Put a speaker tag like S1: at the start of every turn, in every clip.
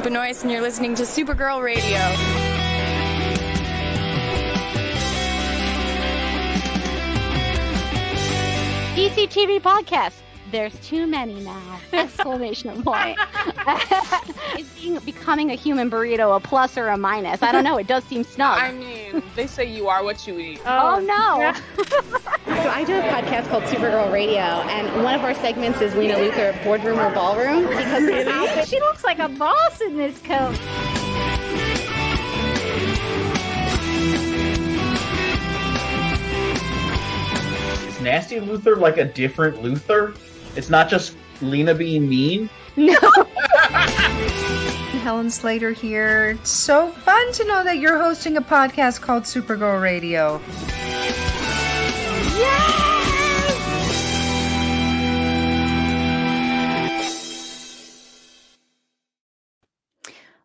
S1: Benoist, and you're listening to Supergirl Radio.
S2: DC TV podcast. There's too many now! Exclamation point. Is becoming a human burrito a plus or a minus? I don't know. It does seem snug.
S3: I mean, they say you are what you eat.
S2: Oh no!
S4: So I do a podcast called Supergirl Radio, and one of our segments is Lena Luthor, boardroom or ballroom. Because
S2: she looks like a boss in this coat.
S5: Is Nasty Luthor like a different Luthor? It's not just Lena being mean?
S2: No.
S6: Helen Slater here. It's so fun to know that you're hosting a podcast called Supergirl Radio.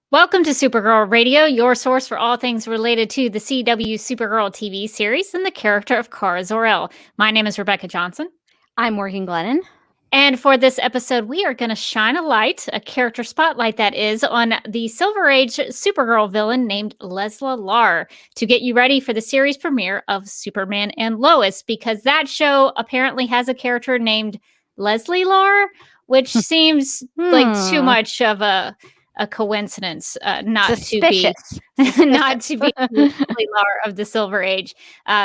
S7: Welcome to Supergirl Radio, your source for all things related to the CW Supergirl TV series and the character of Kara Zor-El. My name is Rebecca Johnson.
S2: I'm Morgan Glennon.
S7: And for this episode, we are going to shine a light, a character spotlight that is, on the Silver Age Supergirl villain named Lesla-Lar to get you ready for the series premiere of Superman and Lois, because that show apparently has a character named Lesla-Lar, which seems like too much of a coincidence, not
S2: Suspicious.
S7: not to be Lesla-Lar of the Silver Age.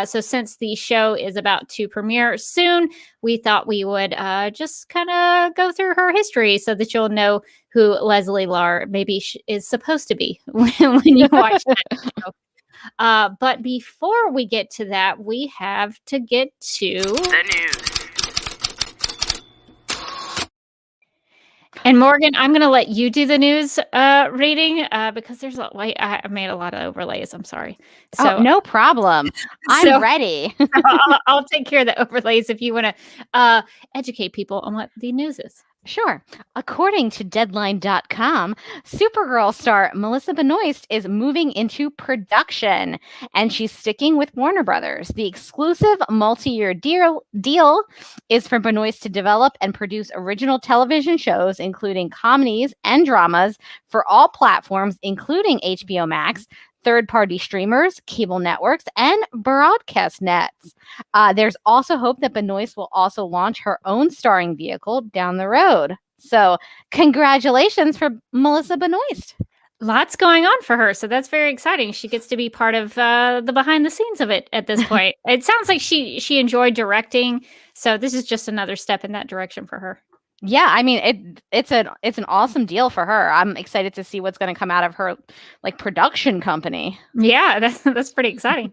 S7: So since the show is about to premiere soon, we thought we would just kind of go through her history so that you'll know who Lesla-Lar maybe is supposed to be when you watch that show. But before we get to that, we have to get to
S8: the news.
S7: And Morgan, I'm going to let you do the news reading because there's I made a lot of overlays. I'm sorry. So
S2: no problem. I'm ready.
S7: I'll take care of the overlays if you want to educate people on what the news is.
S2: Sure. According to Deadline.com, Supergirl star Melissa Benoist is moving into production, and she's sticking with Warner Brothers. The exclusive multi-year deal is for Benoist to develop and produce original television shows, including comedies and dramas, for all platforms, including HBO Max, third-party streamers, cable networks, and broadcast nets. There's also hope that Benoist will also launch her own starring vehicle down the road. So congratulations for Melissa Benoist.
S7: Lots going on for her, so that's very exciting. She gets to be part of the behind the scenes of it at this point. It sounds like she enjoyed directing, so this is just another step in that direction for her.
S2: Yeah, I mean it's an awesome deal for her. I'm excited to see what's going to come out of her production company.
S7: Yeah, that's pretty exciting.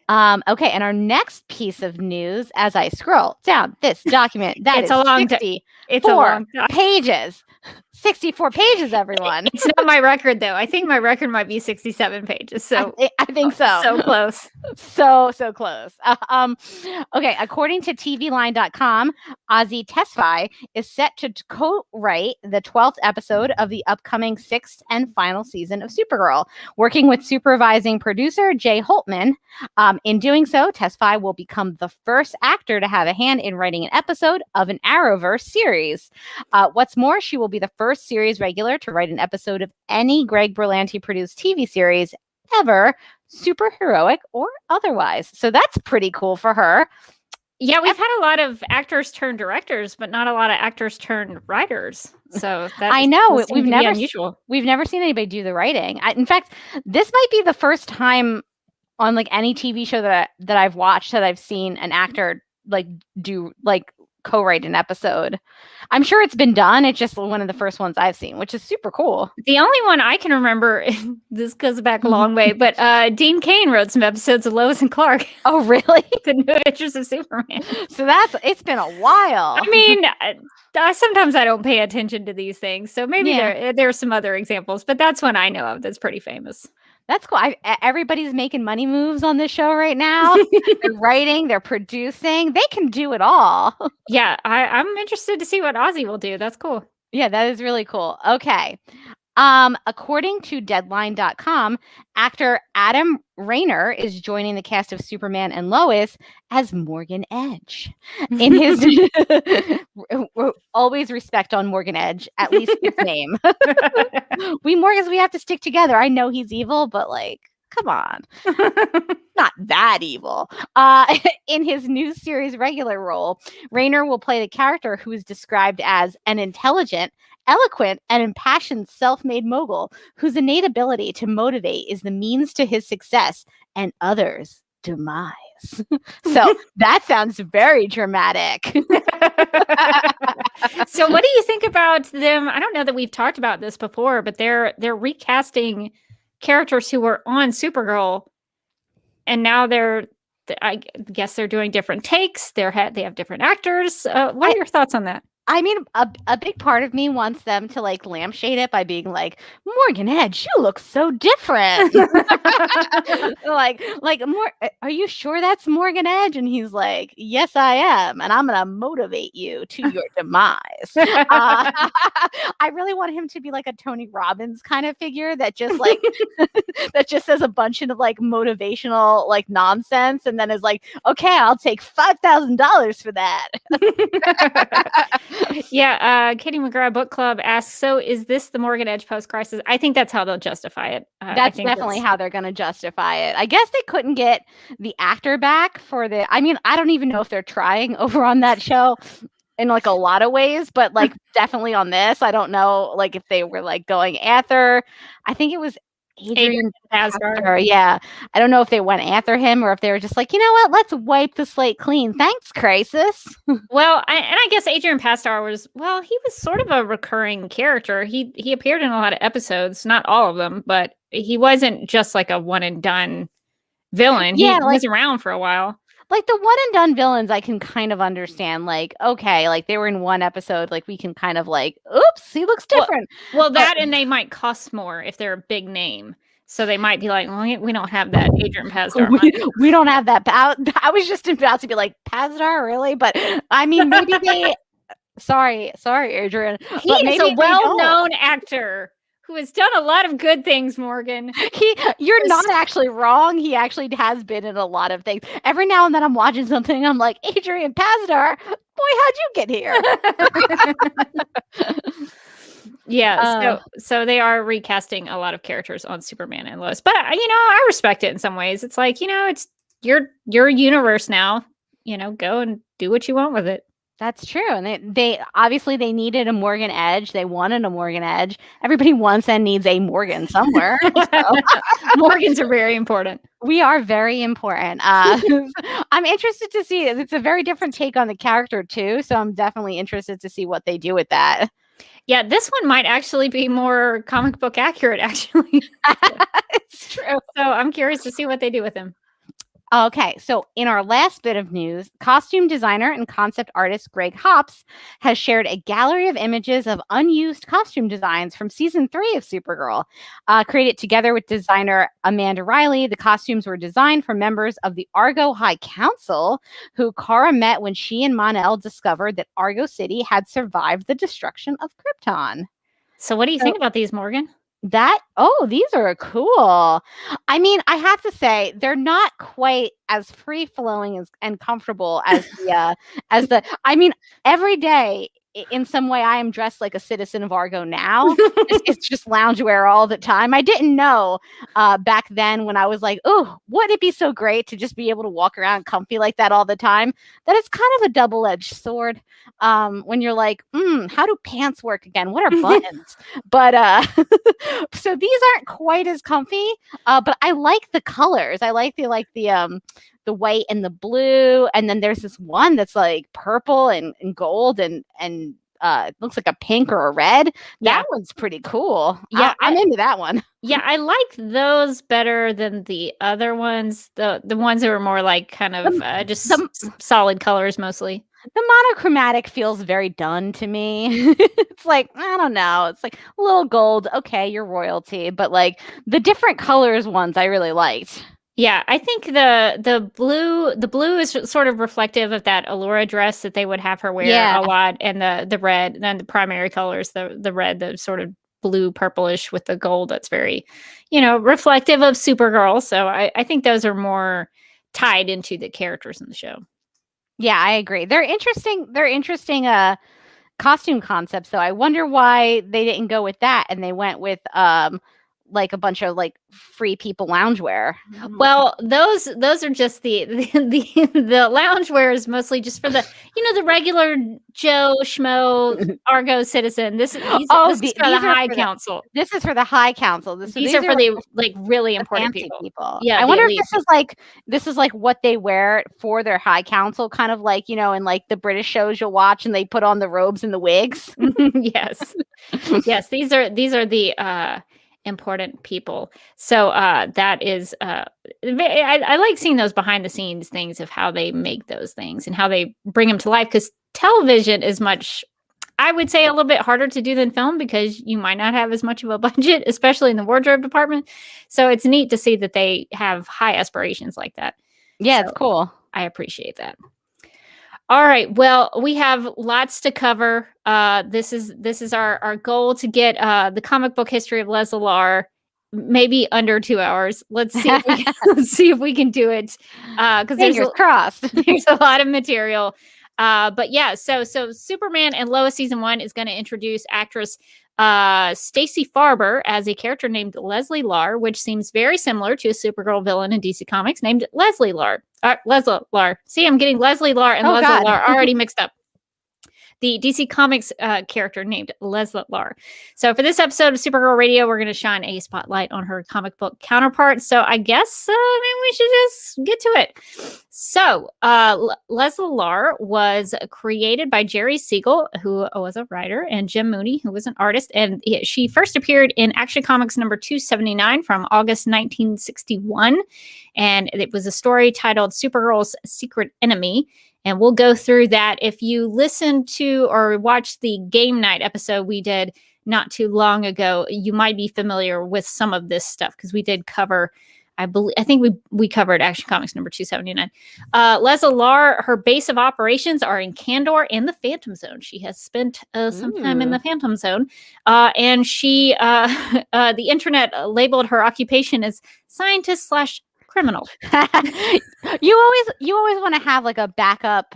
S2: Okay, and our next piece of news, as I scroll down this document, that
S7: it's
S2: is
S7: a long
S2: 64 pages. 64 pages, everyone.
S7: It's not my record, though. I think my record might be 67 pages. So
S2: I think so.
S7: So close.
S2: So close. Okay, according to TVLine.com, Ozzy Tesfaye is set to co-write the 12th episode of the upcoming 6th and final season of Supergirl, working with supervising producer Jay Holtman. In doing so, Tesfaye will become the first actor to have a hand in writing an episode of an Arrowverse series. What's more, she will be the first series regular to write an episode of any Greg Berlanti-produced TV series ever, superheroic or otherwise. So that's pretty cool for her.
S7: Yeah, we've had a lot of actors turn directors, but not a lot of actors turn writers. So that
S2: I know
S7: we've never seen
S2: anybody do the writing. In fact, this might be the first time on any TV show that I've watched that I've seen an actor do co-write an episode. I'm sure it's been done. It's just one of the first ones I've seen, which is super cool.
S7: The only one I can remember, this goes back a long way, but Dean Cain wrote some episodes of Lois and Clark.
S2: Oh, really?
S7: The New Adventures of Superman.
S2: So it's been a while.
S7: I mean, sometimes I don't pay attention to these things, so maybe there are some other examples, but that's one I know of that's pretty famous.
S2: That's cool. Everybody's making money moves on this show right now. They're writing, they're producing. They can do it all.
S7: Yeah, I'm interested to see what Ozzy will do. That's cool.
S2: Yeah, that is really cool. Okay. According to Deadline.com, actor Adam Rayner is joining the cast of Superman and Lois as Morgan Edge. In his always respect on Morgan Edge, at least his name. We Morgans, we have to stick together. I know he's evil, but like, come on. Not that evil. In his new series regular role, Rayner will play the character who is described as an intelligent, eloquent, and impassioned self-made mogul whose innate ability to motivate is the means to his success and others' demise. So that sounds very dramatic.
S7: So what do you think about them? I don't know that we've talked about this before, but they're recasting characters who were on Supergirl, and now I guess they're doing different takes. They have different actors. What are your thoughts on that?
S2: I mean, a big part of me wants them to like lampshade it by being like, Morgan Edge, you look so different. Are you sure that's Morgan Edge? And he's like, yes, I am. And I'm going to motivate you to your demise. I really want him to be like a Tony Robbins kind of figure that just like, that just says a bunch of like motivational like nonsense. And then is like, okay, I'll take $5,000 for that.
S7: Yeah, Katie McGrath Book Club asks, so is this the Morgan Edge post-crisis? I think that's how they'll justify it.
S2: That's definitely how they're going to justify it. I guess they couldn't get the actor back for I don't even know if they're trying over on that show in like a lot of ways, but like definitely on this, I don't know like if they were like going after, I think it was Adrian Pasdar. Yeah. I don't know if they went after him or if they were just like, you know what, let's wipe the slate clean. Thanks, Crisis.
S7: Well, I guess Adrian Pasdar he was sort of a recurring character. He appeared in a lot of episodes, not all of them, but he wasn't just like a one and done villain. He was around for a while.
S2: Like the one and done villains, I can kind of understand. Like, okay, like they were in one episode, like we can kind of like, oops, he looks different.
S7: Well, and they might cost more if they're a big name. So they might be like, well, we don't have that Adrian Pasdar.
S2: We don't have that. I was just about to be like, Pasdar, really? But I mean, maybe they. Sorry, Adrian.
S7: He is a well-known actor who has done a lot of good things, Morgan.
S2: You're not actually wrong. He actually has been in a lot of things. Every now and then I'm watching something, I'm like, Adrian Pasdar, boy, how'd you get here?
S7: Yeah, so they are recasting a lot of characters on Superman and Lois. But I respect it in some ways. It's like, it's your universe now. Go and do what you want with it.
S2: That's true. And they obviously they needed a Morgan Edge. They wanted a Morgan Edge. Everybody wants and needs a Morgan somewhere.
S7: Morgans are very important.
S2: We are very important. I'm interested to see it. It's a very different take on the character too. So I'm definitely interested to see what they do with that.
S7: Yeah, this one might actually be more comic book accurate, actually.
S2: It's true.
S7: So I'm curious to see what they do with him.
S2: Okay, so in our last bit of news, costume designer and concept artist Greg Hops has shared a gallery of images of unused costume designs from season 3 of Supergirl. Created together with designer Amanda Riley, the costumes were designed for members of the Argo High Council, who Kara met when she and Mon-El discovered that Argo City had survived the destruction of Krypton.
S7: So what do you think about these, Morgan?
S2: These are cool. I mean, I have to say they're not quite as free flowing and comfortable as I mean, every day in some way I am dressed like a citizen of Argo now. It's just loungewear all the time. I didn't know back then when I was like, oh, wouldn't it be so great to just be able to walk around comfy like that all the time? That it's kind of a double-edged sword when you're like, how do pants work again? What are buttons? But so these aren't quite as comfy, but I like the colors. I like the white and the blue, and then there's this one that's like purple and gold and it looks like a pink or a red. That one's pretty cool. Yeah, I'm into that one.
S7: Yeah, I like those better than the other ones. The ones that were more like kind of just solid colors mostly.
S2: The monochromatic feels very done to me. It's like, I don't know. It's like a little gold. Okay, you're royalty. But like the different colors ones I really liked.
S7: Yeah, I think the blue is sort of reflective of that Allura dress that they would have her wear a lot, and the red, and then the primary colors, the red, the sort of blue purplish with the gold that's very, reflective of Supergirl. So I think those are more tied into the characters in the show.
S2: Yeah, I agree. They're interesting costume concepts, though. I wonder why they didn't go with that and they went with like a bunch of like free people loungewear.
S7: Well, those are just the loungewear is mostly just for the the regular Joe Schmo Argo citizen. This is for the High Council.
S2: This is for the High Council. These are for
S7: the like really important people.
S2: Yeah, I wonder if this is like what they wear for their High Council, kind of like in like the British shows you'll watch, and they put on the robes and the wigs.
S7: Yes, yes. These are the important people. So that is I like seeing those behind the scenes things of how they make those things and how they bring them to life, because television is much, I would say, a little bit harder to do than film, because you might not have as much of a budget, especially in the wardrobe department. So it's neat to see that they have high aspirations like that.
S2: Yeah, it's cool.
S7: I appreciate that. All right. Well, we have lots to cover. This is our goal to get the comic book history of Lesla-Lar maybe under 2 hours. Let's see if we can do it. Because
S2: fingers crossed.
S7: There's a lot of material. But yeah, so Superman and Lois season 1 is going to introduce actress Stacey Farber as a character named Lesla-Lar, which seems very similar to a Supergirl villain in DC Comics named Lesla-Lar. Lesla-Lar. See, I'm getting Lesla-Lar and Lesla-Lar already mixed up. The DC Comics character named Lesla-Lar. So for this episode of Supergirl Radio, we're going to shine a spotlight on her comic book counterpart. So I guess maybe we should just get to it. So Lesla-Lar was created by Jerry Siegel, who was a writer, and Jim Mooney, who was an artist. And she first appeared in Action Comics number 279 from August 1961. And it was a story titled Supergirl's Secret Enemy. And we'll go through that. If you listen to or watch the game night episode we did not too long ago, you might be familiar with some of this stuff, because we did cover, I think we covered Action Comics number 279. Lesla-Lar, her base of operations are in Kandor and the Phantom Zone. She has spent some time in the Phantom Zone. And she, the internet labeled her occupation as scientist/criminal.
S2: You always want to have like a backup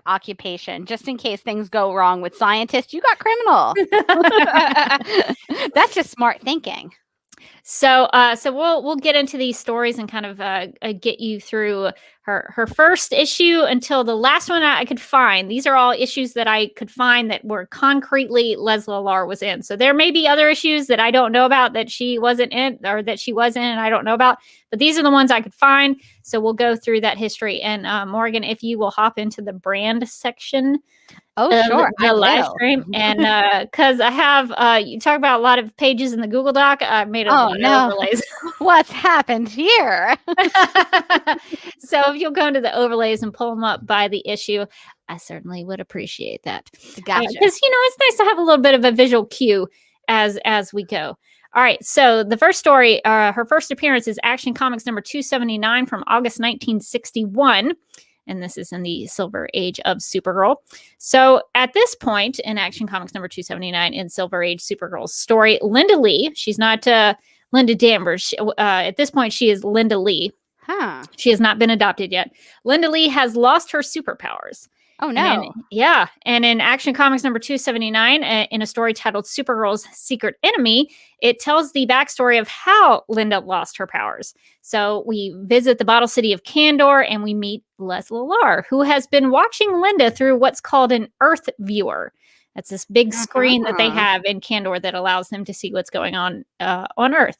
S2: occupation just in case things go wrong with scientists. You got criminal. That's just smart thinking.
S7: So we'll get into these stories and kind of get you through her first issue until the last one I could find. These are all issues that I could find that were concretely Lesla-Lar was in. So there may be other issues that I don't know about that she wasn't in, or that she was in and I don't know about, but these are the ones I could find. So we'll go through that history. And Morgan, if you will hop into the brand section.
S2: Oh, sure.
S7: The live stream. And because I have, you talk about a lot of pages in the Google Doc. I made a lot of overlays.
S2: What's happened here?
S7: So if you'll go into the overlays and pull them up by the issue, I certainly would appreciate that.
S2: Gotcha.
S7: Because, it's nice to have a little bit of a visual cue as we go. All right. So the first story, her first appearance is Action Comics number 279 from August 1961. And this is in the Silver Age of Supergirl. So at this point in Action Comics number 279 in Silver Age Supergirl's story, Linda Lee, she's not Linda Danvers. At this point, she is Linda Lee.
S2: Huh.
S7: She has not been adopted yet. Linda Lee has lost her superpowers.
S2: Oh, no.
S7: And in Action Comics number 279, in a story titled Supergirl's Secret Enemy, it tells the backstory of how Linda lost her powers. So we visit the bottle city of Kandor and we meet Lesla-Lar, who has been watching Linda through what's called an Earth viewer. That's this big screen that they have in Kandor that allows them to see what's going on Earth.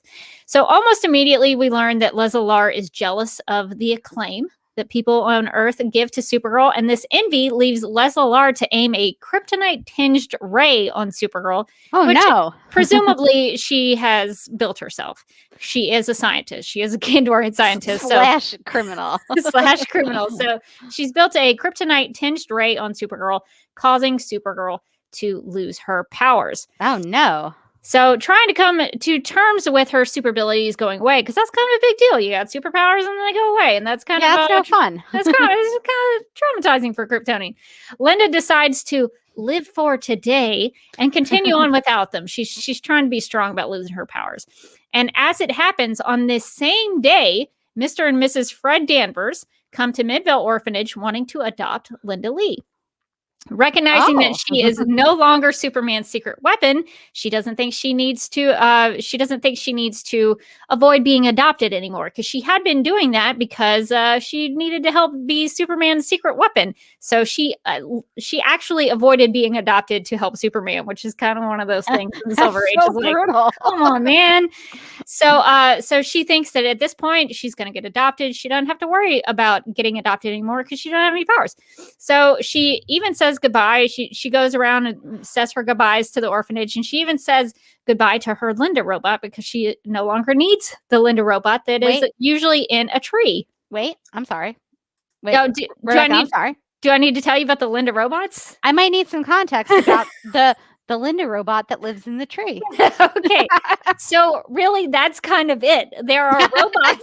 S7: So almost immediately, we learn that Lesla-Lar is jealous of the acclaim that people on Earth give to Supergirl, and this envy leaves Lesla-Lar to aim a kryptonite-tinged ray on Supergirl.
S2: Oh, no.
S7: Presumably, she has built herself. She is a scientist. She is a Kandorian scientist.
S2: Slash criminal.
S7: Slash criminal. So she's built a kryptonite-tinged ray on Supergirl, causing Supergirl to lose her powers.
S2: Oh, no.
S7: So trying to come to terms with her super abilities going away, because that's kind of a big deal. You got superpowers and then they go away, and that's no
S2: fun.
S7: That's kind of traumatizing for Kryptonian. Linda decides to live for today and continue on without them. She's trying to be strong about losing her powers. And as it happens, on this same day, Mr. and Mrs. Fred Danvers come to Midvale Orphanage wanting to adopt Linda Lee. Recognizing that she is no longer Superman's secret weapon, she doesn't think she needs to avoid being adopted anymore, because she had been doing that because she needed to help be Superman's secret weapon. So she actually avoided being adopted to help Superman, which is kind of one of those things in the Silver Age.
S2: So brutal.
S7: Come on, man. So she thinks that at this point she's going to get adopted. She doesn't have to worry about getting adopted anymore because she doesn't have any powers. So she even says goodbye. She goes around and says her goodbyes to the orphanage, and she even says goodbye to her Linda robot because she no longer needs the Linda robot that is usually in a tree.
S2: Wait, I'm sorry.
S7: Wait, I'm sorry. Do I need to tell you about the Linda robots?
S2: I might need some context about the Linda robot that lives in the tree.
S7: Okay. So really, that's kind of it. There are robots.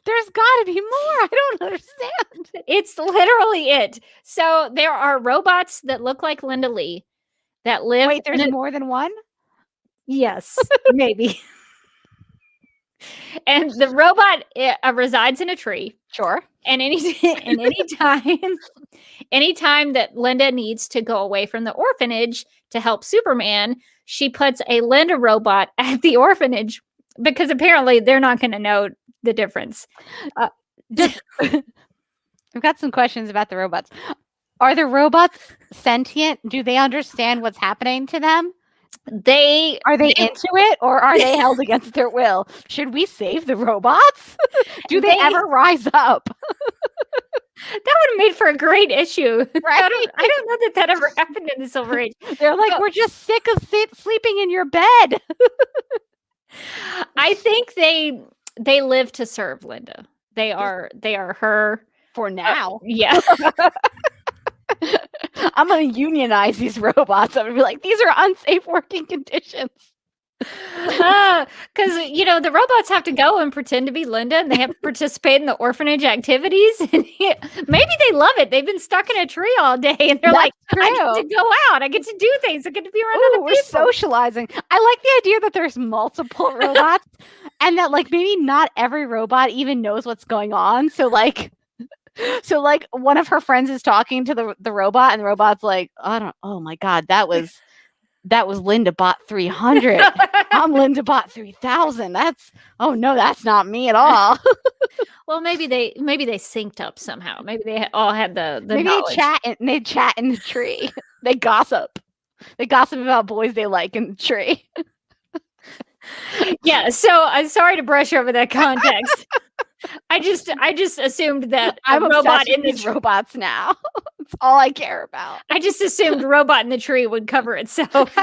S2: There's got to be more. I don't understand.
S7: It's literally it. So there are robots that look like Linda Lee that live.
S2: Wait, there's more than one?
S7: Yes, maybe. And the robot resides in a tree.
S2: Sure.
S7: And anytime that Linda needs to go away from the orphanage to help Superman, she puts a Linda robot at the orphanage because apparently they're not going to know the difference.
S2: I've got some questions about the robots. Are the robots sentient? Do they understand what's happening to them? Are they into it, or are they held against their will? Should we save the robots? Do they ever rise up?
S7: That would have made for a great issue.
S2: Right?
S7: I don't know that ever happened in the Silver Age.
S2: They're like, we're just sick of sleeping in your bed.
S7: I think they live to serve Linda. They are her
S2: for now.
S7: Yeah.
S2: I'm going to unionize these robots. I'm going to be like, these are unsafe working conditions.
S7: Because, the robots have to go and pretend to be Linda, and they have to participate in the orphanage activities. And maybe they love it. They've been stuck in a tree all day, and they're I get to go out. I get to do things. I get to be around other people.
S2: We're socializing. I like the idea that there's multiple robots, and that maybe not every robot even knows what's going on. So one of her friends is talking to the robot, and the robot's like, oh my God, that was Linda Bot 300. I'm Linda Bot 3000. That's not me at all.
S7: Well, maybe they synced up somehow. Maybe they all had the
S2: maybe
S7: knowledge.
S2: they chat in the tree. They gossip. They gossip about boys they like in the tree.
S7: Yeah, so I'm sorry to brush over that context. I just assumed that
S2: I'm
S7: a robot in
S2: these robots now. That's all I care about.
S7: I just assumed robot in the tree would cover itself.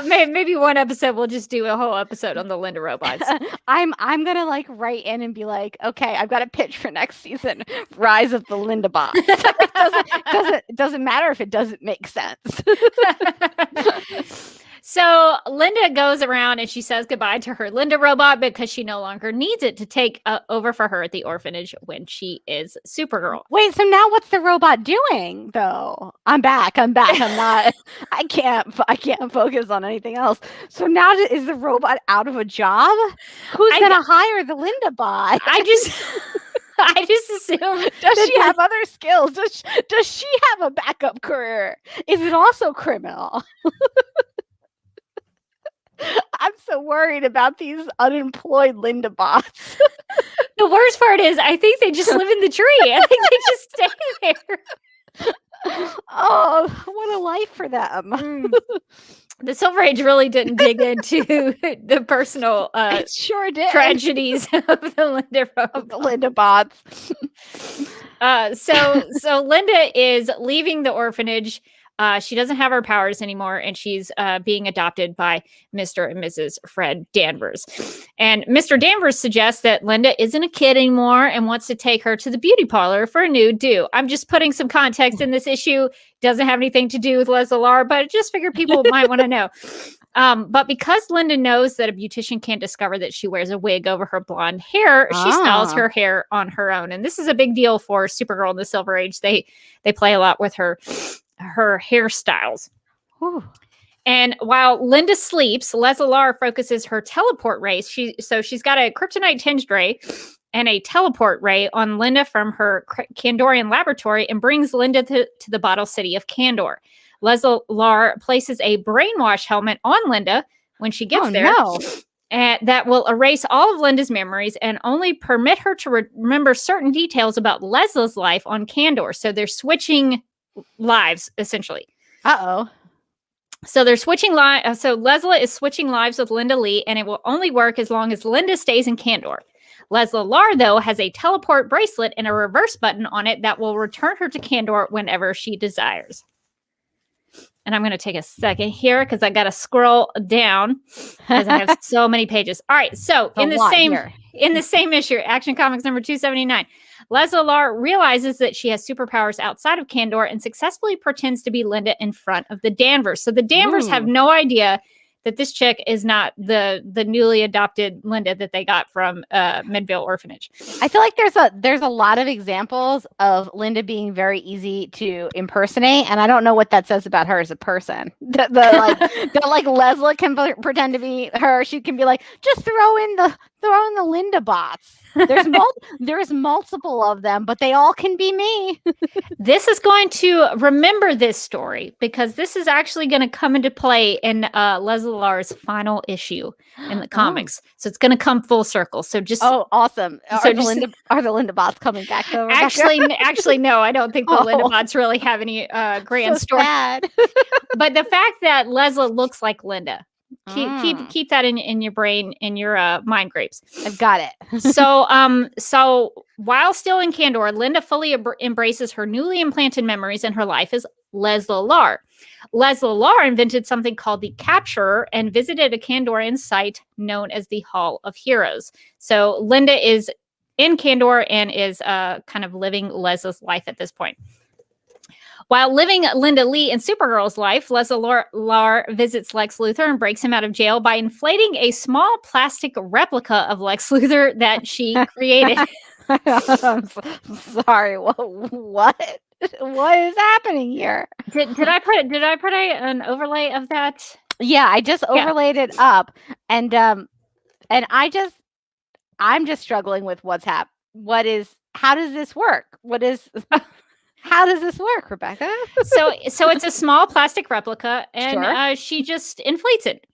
S7: Maybe one episode we'll just do a whole episode on the Linda robots.
S2: I'm gonna write in and be like, okay, I've got a pitch for next season. Rise of the Linda bots. It doesn't matter if it doesn't make sense.
S7: So Linda goes around and she says goodbye to her Linda robot because she no longer needs it to take over for her at the orphanage when she is Supergirl.
S2: Wait, so now what's the robot doing though? I'm back. I'm not. I can't focus on anything else. So now is the robot out of a job? Who's gonna hire the Linda bot?
S7: I just assume.
S2: Does she have other skills? Does she have a backup career? Is it also criminal? I'm so worried about these unemployed Linda bots.
S7: The worst part is I think they just live in the tree. I think they just stay there.
S2: Oh, what a life for them.
S7: The Silver Age really didn't dig into the personal
S2: it sure did.
S7: tragedies of the
S2: Linda bots.
S7: So Linda is leaving the orphanage. She doesn't have her powers anymore, and she's being adopted by Mr. and Mrs. Fred Danvers. And Mr. Danvers suggests that Linda isn't a kid anymore and wants to take her to the beauty parlor for a new do. I'm just putting some context in this issue. Doesn't have anything to do with Lesla-Lar, but I just figured people might want to know. But because Linda knows that a beautician can't discover that she wears a wig over her blonde hair, she styles her hair on her own. And this is a big deal for Supergirl in the Silver Age. They play a lot with her hairstyles. Whew. And while Linda sleeps, Lesla-Lar focuses her teleport rays. She's got a kryptonite-tinged ray and a teleport ray on Linda from her Kandorian laboratory and brings Linda to the bottle city of Kandor. Lesla-Lar places a brainwash helmet on Linda when she gets there. No. And that will erase all of Linda's memories and only permit her to remember certain details about Lesla's life on Kandor. So they're switching lives, essentially.
S2: Uh-oh.
S7: So they're switching lives. So Lesla is switching lives with Linda Lee, and it will only work as long as Linda stays in Kandor. Lesla-Lar, though, has a teleport bracelet and a reverse button on it that will return her to Kandor whenever she desires. And I'm going to take a second here because I got to scroll down because I have so many pages. All right. So in the same issue, Action Comics number 279, Lesla-Lar realizes that she has superpowers outside of Kandor and successfully pretends to be Linda in front of the Danvers. So the Danvers have no idea that this chick is not the newly adopted Linda that they got from Midvale Orphanage.
S2: I feel like there's a lot of examples of Linda being very easy to impersonate, and I don't know what that says about her as a person. That Lesla can pretend to be her. She can be like, just throw in the Linda bots. There's multiple of them, but they all can be me.
S7: This is going to remember this story because this is actually going to come into play in Lesla-Lar's final issue in the comics. So it's going to come full circle. So just
S2: awesome. Are the Linda bots coming back over?
S7: Actually, no. I don't think the Linda bots really have any grand story. But the fact that Lesla looks like Linda. Keep that in your brain, in your mind grapes.
S2: I've got it.
S7: So while still in Kandor, Linda fully embraces her newly implanted memories in her life as Lesla-Lar. Lesla-Lar invented something called the Capturer and visited a Kandorian site known as the Hall of Heroes. So Linda is in Kandor and is kind of living Lesla's life at this point. While living Linda Lee and Supergirl's life, Lesla-Lar visits Lex Luthor and breaks him out of jail by inflating a small plastic replica of Lex Luthor that she created.
S2: I'm sorry. What? What is happening here?
S7: Did I put an overlay of that?
S2: Yeah, I just overlaid it up, and I'm just struggling with what's happening. How does this work? How does this work, Rebecca?
S7: So it's a small plastic replica, and she just inflates it.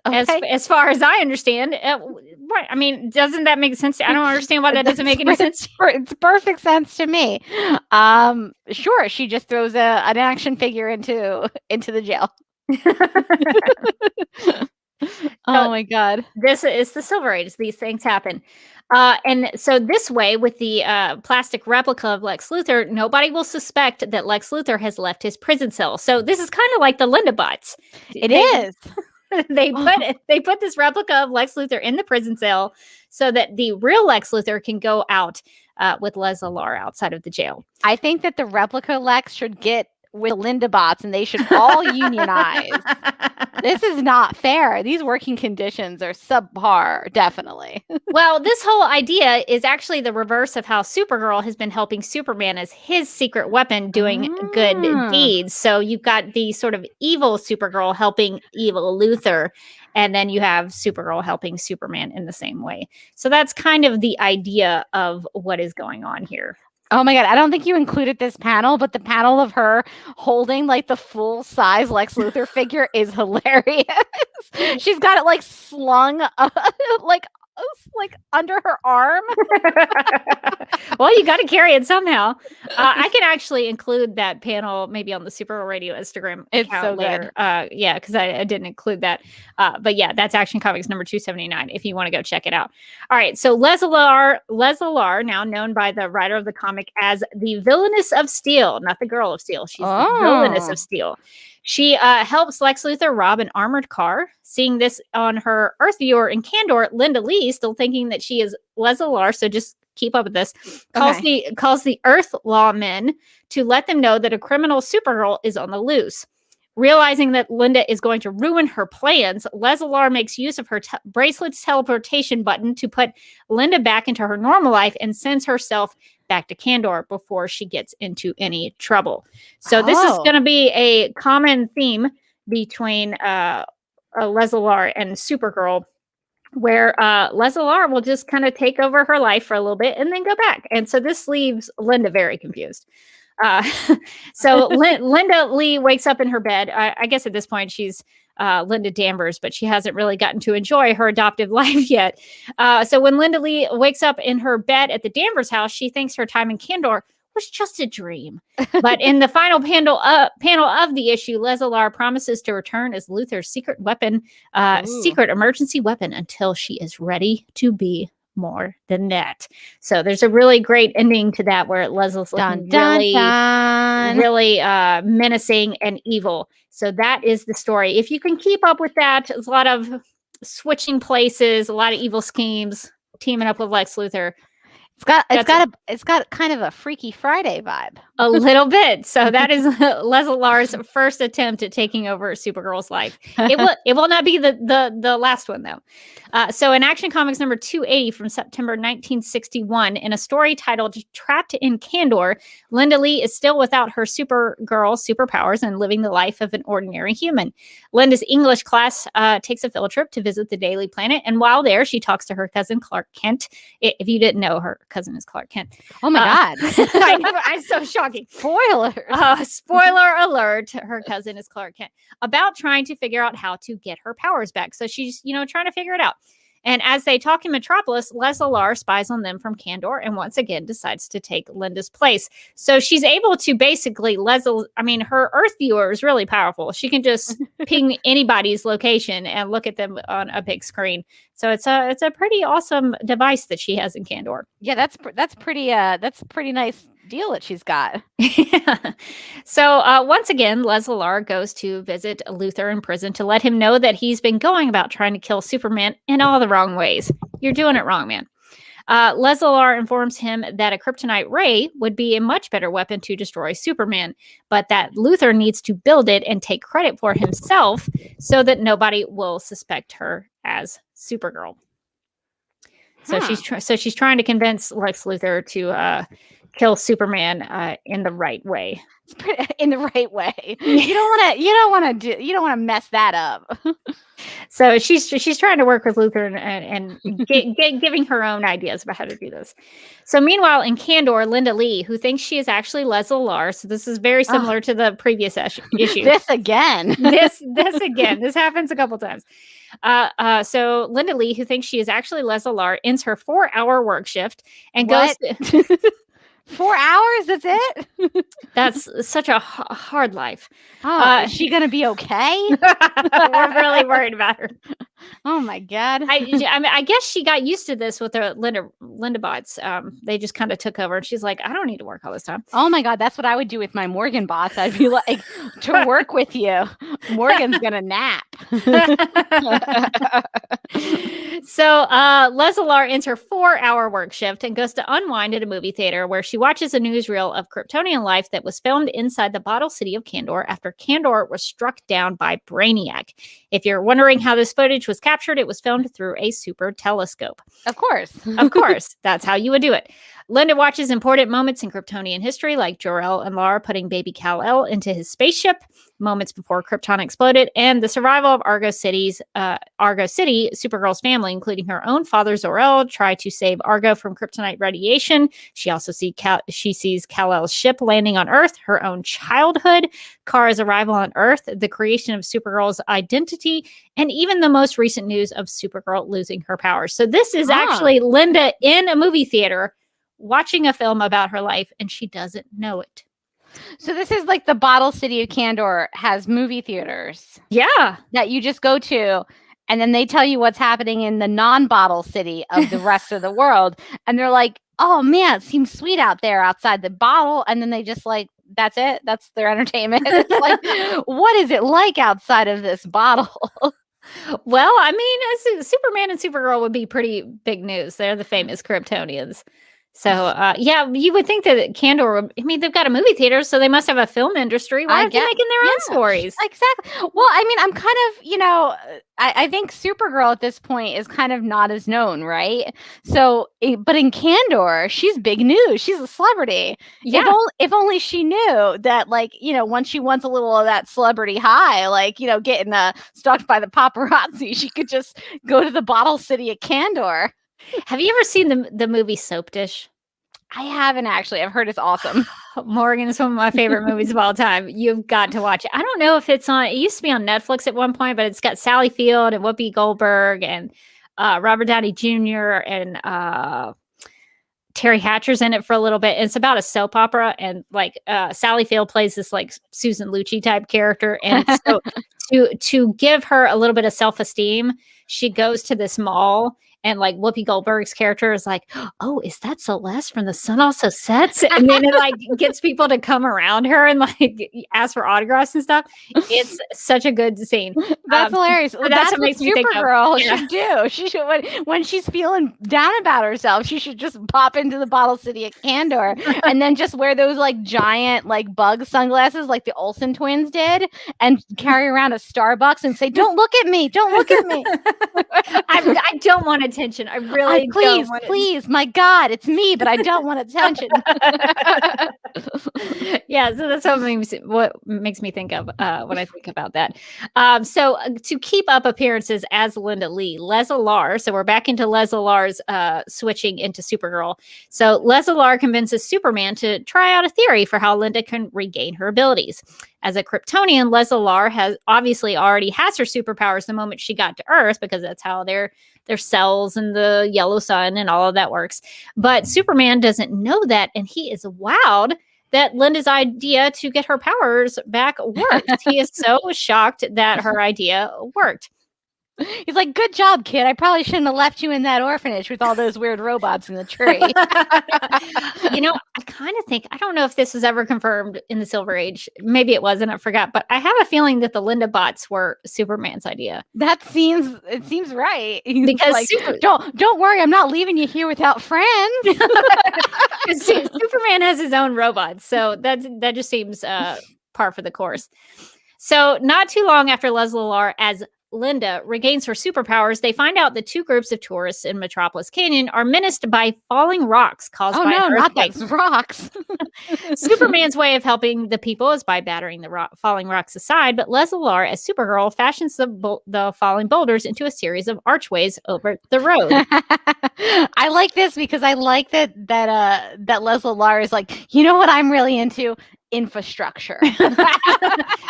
S7: Okay. As far as I understand, right? I mean, doesn't that make sense? I don't understand why that doesn't make any sense.
S2: It's perfect sense to me. Sure, she just throws an action figure into the jail. Oh my God!
S7: This is the Silver Age. These things happen. And so this way, with the plastic replica of Lex Luthor, nobody will suspect that Lex Luthor has left his prison cell. So this is kind of like the Linda bots.
S2: It is.
S7: They put this replica of Lex Luthor in the prison cell so that the real Lex Luthor can go out with Lesla-Lar outside of the jail.
S2: I think that the replica Lex should get with Linda bots and they should all unionize. This is not fair. These working conditions are subpar, definitely.
S7: Well, this whole idea is actually the reverse of how Supergirl has been helping Superman as his secret weapon doing good deeds. So you've got the sort of evil Supergirl helping evil Luthor, and then you have Supergirl helping Superman in the same way. So that's kind of the idea of what is going on here.
S2: Oh my God, I don't think you included this panel, but the panel of her holding like the full size Lex Luthor figure is hilarious. She's got it like slung like under her arm.
S7: Well, you got to carry it somehow. I can actually include that panel maybe on the Supergirl Radio Instagram
S2: account
S7: so
S2: later.
S7: Yeah, because I didn't include that. But yeah, that's Action Comics number 279 if you want to go check it out. All right, so Lesla-Lar, now known by the writer of the comic as the Villainess of Steel, not the Girl of Steel. She's the Villainess of Steel. She helps Lex Luthor rob an armored car. Seeing this on her Earth viewer in Kandor, Linda Lee, still thinking that she is Lesla-Lar, so just keep up with this, calls the Earth lawmen to let them know that a criminal Supergirl is on the loose. Realizing that Linda is going to ruin her plans, Lesla-Lar makes use of her bracelet's teleportation button to put Linda back into her normal life and sends herself back to Kandor before she gets into any trouble. So this is going to be a common theme between Lesla-Lar and Supergirl, where Lesla-Lar will just kind of take over her life for a little bit and then go back. And so this leaves Linda very confused. So Linda Lee wakes up in her bed. I guess at this point she's Linda Danvers, but she hasn't really gotten to enjoy her adoptive life yet. So when Linda Lee wakes up in her bed at the Danvers house, she thinks her time in Kandor was just a dream. But in the final panel of the issue, Lesla-Lar promises to return as Luthor's secret weapon, secret emergency weapon, until she is ready to be more than that. So there's a really great ending to that where Leslie's looking really menacing and evil. So that is the story. If you can keep up with that, there's a lot of switching places, a lot of evil schemes, teaming up with Lex Luthor.
S2: It's got kind of a Freaky Friday vibe.
S7: A little bit. So that is Lesla-Lar's first attempt at taking over Supergirl's life. It will not be the last one though. So in Action Comics number 280 from September 1961, in a story titled Trapped in Kandor, Linda Lee is still without her Supergirl superpowers and living the life of an ordinary human. Linda's English class takes a field trip to visit the Daily Planet, and while there, she talks to her cousin Clark Kent. If you didn't know, her cousin is Clark Kent.
S2: Oh my God.
S7: I'm so shocking.
S2: Spoilers.
S7: Spoiler alert. Her cousin is Clark Kent. About trying to figure out how to get her powers back. So she's, trying to figure it out. And as they talk in Metropolis, Lesla-Lar spies on them from Kandor and once again decides to take Linda's place. So she's able to basically, her Earth viewer is really powerful. She can just ping anybody's location and look at them on a big screen. So it's a pretty awesome device that she has in Kandor.
S2: Yeah, that's a pretty nice deal that she's got.
S7: Yeah. So once again, Lesla-Lar goes to visit Luthor in prison to let him know that he's been going about trying to kill Superman in all the wrong ways. You're doing it wrong, man. Lesla-Lar informs him that a kryptonite ray would be a much better weapon to destroy Superman, but that Luthor needs to build it and take credit for himself so that nobody will suspect her as Supergirl. So she's trying to convince Lex Luthor to kill Superman in the right way.
S2: In the right way. You don't want to mess that up.
S7: So she's trying to work with Luthor and giving her own ideas about how to do this. So meanwhile, in Kandor, Linda Lee, who thinks she is actually Lesla-Lar, so this is very similar to the previous issue.
S2: This again.
S7: This again. This happens a couple times. So Linda Lee, who thinks she is actually Lesla-Lar, ends her 4-hour work shift and goes.
S2: 4 hours? That's it?
S7: That's such a hard life.
S2: Oh, is she gonna be okay?
S7: We're really worried about her.
S2: Oh my God.
S7: I guess she got used to this with her Linda bots. They just kind of took over, and she's like, I don't need to work all this time.
S2: Oh my God, that's what I would do with my Morgan bots. I'd be like, to work with you, Morgan's gonna nap.
S7: So Lesla-Lar ends her 4-hour work shift and goes to unwind at a movie theater where she watches a newsreel of Kryptonian life that was filmed inside the bottle city of Kandor after Kandor was struck down by Brainiac. If you're wondering how this footage was captured, it was filmed through a super telescope.
S2: Of course.
S7: Of course. That's how you would do it. Linda watches important moments in Kryptonian history, like Jor-El and Lara putting baby Kal-El into his spaceship, moments before Krypton exploded, and the survival of Argo City, Supergirl's family, including her own father, Zor-El, try to save Argo from kryptonite radiation. She also sees Kal-El's ship landing on Earth, her own childhood, Kara's arrival on Earth, the creation of Supergirl's identity, and even the most recent news of Supergirl losing her powers. So this is actually Linda in a movie theater watching a film about her life, and she doesn't know it.
S2: So this is like the bottle city of Kandor has movie theaters.
S7: Yeah.
S2: That you just go to, and then they tell you what's happening in the non-bottle city of the rest of the world. And they're like, oh man, it seems sweet out there outside the bottle. And then they just like, that's it. That's their entertainment. It's like, what is it like outside of this bottle?
S7: Well, I mean, Superman and Supergirl would be pretty big news. They're the famous Kryptonians. So, yeah, you would think that Candor, I mean, they've got a movie theater, so they must have a film industry. Why aren't they making their own stories?
S2: Exactly. Well, I mean, I'm kind of, I think Supergirl at this point is kind of not as known, right? So, but in Candor, she's big news. She's a celebrity.
S7: Yeah.
S2: If only she knew that, like, once she wants a little of that celebrity high, like, getting stalked by the paparazzi, she could just go to the bottle city of Candor.
S7: Have you ever seen the movie Soap Dish?
S2: I haven't actually. I've heard it's awesome.
S7: Morgan is one of my favorite movies of all time. You've got to watch it. I don't know if it's on. It used to be on Netflix at one point, but it's got Sally Field and Whoopi Goldberg and Robert Downey Jr. and Terry Hatcher's in it for a little bit. And it's about a soap opera, and like Sally Field plays this like Susan Lucci type character, and so to give her a little bit of self-esteem, she goes to this mall. And like Whoopi Goldberg's character is like, oh, is that Celeste from The Sun Also Sets? And then it like gets people to come around her and like ask for autographs and stuff. It's such a good scene.
S2: That's hilarious. Well, that's what makes me think
S7: Supergirl
S2: should do. She should, when she's feeling down about herself, she should just pop into the bottle city of Candor and then just wear those like giant like bug sunglasses like the Olsen twins did and carry around a Starbucks and say, don't look at me. Don't look at me.
S7: I don't want attention. I really
S2: please, my God, it's me, but I don't want attention.
S7: Yeah, so that's what makes me think of when I think about that. So to keep up appearances as Linda Lee, Lesla-Lar, so we're back into Lesla-Lar's switching into Supergirl. So Lesla-Lar convinces Superman to try out a theory for how Linda can regain her abilities. As a Kryptonian, Lesla-Lar already has her superpowers the moment she got to Earth, because that's how their cells and the yellow sun and all of that works. But Superman doesn't know that, and he is wowed that Linda's idea to get her powers back worked. He is so shocked that her idea worked.
S2: He's like, good job, kid. I probably shouldn't have left you in that orphanage with all those weird robots in the tree.
S7: I kind of think, I don't know if this was ever confirmed in the Silver Age. Maybe it wasn't, I forgot. But I have a feeling that the Linda bots were Superman's idea.
S2: It seems right.
S7: Because
S2: like, don't worry, I'm not leaving you here without friends.
S7: Superman has his own robots. So that just seems par for the course. So not too long after Lesla-Lar as Linda regains her superpowers, they find out that two groups of tourists in Metropolis Canyon are menaced by falling rocks caused by an earthquake.
S2: Not those rocks.
S7: Superman's way of helping the people is by battering the falling rocks aside, but Lesla-Lar, as Supergirl, fashions the falling boulders into a series of archways over the road.
S2: I like this because I like that Lesla-Lar is like, you know what I'm really into? Infrastructure.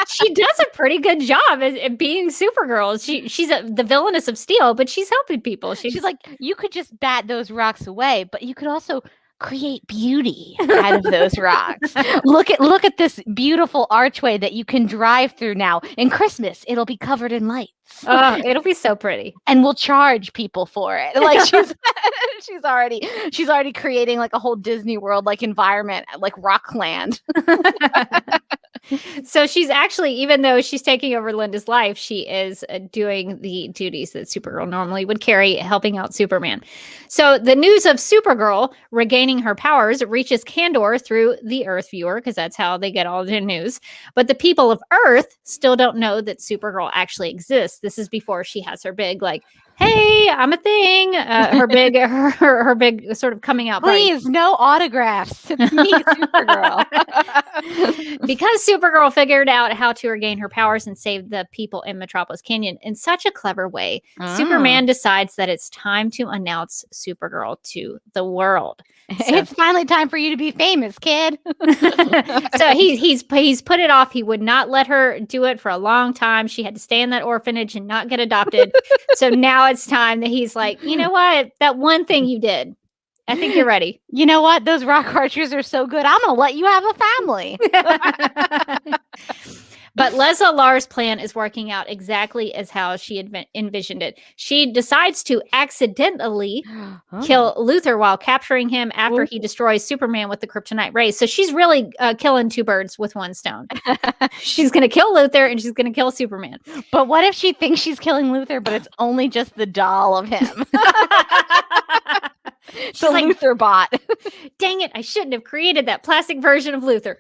S7: She does a pretty good job at being Supergirl. She's the villainess of Steel, but she's helping people. She's
S2: like, you could just bat those rocks away, but you could also create beauty out of those rocks. Look at this beautiful archway that you can drive through now. In Christmas, it'll be covered in lights.
S7: Oh, it'll be so pretty.
S2: And we'll charge people for it. Like she's already creating like a whole Disney World like environment, like Rockland.
S7: So she's actually, even though she's taking over Linda's life, she is doing the duties that Supergirl normally would carry, helping out Superman. So the news of Supergirl regaining her powers reaches Candor through the Earth viewer, because that's how they get all their news. But the people of Earth still don't know that Supergirl actually exists. This is before she has her big, like, hey, I'm a thing. Her big sort of coming out.
S2: Please, no autographs. It's me, Supergirl.
S7: Because Supergirl figured out how to regain her powers and save the people in Metropolis Canyon in such a clever way, Superman decides that it's time to announce Supergirl to the world. So,
S2: it's finally time for you to be famous, kid.
S7: So he's put it off. He would not let her do it for a long time. She had to stay in that orphanage and not get adopted. So now it's time that he's like, you know what? That one thing you did, I think you're ready.
S2: You know what? Those rock archers are so good. I'm going to let you have a family.
S7: But Lesla-Lar's plan is working out exactly as how she had envisioned it. She decides to accidentally kill Luthor while capturing him after he destroys Superman with the kryptonite rays. So she's really killing two birds with one stone. She's going to kill Luthor and she's going to kill Superman.
S2: But what if she thinks she's killing Luthor, but it's only just the doll of him? It's a Luthor bot.
S7: Dang it, I shouldn't have created that plastic version of Luthor.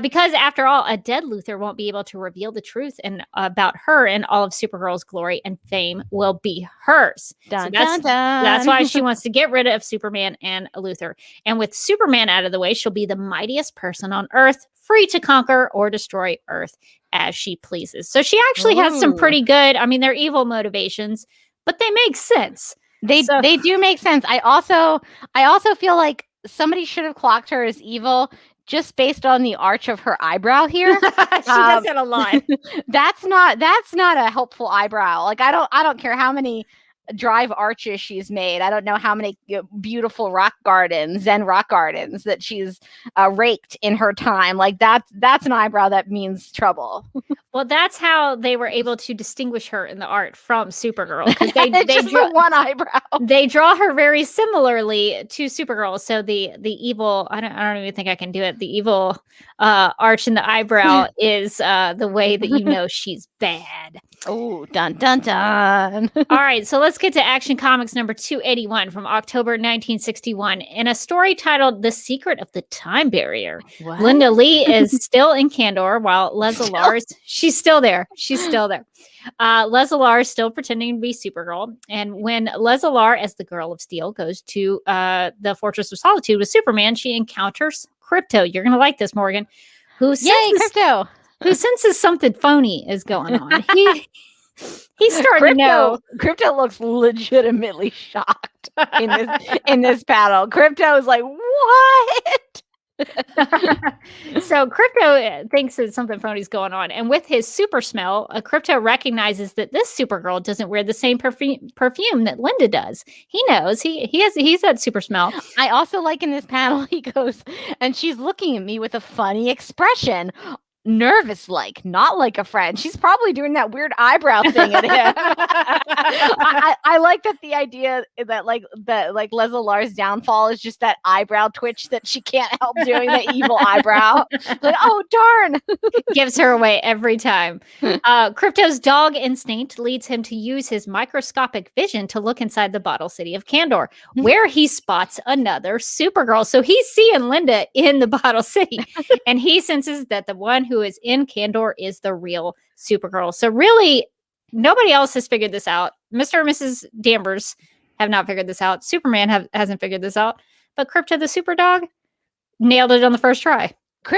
S7: Because after all, a dead Luthor won't be able to reveal the truth about her, and all of Supergirl's glory and fame will be hers.
S2: Dun,
S7: So that's,
S2: dun, dun.
S7: that's why she wants to get rid of Superman and Luthor. And with Superman out of the way, she'll be the mightiest person on Earth, free to conquer or destroy Earth as she pleases. So she actually has some pretty good, I mean, they're evil motivations, but they make sense.
S2: They do make sense. I also feel like somebody should have clocked her as evil just based on the arch of her eyebrow here.
S7: She does that a lot.
S2: That's not a helpful eyebrow. Like I don't care how many drive arches she's made. I don't know how many beautiful Zen rock gardens that she's raked in her time. Like that's an eyebrow that means trouble.
S7: Well, that's how they were able to distinguish her in the art from Supergirl, because they
S2: just
S7: draw
S2: one eyebrow.
S7: They draw her very similarly to Supergirl. So the evil, I don't even think I can do it. The evil arch in the eyebrow is the way that you know she's bad.
S2: Oh, dun dun dun.
S7: All right, so let's get to Action Comics number 281 from October 1961. In a story titled The Secret of the Time Barrier,
S2: What?
S7: Linda Lee is still in Kandor while Lesla-Lar she's still there. She's still there. Lesla-Lar is still pretending to be Supergirl. And when Lesla-Lar, as the Girl of Steel, goes to the Fortress of Solitude with Superman, she encounters Krypto. You're going to like this, Morgan. Who
S2: Krypto.
S7: Who senses something phony is going on. He's starting to know.
S2: Krypto looks legitimately shocked in this battle. Krypto is like, what?
S7: So Krypto thinks that something phony's going on, and with his super smell, Krypto recognizes that this Supergirl doesn't wear the same perfume that Linda does. He knows he's that super smell.
S2: I also like in this panel he goes, and she's looking at me with a funny expression. Nervous, like, not like a friend. She's probably doing that weird eyebrow thing at him. I like that the idea that Lesla-Lar's downfall is just that eyebrow twitch that she can't help doing, the evil eyebrow. Like, oh darn.
S7: Gives her away every time. Krypto's dog instinct leads him to use his microscopic vision to look inside the bottle city of Kandor, where he spots another Supergirl. So he's seeing Linda in the bottle city, and he senses that the one who is in Kandor is the real Supergirl. So really, nobody else has figured this out. Mr. and Mrs. Danvers have not figured this out. Superman hasn't figured this out. But Krypto the super dog nailed it on the first try.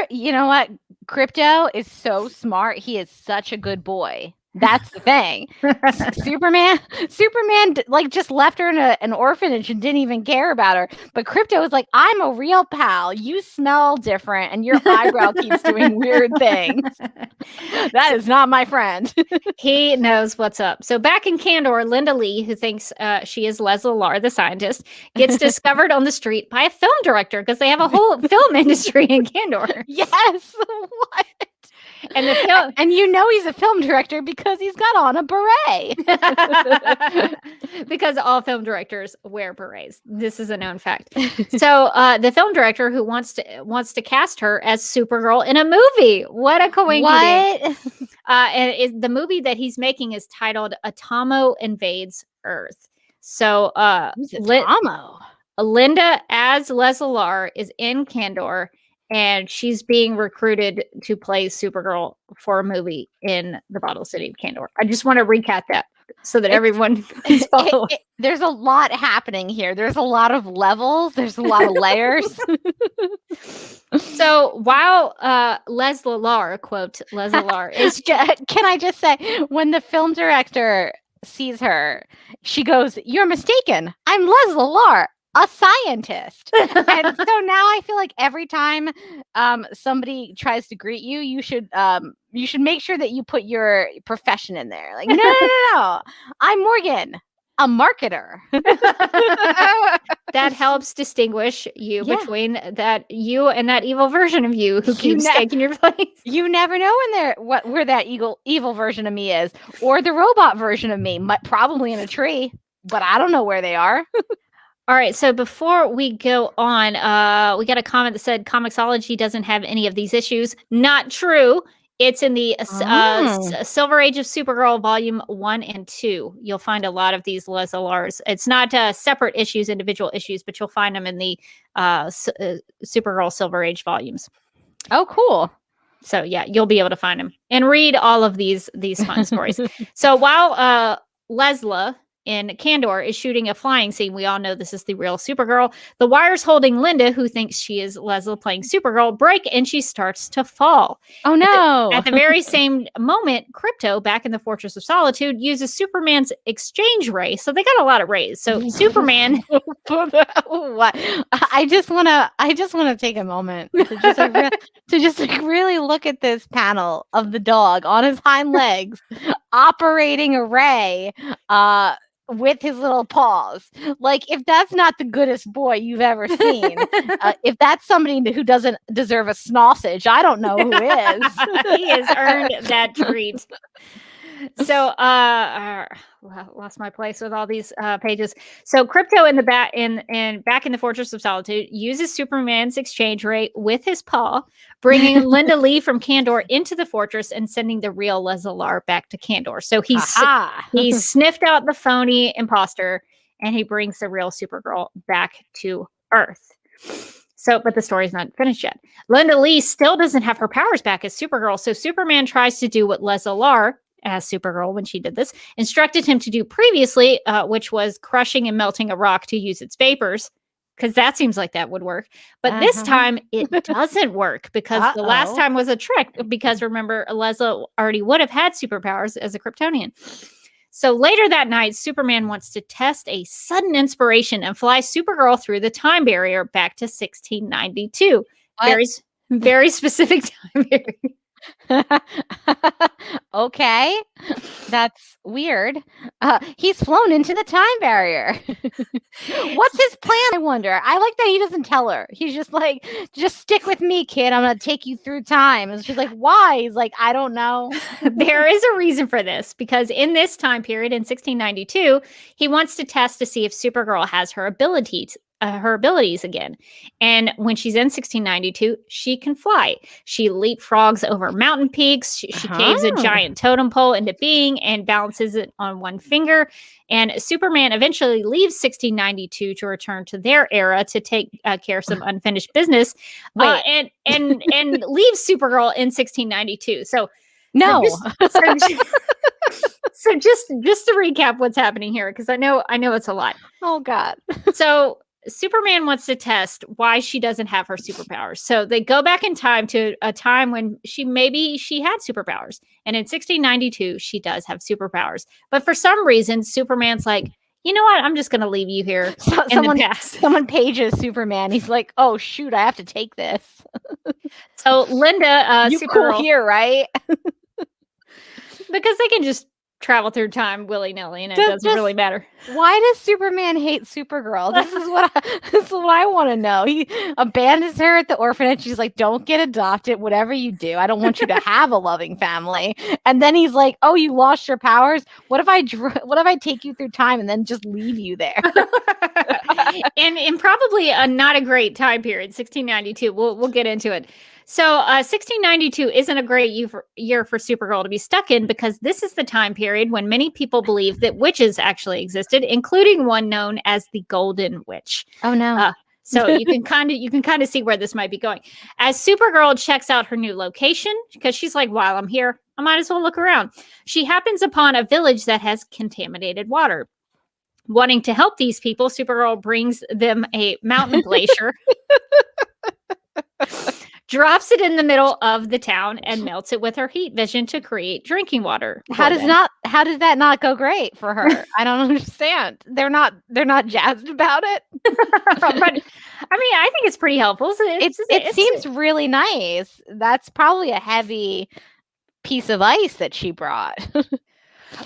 S2: You know what? Krypto is so smart. He is such a good boy. That's the thing. Superman, like just left her in an orphanage and didn't even care about her. But Krypto was like, I'm a real pal. You smell different, and your eyebrow keeps doing weird things. That is not my friend.
S7: He knows what's up. So back in Kandor, Linda Lee, who thinks she is Lesla-Lar, the scientist, gets discovered on the street by a film director, because they have a whole film industry in Kandor.
S2: Yes. What?
S7: And the film,
S2: and you know he's a film director because he's got on a beret.
S7: Because all film directors wear berets. This is a known fact. So the film director who wants to cast her as Supergirl in a movie. What a coincidence! What? And the movie that he's making is titled Atomo Invades Earth. So
S2: Atomo?
S7: Linda as Lesla-Lar is in Kandor, and she's being recruited to play Supergirl for a movie in the Bottle City of Kandor. I just want to recap that so that everyone can follow.
S2: There's a lot happening here. There's a lot of levels. There's a lot of layers.
S7: So while Lesla-Lar, quote, Lesla-Lar is...
S2: Can I just say, when the film director sees her, she goes, "You're mistaken. I'm Lesla-Lar, a scientist." And so now I feel like every time somebody tries to greet you, you should make sure that you put your profession in there. Like, no. I'm Morgan, a marketer.
S7: That helps distinguish you between that you and that evil version of you who keeps taking your place.
S2: You never know where that evil version of me is, or the robot version of me, probably in a tree, but I don't know where they are.
S7: All right, so before we go on, we got a comment that said Comixology doesn't have any of these issues. Not true. It's in the Silver Age of Supergirl, Volume 1 and 2. You'll find a lot of these Lesla-Lars. It's not separate issues, individual issues, but you'll find them in the Supergirl Silver Age volumes.
S2: Oh, cool.
S7: So yeah, you'll be able to find them and read all of these fun stories. So while Lesla in Kandor is shooting a flying scene, we all know this is the real Supergirl. The wires holding Linda, who thinks she is Lesla playing Supergirl, break and she starts to fall.
S2: Oh no.
S7: At the very same moment, Krypto, back in the Fortress of Solitude, uses Superman's exchange ray. So they got a lot of rays. So Superman
S2: What? I just want to take a moment to just really look at this panel of the dog on his hind legs operating a ray with his little paws. Like, if that's not the goodest boy you've ever seen, if that's somebody who doesn't deserve a sausage, I don't know who is.
S7: He has earned that treat. So, lost my place with all these pages. So, Krypto in the back in the Fortress of Solitude uses Superman's exchange ray with his paw, bringing Linda Lee from Kandor into the fortress and sending the real Lesla-Lar back to Kandor. So he sniffed out the phony imposter and he brings the real Supergirl back to Earth. So, but the story's not finished yet. Linda Lee still doesn't have her powers back as Supergirl. So Superman tries to do what Lesla-Lar, as Supergirl when she did this, instructed him to do previously, which was crushing and melting a rock to use its vapors, because that seems like that would work. But this time it doesn't work because the last time was a trick, because remember, Lesla already would have had superpowers as a Kryptonian. So later that night, Superman wants to test a sudden inspiration and fly Supergirl through the time barrier back to 1692. Very specific time period.
S2: Okay, that's weird. He's flown into the time barrier. What's his plan, I wonder? I like that he doesn't tell her. He's just like, just stick with me, kid. I'm gonna take you through time. And she's like, why? He's like, I don't know.
S7: There is a reason for this, because in this time period in 1692, he wants to test to see if Supergirl has her abilities again. And when she's in 1692, she can fly. She leapfrogs over mountain peaks. She caves a giant totem pole into being and balances it on one finger. And Superman eventually leaves 1692 to return to their era to take care of some unfinished business, and leaves Supergirl in 1692. So no. So just to recap what's happening here, because I know it's a lot.
S2: Oh God.
S7: So Superman wants to test why she doesn't have her superpowers. So they go back in time to a time when she had superpowers. And in 1692, she does have superpowers. But for some reason, Superman's like, you know what? I'm just going to leave you here in the past.
S2: Someone pages Superman. He's like, oh, shoot, I have to take this.
S7: So Linda,
S2: you
S7: Supergirl,
S2: cool here, right?
S7: Because they can just travel through time willy-nilly and it doesn't really matter.
S2: Why does Superman hate Supergirl? This is what I want to know. He abandons her at the orphanage. She's like, don't get adopted, whatever you do. I don't want you to have a loving family. And then he's like, oh, you lost your powers? What if I take you through time and then just leave you there?
S7: and probably not a great time period, 1692. We'll get into it. So 1692 isn't a great year for Supergirl to be stuck in, because this is the time period when many people believe that witches actually existed, including one known as the Golden Witch.
S2: Oh no.
S7: So you can kind of see where this might be going. As Supergirl checks out her new location, because she's like, while I'm here, I might as well look around. She happens upon a village that has contaminated water. Wanting to help these people, Supergirl brings them a mountain glacier, drops it in the middle of the town, and melts it with her heat vision to create drinking water.
S2: How does that not go great for her? I don't understand. They're not jazzed about it.
S7: But I mean, I think it's pretty helpful. So
S2: it seems really nice. That's probably a heavy piece of ice that she brought.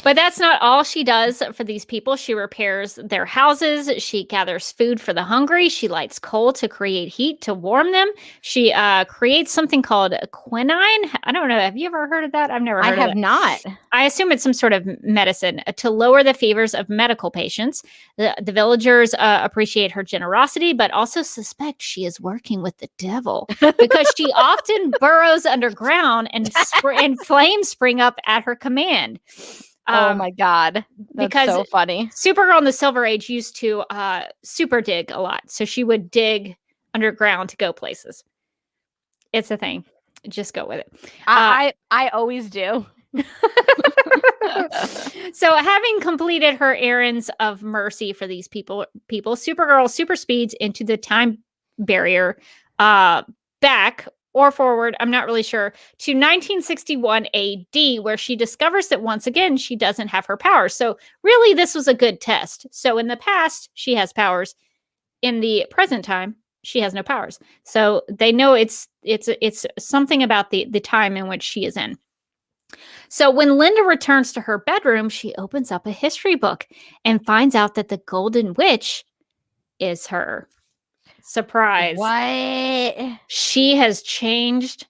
S7: But that's not all she does for these people. She repairs their houses. She gathers food for the hungry. She lights coal to create heat to warm them. She creates something called quinine. I don't know. Have you ever heard of that? I've never heard of it.
S2: I have not.
S7: I assume it's some sort of medicine to lower the fevers of medical patients. The villagers appreciate her generosity, but also suspect she is working with the devil because she often burrows underground and flames spring up at her command.
S2: Oh my God. That's
S7: because
S2: so funny.
S7: Supergirl in the Silver Age used to super dig a lot. So she would dig underground to go places. It's a thing. Just go with it.
S2: I always do.
S7: So having completed her errands of mercy for these people, Supergirl super speeds into the time barrier back or forward, I'm not really sure, to 1961 AD, where she discovers that once again, she doesn't have her powers. So really, this was a good test. So in the past, she has powers. In the present time, she has no powers. So they know it's something about the time in which she is in. So when Linda returns to her bedroom, she opens up a history book and finds out that the Golden Witch is her. Surprise.
S2: What?
S7: She has changed.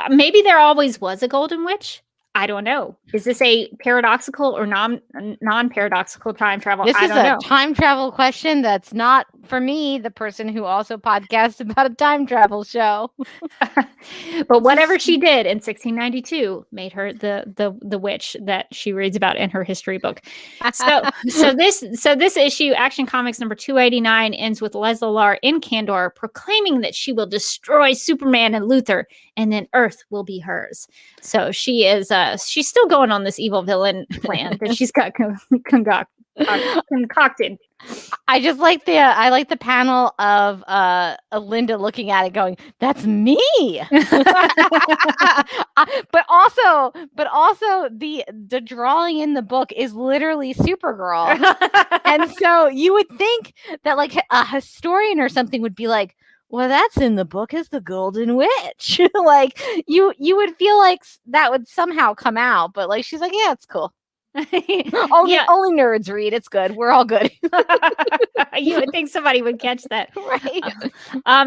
S7: Maybe there always was a Golden Witch. I don't know. Is this a paradoxical or non-paradoxical time travel?
S2: This is
S7: I don't know.
S2: a time travel question that's not for me, the person who also podcasts about a time travel show.
S7: But whatever she did in 1692 made her the witch that she reads about in her history book. So this issue, Action Comics number 289, ends with Lesla-Lar in Kandor proclaiming that she will destroy Superman and Luthor, and then Earth will be hers. So she is she's still going on this evil villain plan that she's got concocted.
S2: I just like the panel of Linda looking at it going, that's me. but also the drawing in the book is literally Supergirl. And so you would think that like a historian or something would be like, well, that's in the book as the Golden Witch. Like you would feel like that would somehow come out, but like she's like, yeah, it's cool. Only nerds read. It's good. We're all good.
S7: You would think somebody would catch that,
S2: right?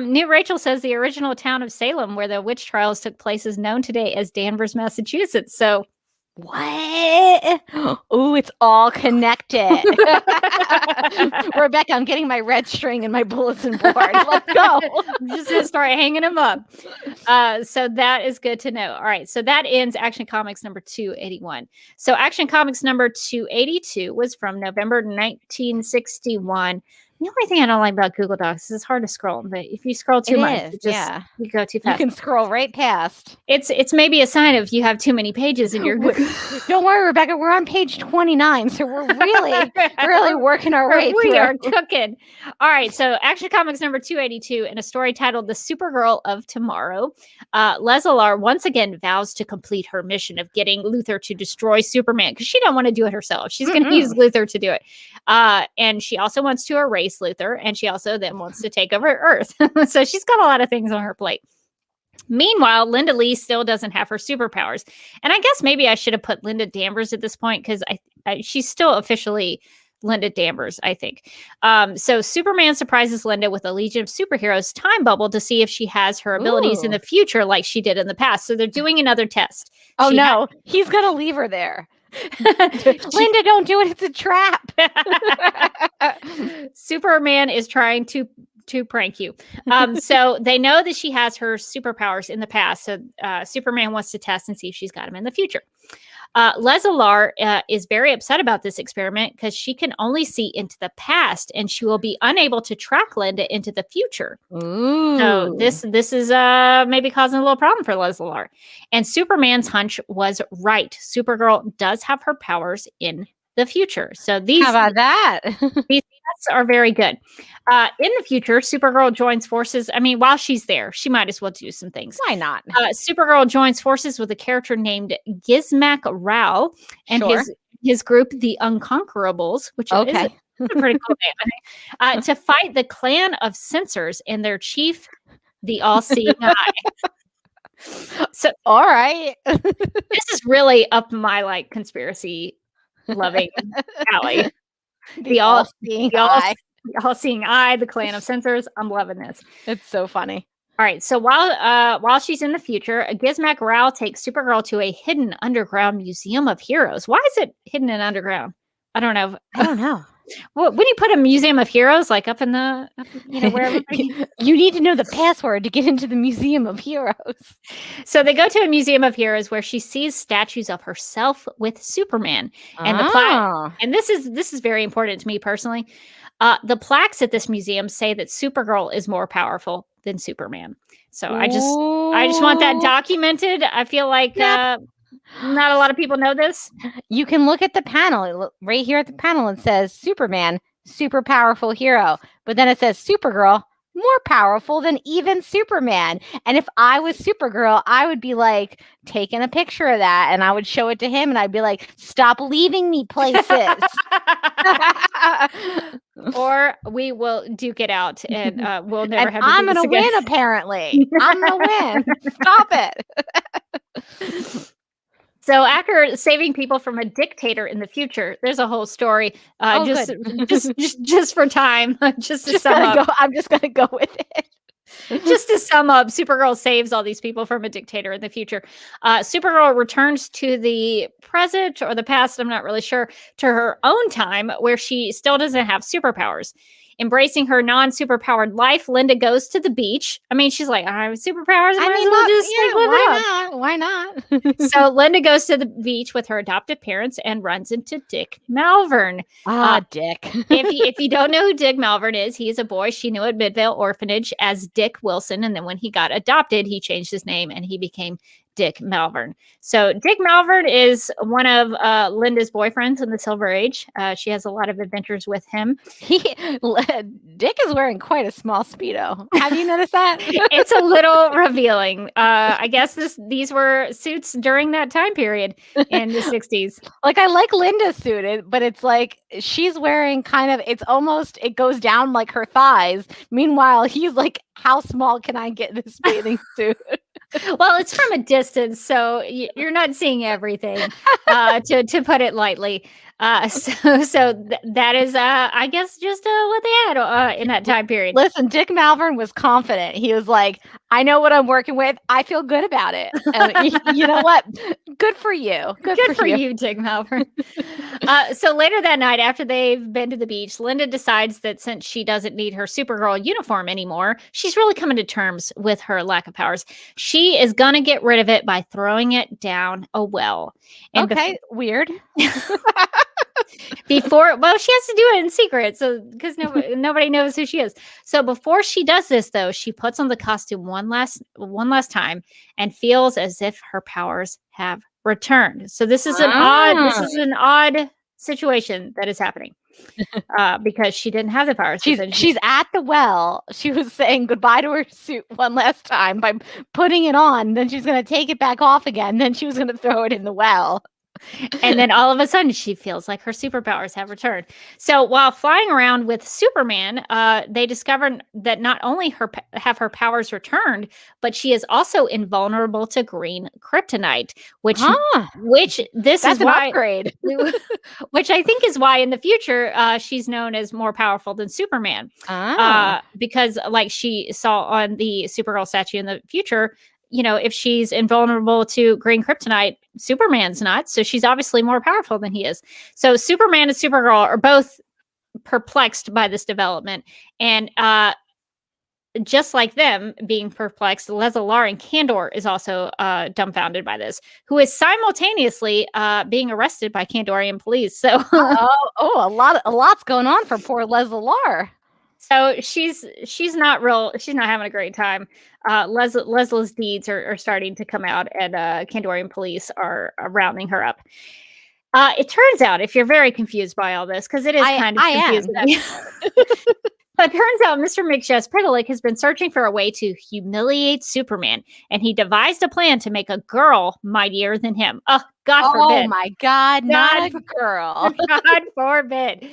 S7: New Rachel says the original town of Salem, where the witch trials took place, is known today as Danvers, Massachusetts. So.
S2: What? Oh, it's all connected. Rebecca, I'm getting my red string and my bulletin board. Let's go.
S7: I'm just going to start hanging them up. So that is good to know. All right. So that ends Action Comics number 281. So Action Comics number 282 was from November 1961. The only thing I don't like about Google Docs is it's hard to scroll, but if you scroll too much, you go too fast.
S2: You can scroll right past.
S7: It's maybe a sign of you have too many pages in your Google.
S2: Don't worry, Rebecca, we're on page 29, so we're really working our way through.
S7: We are cooking. All right, so Action Comics number 282 in a story titled The Supergirl of Tomorrow. Lesla-Lar once again vows to complete her mission of getting Luthor to destroy Superman because she don't want to do it herself. She's going to use Luthor to do it. And she also wants to erase Luthor, and she also then wants to take over Earth. So she's got a lot of things on her plate. Meanwhile, Linda Lee still doesn't have her superpowers. And I guess maybe I should have put Linda Danvers at this point because she's still officially Linda Danvers, I think. So Superman surprises Linda with a Legion of Superheroes time bubble to see if she has her abilities in the future like she did in the past. So they're doing another test.
S2: Oh, no. He's going to leave her there. Linda, don't do it. It's a trap.
S7: Superman is trying to prank you. So they know that she has her superpowers in the past. So Superman wants to test and see if she's got them in the future. Lesla-Lar is very upset about this experiment because she can only see into the past and she will be unable to track Linda into the future.
S2: Ooh.
S7: So this is maybe causing a little problem for Lesla-Lar. And Superman's hunch was right. Supergirl does have her powers in the future. So these,
S2: how about that?
S7: These tests are very good. In the future, Supergirl joins forces. I mean, while she's there, she might as well do some things.
S2: Why not?
S7: Supergirl joins forces with a character named Gizmak Rao and his group, the Unconquerables, which is a pretty cool name, to fight the clan of censors and their chief, the All-Seeing Eye. So,
S2: all right.
S7: This is really up my conspiracy loving Allie.
S2: The all-seeing eye.
S7: The all-seeing eye, the clan of censors. I'm loving this.
S2: It's so funny.
S7: All right, so while she's in the future, Gizmac Rao takes Supergirl to a hidden underground museum of heroes. Why is it hidden and underground? I don't know. Well, when you put a museum of heroes like up in the, wherever.
S2: You need to know the password to get into the museum of heroes.
S7: So they go to a museum of heroes where she sees statues of herself with Superman, and the plaque. And this is very important to me personally. The plaques at this museum say that Supergirl is more powerful than Superman. So I just want that documented. I feel like not a lot of people know this.
S2: You can look at the panel right here at the panel. It says Superman, super powerful hero. But then it says Supergirl, more powerful than even Superman. And if I was Supergirl, I would be like taking a picture of that and I would show it to him and I'd be like, stop leaving me places.
S7: Or we will duke it out and we'll never have to
S2: I'm
S7: do
S2: going to
S7: this again.
S2: win, apparently. I'm going to win. Stop it.
S7: So after saving people from a dictator in the future, there's a whole story. Just for time, just to sum up.
S2: I'm just going to go with it.
S7: Just to sum up, Supergirl saves all these people from a dictator in the future. Supergirl returns to the present or the past, I'm not really sure, to her own time where she still doesn't have superpowers. Embracing her non-superpowered life, Linda goes to the beach. I mean, she's like, I have superpowers.
S2: Why not?
S7: So Linda goes to the beach with her adoptive parents and runs into Dick Malvern.
S2: Dick.
S7: if you don't know who Dick Malvern is, he's a boy she knew at Midvale Orphanage as Dick Wilson. And then when he got adopted, he changed his name and he became Dick Malvern. So Dick Malvern is one of Linda's boyfriends in the Silver Age. She has a lot of adventures with him.
S2: Dick is wearing quite a small Speedo. Have you noticed that?
S7: It's a little revealing. I guess these were suits during that time period in the 60s.
S2: Like, I like Linda's suit, but it's like she's wearing kind of, it's almost, it goes down like her thighs. Meanwhile, he's like, how small can I get this bathing suit?
S7: Well, it's from a distance, so you're not seeing everything, to put it lightly. So that is, I guess, just what they had in that time period.
S2: Listen, Dick Malvern was confident. He was like, I know what I'm working with. I feel good about it. And you know what? Good for you.
S7: Good for you, Dick Malvern. So later that night, after they've been to the beach, Linda decides that since she doesn't need her Supergirl uniform anymore, she's really coming to terms with her lack of powers. She is going to get rid of it by throwing it down a well. And
S2: weird.
S7: She has to do it in secret, so because nobody knows who she is. So before she does this, though, she puts on the costume one last time and feels as if her powers have returned. So this is an odd situation that is happening because she didn't have the powers.
S2: She's at the well. She was saying goodbye to her suit one last time by putting it on. Then she's going to take it back off again. Then she was going to throw it in the well.
S7: And then all of a sudden she feels like her superpowers have returned. So while flying around with Superman, they discovered that not only have her powers returned, but she is also invulnerable to green kryptonite, which this is why upgrade. Which I think is why in the future she's known as more powerful than Superman. Because like she saw on the Supergirl statue in the future, if she's invulnerable to green kryptonite, Superman's not. So she's obviously more powerful than he is. So Superman and Supergirl are both perplexed by this development. And just like them being perplexed, Lesla-Lar and Kandor is also dumbfounded by this, who is simultaneously being arrested by Kandorian police. So
S2: a lot's going on for poor Lesla-Lar.
S7: So she's not having a great time. Lesla's deeds are starting to come out, and Kandorian police are rounding her up. It turns out, if you're very confused by all this, because it is kind of confusing. But it turns out Mr. Mixes-Pitalik has been searching for a way to humiliate Superman, and he devised a plan to make a girl mightier than him. Oh, God forbid.
S2: Oh, my God, not a girl.
S7: God forbid.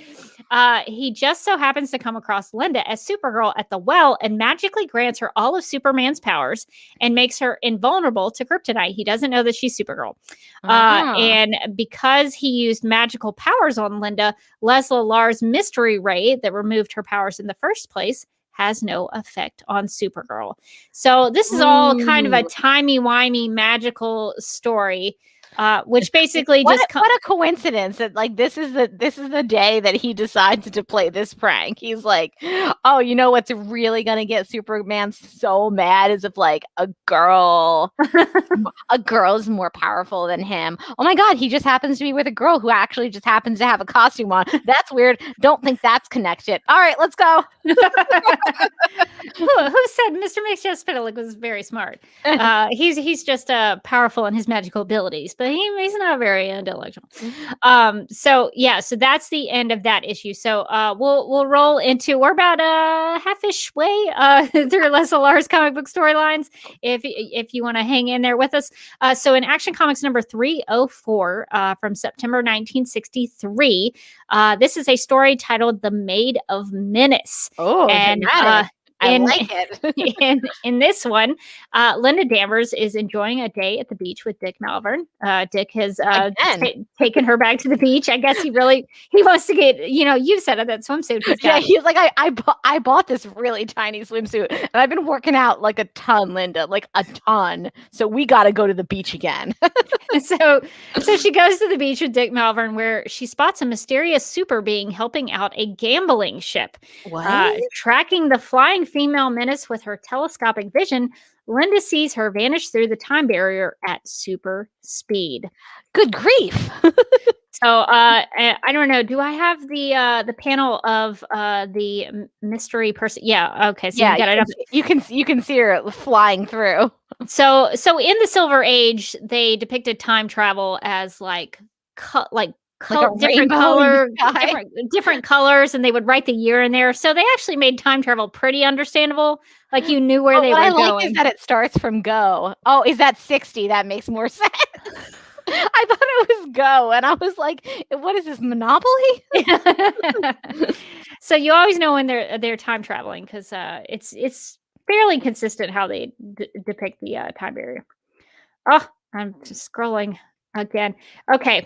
S7: He just so happens to come across Linda as Supergirl at the well and magically grants her all of Superman's powers and makes her invulnerable to kryptonite. He doesn't know that she's Supergirl. And because he used magical powers on Linda, Lesla-Lar's mystery ray that removed her powers in the first place has no effect on Supergirl. So this is all kind of a timey-wimey magical story. Which basically
S2: what a coincidence that like this is the day that he decides to play this prank. He's like, oh, you know what's really gonna get Superman so mad is if like a girl is more powerful than him. Oh my God, he just happens to be with a girl who actually just happens to have a costume on. That's weird. Don't think that's connected. All right, let's go.
S7: Who said Mr. McJustpitalik was very smart? He's just powerful in his magical abilities, but he's not very intellectual. So that's the end of that issue. So we'll roll into, we're about half-ish way through Lesla-Lar's comic book storylines if you want to hang in there with us. So in Action Comics number 304 from September 1963, this is a story titled The Maid of Menace.
S2: Oh,
S7: and I like it. in this one, Linda Danvers is enjoying a day at the beach with Dick Malvern. Dick has taken her back to the beach. I guess he wants to get, you said it, that swimsuit.
S2: He's like, I bought this really tiny swimsuit and I've been working out like a ton, Linda, like a ton. So we got to go to the beach again.
S7: So she goes to the beach with Dick Malvern, where she spots a mysterious super being helping out a gambling ship.
S2: What?
S7: Tracking the flying female menace with her telescopic vision, Linda sees her vanish through the time barrier at super speed.
S2: Good grief.
S7: So I don't know. Do I have the panel of the mystery person? Yeah. Okay. So
S2: you can see her flying through.
S7: So in the Silver Age, they depicted time travel as different colors, and they would write the year in there. So they actually made time travel pretty understandable. Like you knew where they were going. What I like
S2: is that it starts from go. Oh, is that 60? That makes more sense. I thought it was go, and I was like, "What is this, Monopoly?"
S7: So you always know when they're time traveling because it's fairly consistent how they depict the time barrier. Oh, I'm just scrolling again. Okay.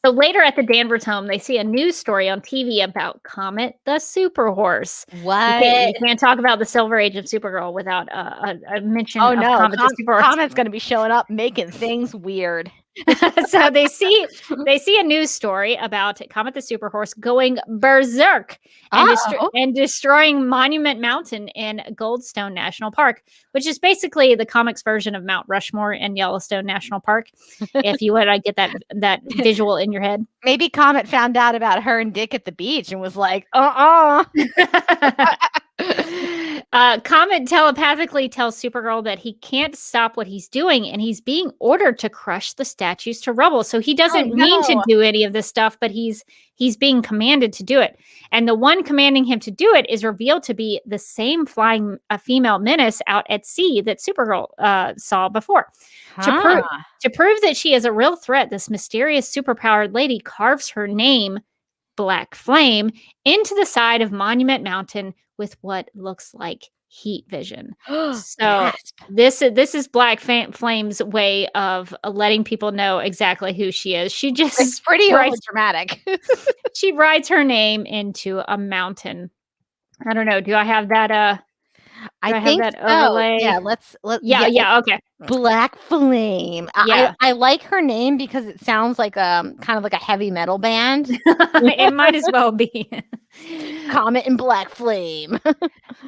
S7: So later at the Danvers home, they see a news story on TV about Comet the Super Horse.
S2: What?
S7: You can't talk about the Silver Age of Supergirl without a mention of Comet the Super Horse.
S2: Comet's going to be showing up making things weird.
S7: So they see a news story about Comet the Super Horse going berserk and destroying Monument Mountain in Goldstone National Park, which is basically the comics version of Mount Rushmore and Yellowstone National Park. If you want to get that visual in your head.
S2: Maybe Comet found out about her and Dick at the beach and was like,
S7: Comet telepathically tells Supergirl that he can't stop what he's doing, and he's being ordered to crush the statues to rubble. So he doesn't mean to do any of this stuff, but he's being commanded to do it. And the one commanding him to do it is revealed to be the same flying female menace out at sea that Supergirl saw before. To prove that she is a real threat, this mysterious superpowered lady carves her name, Black Flame, into the side of Monument Mountain with what looks like heat vision. So this is Black Flame's way of letting people know exactly who she is. She just
S2: it's pretty dramatic.
S7: She writes her name into a mountain. I don't know. Do I have that?
S2: I think
S7: that overlay?
S2: Yeah, let's
S7: okay.
S2: Black Flame.
S7: Yeah.
S2: I like her name because it sounds like kind of like a heavy metal band.
S7: It might as well be.
S2: Comet and Black Flame.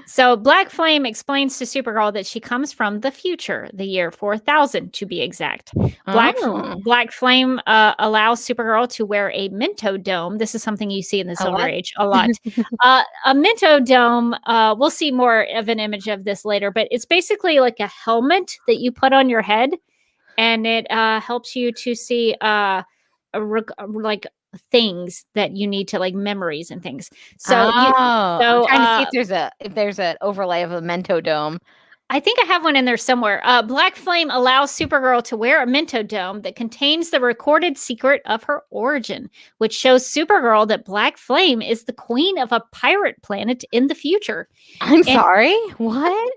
S7: So Black Flame explains to Supergirl that she comes from the future, the year 4000 to be exact. Black Flame allows Supergirl to wear a Minto dome. This is something you see in the Silver Age a lot. A Minto dome, we'll see more of an image of this later, but it's basically like a helmet that you put on your head, and it helps you to see like things that you need to, like memories and things. So,
S2: I'm trying to see if there's an overlay of a Mento dome.
S7: I think I have one in there somewhere. Black Flame allows Supergirl to wear a Mento Dome that contains the recorded secret of her origin, which shows Supergirl that Black Flame is the queen of a pirate planet in the future.
S2: I'm sorry. What?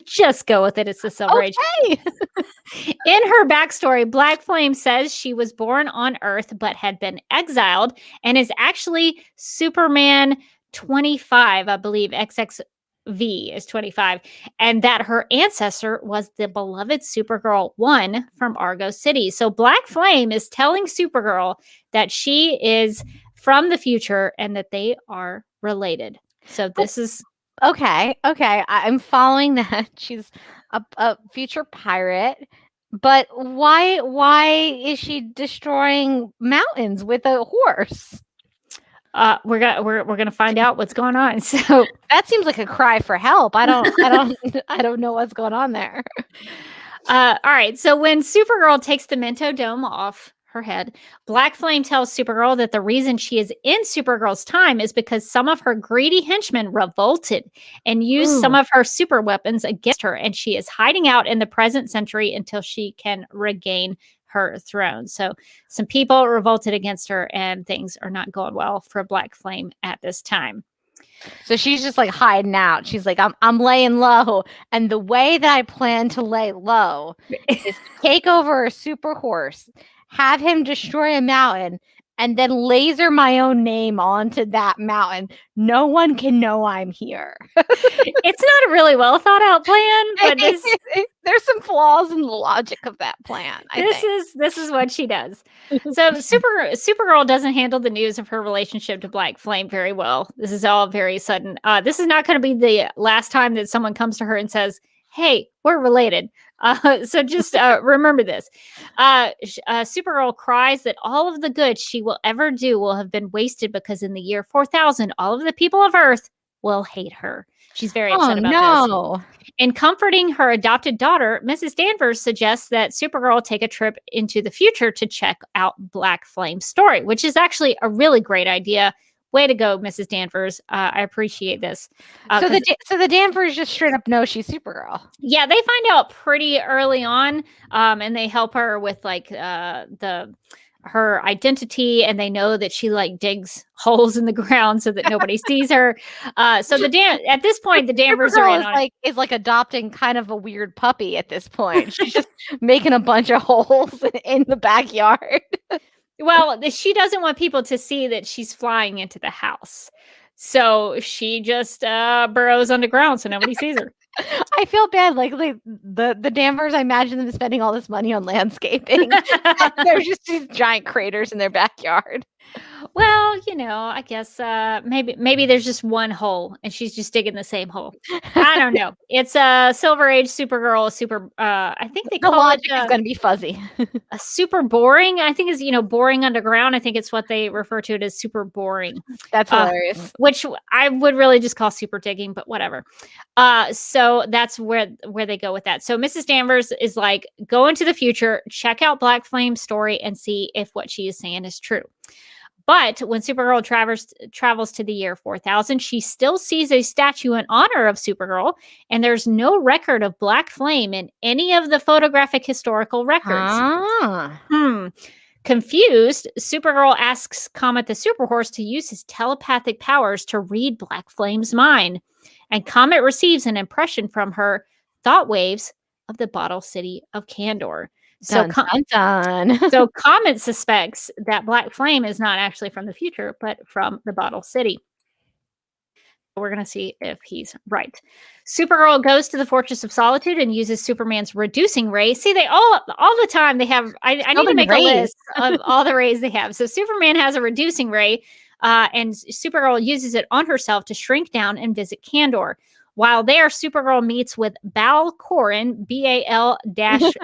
S7: Just go with it. It's the Silver Age. In her backstory, Black Flame says she was born on Earth but had been exiled and is actually Superman 25, I believe. XXV is 25. And that her ancestor was the beloved Supergirl 1 from Argo City. So Black Flame is telling Supergirl that she is from the future and that they are related. So this is...
S2: Okay. I'm following that. She's a future pirate, but why is she destroying mountains with a horse?
S7: We're gonna find out what's going on. So
S2: that seems like a cry for help. I don't know what's going on there.
S7: All right. So when Supergirl takes the Mento Dome off her head, Black Flame tells Supergirl that the reason she is in Supergirl's time is because some of her greedy henchmen revolted and used some of her super weapons against her, and she is hiding out in the present century until she can regain her throne. So some people revolted against her, and things are not going well for Black Flame at this time.
S2: So she's just like hiding out. She's like, I'm laying low. And the way that I plan to lay low is take over a super horse, have him destroy a mountain, and then laser my own name onto that mountain. No one can know I'm here.
S7: It's not a really well thought out plan, but
S2: there's some flaws in the logic of that plan.
S7: This is what she does. So Supergirl doesn't handle the news of her relationship to Black Flame very well. This is all very sudden. This is not going to be the last time that someone comes to her and says, "Hey, we're related." So just remember this. Supergirl cries that all of the good she will ever do will have been wasted because in the year 4000, all of the people of Earth will hate her. She's very upset about this. In comforting her adopted daughter, Mrs. Danvers suggests that Supergirl take a trip into the future to check out Black Flame's story, which is actually a really great idea. Way to go, Mrs. Danvers. I appreciate this.
S2: So the Danvers just straight up know she's Supergirl.
S7: Yeah, they find out pretty early on, and they help her with like her identity, and they know that she like digs holes in the ground so that nobody sees her. So at this point, the Danvers
S2: is like adopting kind of a weird puppy at this point. She's just making a bunch of holes in the backyard.
S7: Well, she doesn't want people to see that she's flying into the house. So she just burrows underground so nobody sees her.
S2: I feel bad. Like the Danvers, I imagine them spending all this money on landscaping. There's just these giant craters in their backyard.
S7: Well, I guess maybe there's just one hole and she's just digging the same hole. I don't know. It's a Silver Age Supergirl, I think they call
S2: the logic is going to be fuzzy.
S7: A super boring, I think is, boring underground. I think it's what they refer to it as super boring.
S2: That's hilarious.
S7: Which I would really just call super digging, but whatever. So that's where they go with that. So Mrs. Danvers is like, go into the future, check out Black Flame's story and see if what she is saying is true. But when Supergirl travels to the year 4000, she still sees a statue in honor of Supergirl, and there's no record of Black Flame in any of the photographic historical records. Confused, Supergirl asks Comet the Superhorse to use his telepathic powers to read Black Flame's mind, and Comet receives an impression from her thought waves of the bottle city of Kandor. So Comet suspects that Black Flame is not actually from the future, but from the Bottle City. We're going to see if he's right. Supergirl goes to the Fortress of Solitude and uses Superman's reducing ray. See, they all the time they have. I need to make a list of all the rays they have. So Superman has a reducing ray, and Supergirl uses it on herself to shrink down and visit Kandor. While there, Supergirl meets with Bal Korin, Bal-Korin,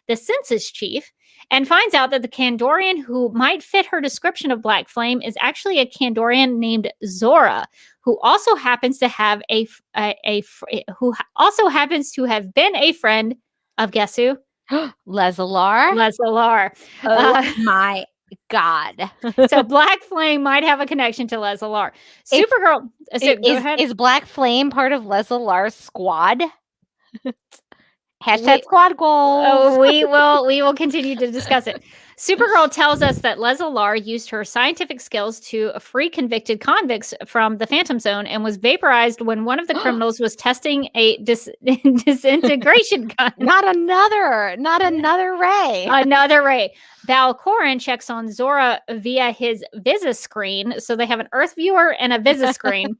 S7: the census chief, and finds out that the Kandorian who might fit her description of Black Flame is actually a Kandorian named Zora, who also happens to have been a friend of, guess who?
S2: Lesla-Lar.
S7: Lesla-Lar.
S2: Oh my God.
S7: So Black Flame might have a connection to Lesla-Lar. Supergirl. Go ahead.
S2: Is Black Flame part of Lesla-Lar's squad? Hashtag squad goals.
S7: Oh, we will continue to discuss it. Supergirl tells us that Lesla-Lar used her scientific skills to free convicted convicts from the Phantom Zone and was vaporized when one of the criminals was testing a disintegration gun.
S2: Not another ray.
S7: Another ray. Val Corin checks on Zora via his Visa screen. So they have an Earth viewer and a Visa screen.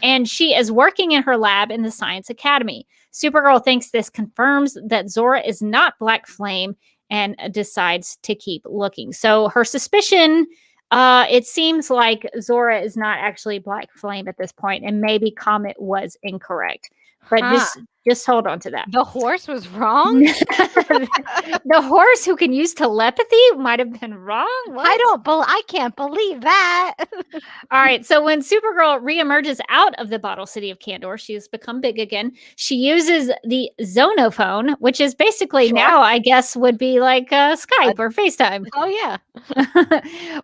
S7: And she is working in her lab in the Science Academy. Supergirl thinks this confirms that Zora is not Black Flame and decides to keep looking. So her suspicion, it seems like Zora is not actually Black Flame at this point, and maybe Comet was incorrect. But just hold on to that.
S2: The horse was wrong?
S7: The horse who can use telepathy might have been wrong? What?
S2: I can't believe that.
S7: All right. So when Supergirl reemerges out of the bottle city of Kandor, she has become big again. She uses the Zonophone, which is basically now, I guess, would be like Skype or FaceTime.
S2: Oh, yeah.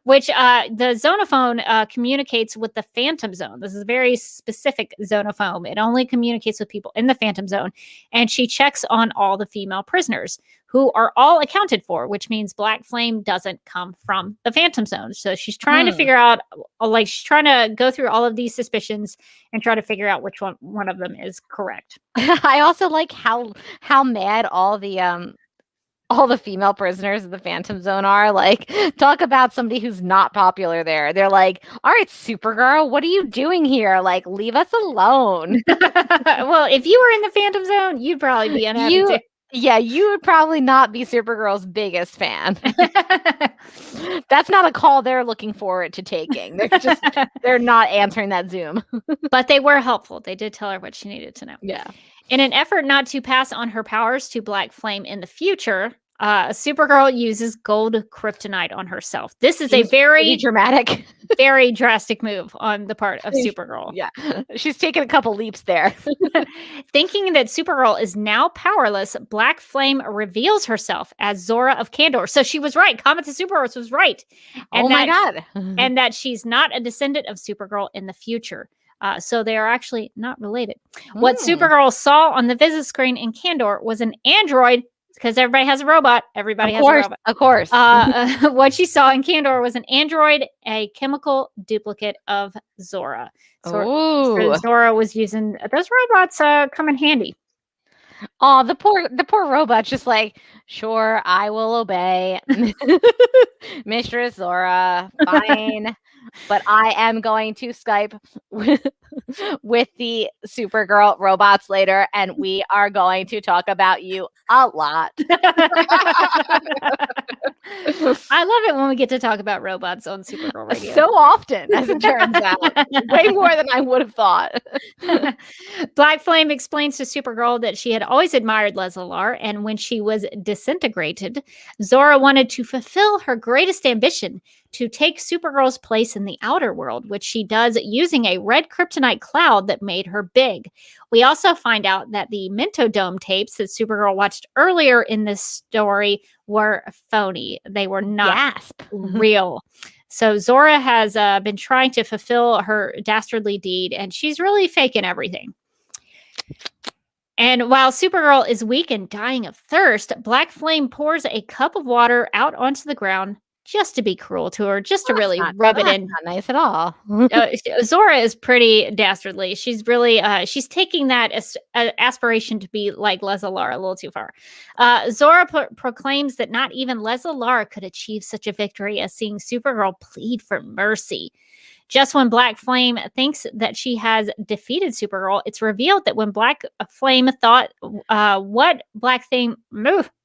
S7: Which the Zonophone communicates with the Phantom Zone. This is a very specific Zonophone. It only communicates with people in the Phantom Zone. And she checks on all the female prisoners who are all accounted for, which means Black Flame doesn't come from the Phantom Zone. So she's trying to figure out, she's trying to go through all of these suspicions and try to figure out which one of them is correct.
S2: I also like how mad all the female prisoners of the Phantom Zone are. Like, talk about somebody who's not popular there. They're like, all right, Supergirl, what are you doing here? Like, leave us alone.
S7: Well, if you were in the Phantom Zone, you'd probably be unhappy too.
S2: Yeah, you would probably not be Supergirl's biggest fan. That's not a call they're looking forward to taking. They're not answering that Zoom.
S7: But they were helpful. They did tell her what she needed to know.
S2: Yeah.
S7: In an effort not to pass on her powers to Black Flame in the future, Supergirl uses gold kryptonite on herself. This is a very
S2: dramatic,
S7: very drastic move on the part of Supergirl.
S2: Yeah, she's taken a couple leaps there.
S7: Thinking that Supergirl is now powerless, Black Flame reveals herself as Zora of Kandor. So she was right. Comet to Supergirl was right. And
S2: my God.
S7: And that she's not a descendant of Supergirl in the future. So they are actually not related. What Supergirl saw on the Visa screen in Kandor was an android, because everybody has a robot. Everybody has a robot.
S2: Of course.
S7: What she saw in Kandor was an android, a chemical duplicate of Zora. So Zora was using those robots. Come in handy.
S2: Oh, the poor robot's just like, sure, I will obey, Mistress Zora. Fine. But I am going to Skype with the Supergirl robots later, and we are going to talk about you a lot.
S7: I love it when we get to talk about robots on Supergirl Radio.
S2: So often, as it turns out. Way more than I would have thought.
S7: Black Flame explains to Supergirl that she had always admired Lesla-Lar, and when she was disintegrated, Zora wanted to fulfill her greatest ambition, to take Supergirl's place in the outer world, which she does using a red kryptonite cloud that made her big. We also find out that the Mentodome tapes that Supergirl watched earlier in this story were phony. They were not real. So Zora has been trying to fulfill her dastardly deed, and she's really faking everything. And while Supergirl is weak and dying of thirst, Black Flame pours a cup of water out onto the ground just to be cruel to her, just to really rub it in.
S2: Not nice at all.
S7: Zora is pretty dastardly. She's really, she's taking that aspiration to be like Lesla-Lar a little too far. Zora proclaims that not even Lesla-Lar could achieve such a victory as seeing Supergirl plead for mercy. Just when Black Flame thinks that she has defeated Supergirl, it's revealed that when Black Flame thought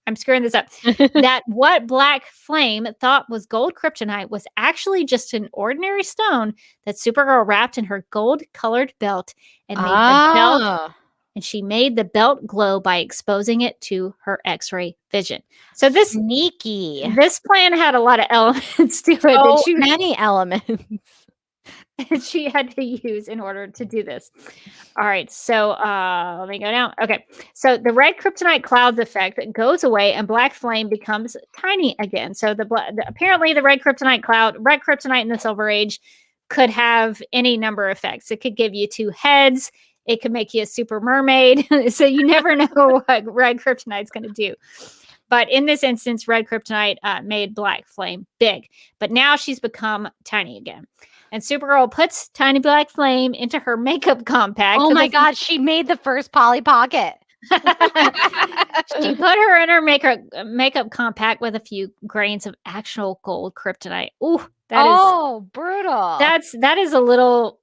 S7: I'm screwing this up. That what Black Flame thought was gold kryptonite was actually just an ordinary stone that Supergirl wrapped in her gold-colored belt and made the belt. And she made the belt glow by exposing it to her X-ray vision. So this
S2: sneaky.
S7: This plan had a lot of elements to it.
S2: So many elements.
S7: she had to use in order to do this. All right, so let me go down. Okay, so the red kryptonite clouds effect goes away and black flame becomes tiny again. So apparently the red kryptonite in the Silver Age could have any number of effects. It could give you 2 heads. It could make you a super mermaid. So you never know what red kryptonite's going to do. But in this instance, red kryptonite made black flame big. But now she's become tiny again. And Supergirl puts tiny black flame into her makeup compact.
S2: Oh my God, she made the first Polly Pocket.
S7: She put her in her makeup compact with a few grains of actual gold kryptonite. Ooh,
S2: brutal.
S7: That is a little.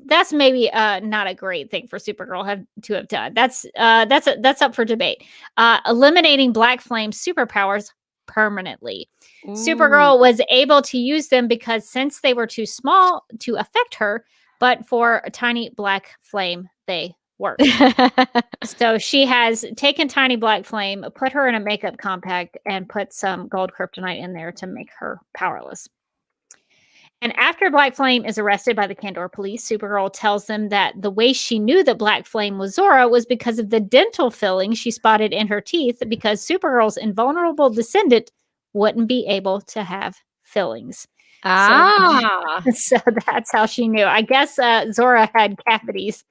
S7: That's maybe not a great thing for Supergirl to have done. That's up for debate. Eliminating Black Flame's superpowers permanently. Ooh. Supergirl was able to use them because since they were too small to affect her, but for a tiny black flame, they worked. So she has taken tiny black flame, put her in a makeup compact, and put some gold kryptonite in there to make her powerless. And after Black Flame is arrested by the Kandor police, Supergirl tells them that the way she knew that Black Flame was Zora was because of the dental filling she spotted in her teeth, because Supergirl's invulnerable descendant wouldn't be able to have fillings. So that's how she knew. I guess Zora had cavities.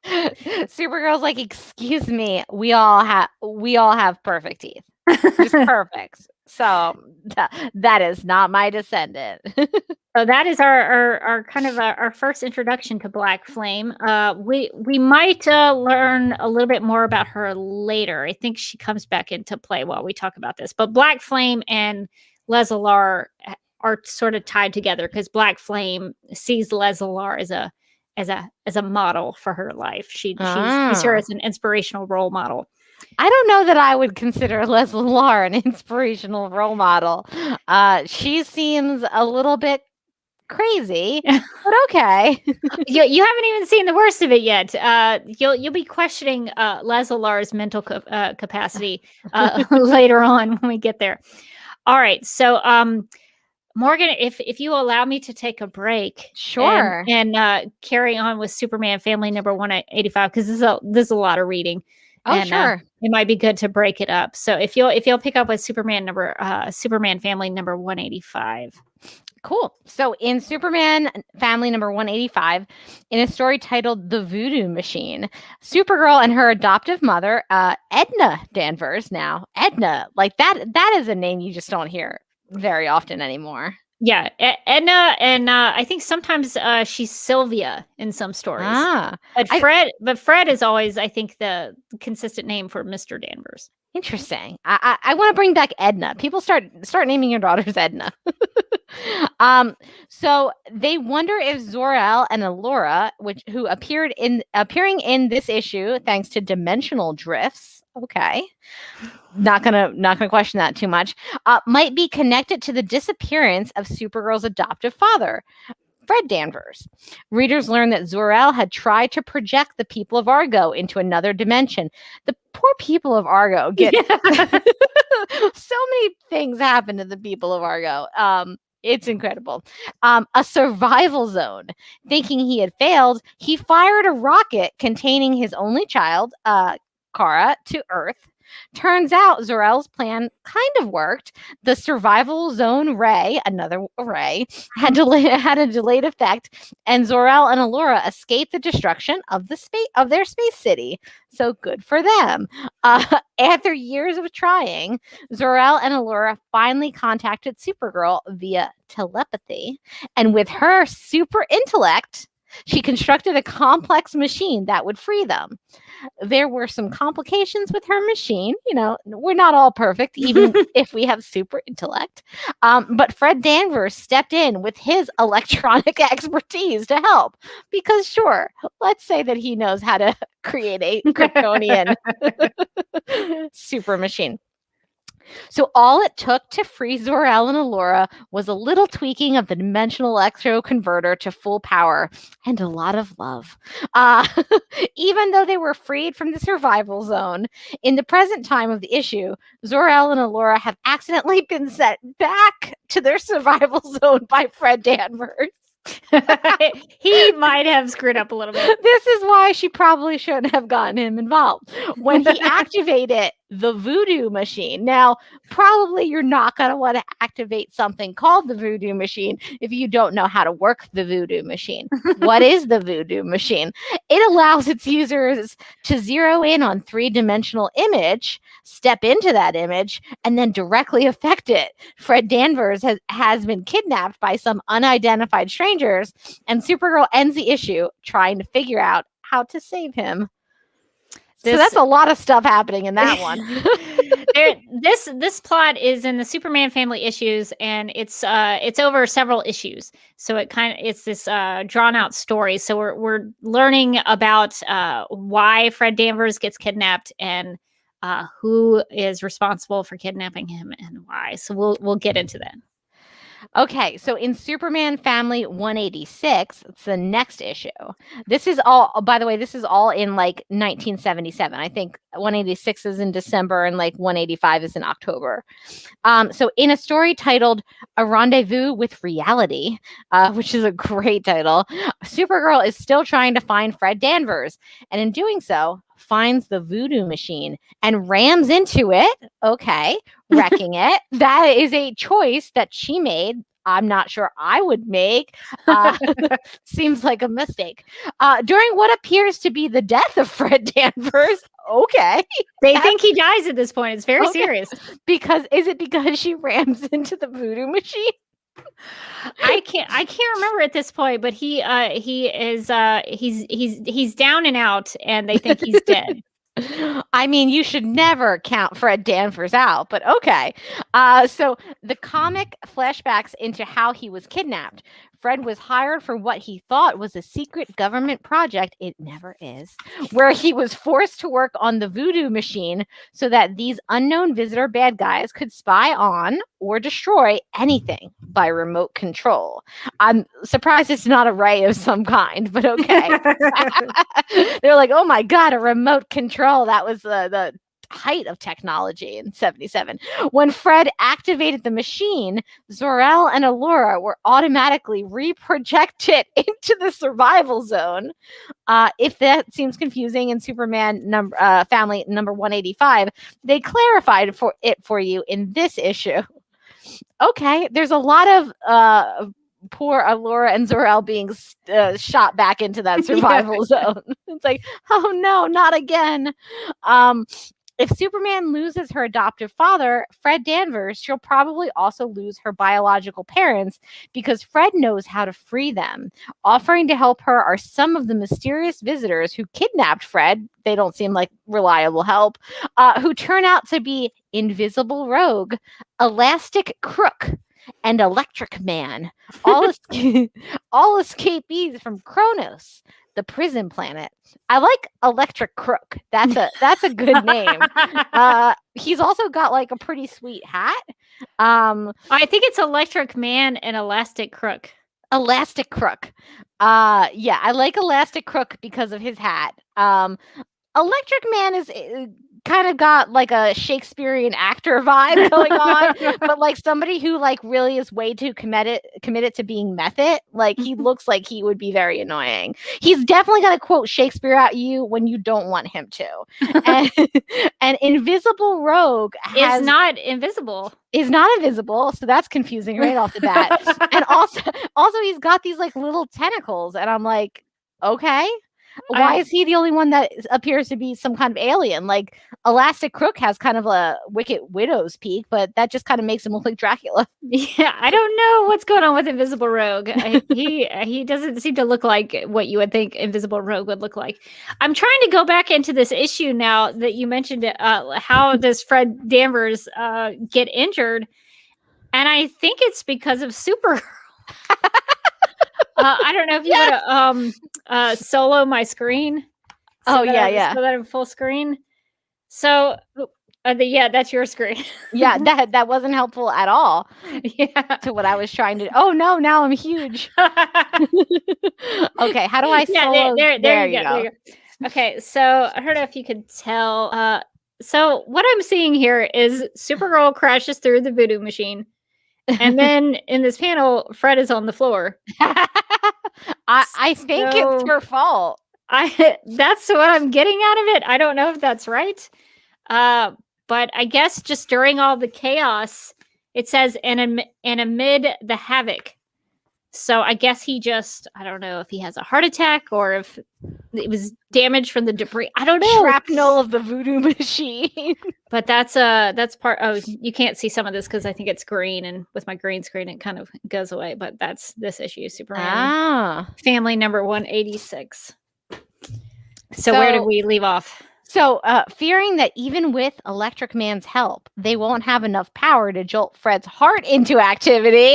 S2: Supergirl's like, excuse me, we all have perfect teeth. Just perfect. So that is not my descendant.
S7: So that is our kind of our first introduction to Black Flame. We might learn a little bit more about her later. I think she comes back into play while we talk about this. But Black Flame and Lesla-Lar are sort of tied together because Black Flame sees Lesla-Lar as a model for her life. She sees her as an inspirational role model.
S2: I don't know that I would consider Lesla-Lar an inspirational role model. She seems a little bit crazy, but okay.
S7: You haven't even seen the worst of it yet. You'll be questioning Lesla-Lar's mental capacity later on when we get there. All right, so Morgan, if you allow me to take a break,
S2: sure,
S7: and carry on with Superman Family number 185, because this is a lot of reading.
S2: Oh, sure.
S7: It might be good to break it up. So if you'll pick up with Superman Family number 185.
S2: Cool. So in Superman Family number 185, in a story titled The Voodoo Machine, Supergirl and her adoptive mother, Edna Danvers, now Edna, like that is a name you just don't hear very often anymore.
S7: Yeah, Edna, and I think sometimes she's Sylvia in some stories. But Fred is always, I think, the consistent name for Mr. Danvers.
S2: Interesting. I want to bring back Edna. People start naming your daughters Edna. So they wonder if Zor-El and Allura, who appearing in this issue thanks to dimensional drifts. Okay. Not gonna question that too much. Might be connected to the disappearance of Supergirl's adoptive father, Fred Danvers. Readers learn that Zor-El had tried to project the people of Argo into another dimension. The poor people of Argo get so many things happen to the people of Argo. It's incredible. A survival zone. Thinking he had failed, he fired a rocket containing his only child, Kara, to Earth. Turns out Zor-El's plan kind of worked. The survival zone ray, another ray, had a delayed effect, and Zor-El and Allura escaped the destruction of their space city. So good for them. After years of trying, Zor-El and Allura finally contacted Supergirl via telepathy, and with her super intellect, she constructed a complex machine that would free them. There were some complications with her machine. You know, we're not all perfect, even if we have super intellect. But Fred Danvers stepped in with his electronic expertise to help. Because sure, let's say that he knows how to create a Kryptonian super machine. So all it took to free Zor-El and Allura was a little tweaking of the dimensional electro converter to full power and a lot of love. Even though they were freed from the survival zone, in the present time of the issue, Zor-El and Allura have accidentally been sent back to their survival zone by Fred Danvers.
S7: He might have screwed up a little bit.
S2: This is why she probably shouldn't have gotten him involved. When he activated the voodoo machine. Now, probably you're not going to want to activate something called the voodoo machine if you don't know how to work the voodoo machine. What is the voodoo machine? It allows its users to zero in on three-dimensional image, step into that image, and then directly affect it. Fred Danvers has been kidnapped by some unidentified strangers, and Supergirl ends the issue trying to figure out how to save him. So that's a lot of stuff happening in that one.
S7: This plot is in the Superman family issues, and it's over several issues. So it's this drawn out story. So we're learning about why Fred Danvers gets kidnapped and who is responsible for kidnapping him and why. So we'll get into that.
S2: Okay, so in Superman Family 186, it's the next issue. This is all, by the way, this is all in like 1977. I think 186 is in December and like 185 is in October. So in a story titled A Rendezvous with Reality, which is a great title, Supergirl is still trying to find Fred Danvers. And in doing so, finds the voodoo machine and rams into it. Okay, wrecking it. That is a choice that she made. I'm not sure I would make. Seems like a mistake. During what appears to be the death of Fred Danvers. Okay.
S7: They think he dies at this point. It's very serious.
S2: Is it because she rams into the voodoo machine?
S7: I can't remember at this point, but he's down and out, and they think he's dead.
S2: I mean, you should never count Fred Danvers out, but okay. So the comic flashbacks into how he was kidnapped. Fred was hired for what he thought was a secret government project. It never is. Where he was forced to work on the voodoo machine so that these unknown visitor bad guys could spy on or destroy anything by remote control. I'm surprised it's not a ray of some kind, but okay. They're like, oh my God, a remote control. That was the height of technology in 77. When Fred activated the machine, Zor-El and Allura were automatically reprojected into the survival zone. If that seems confusing in Superman Family number 185, they clarified for you in this issue. Okay, there's a lot of poor Allura and Zor-El being shot back into that survival zone. It's like, oh no, not again. If Superman loses her adoptive father, Fred Danvers, she'll probably also lose her biological parents because Fred knows how to free them. Offering to help her are some of the mysterious visitors who kidnapped Fred. They don't seem like reliable help, who turn out to be Invisible Rogue, Elastic Crook, and Electric Man, all escapees from Kronos, the prison planet. I like Electric Crook. That's a good name. He's also got like a pretty sweet hat.
S7: I think it's Electric Man and Elastic Crook.
S2: Elastic Crook. Yeah, I like Elastic Crook because of his hat. Electric Man is kind of got like a Shakespearean actor vibe going on, but like somebody who like really is way too committed to being method. Like he looks like he would be very annoying. He's definitely going to quote Shakespeare at you when you don't want him to. And Invisible Rogue is not invisible, so that's confusing right off the bat. And also he's got these like little tentacles, and I'm like, okay. Why is he the only one that appears to be some kind of alien? Like Elastic Crook has kind of a Wicked Widow's peak, but that just kind of makes him look like Dracula.
S7: Yeah, I don't know what's going on with Invisible Rogue. He doesn't seem to look like what you would think Invisible Rogue would look like. I'm trying to go back into this issue now that you mentioned it. How does Fred Danvers get injured? And I think it's because of Supergirl. I don't know if you want to solo my screen. So that I'm full screen. So, that's your screen.
S2: Yeah, that wasn't helpful at all.
S7: Yeah,
S2: to what I was trying to. Oh no, now I'm huge. Okay, how do I solo?
S7: There you go. Okay, so I don't know if you could tell. So what I'm seeing here is Supergirl crashes through the voodoo machine. And then in this panel, Fred is on the floor.
S2: I think it's her fault.
S7: That's what I'm getting out of it. I don't know if that's right. But I guess just during all the chaos, it says, and amid the havoc. So I guess I don't know if he has a heart attack or if it was damage from the debris. I don't know.
S2: Shrapnel of the voodoo machine.
S7: But that's part. Oh, you can't see some of this because I think it's green, and with my green screen, it kind of goes away. But that's this issue, Superman Family number 186. So where did we leave off?
S2: So, fearing that even with Electric Man's help, they won't have enough power to jolt Fred's heart into activity.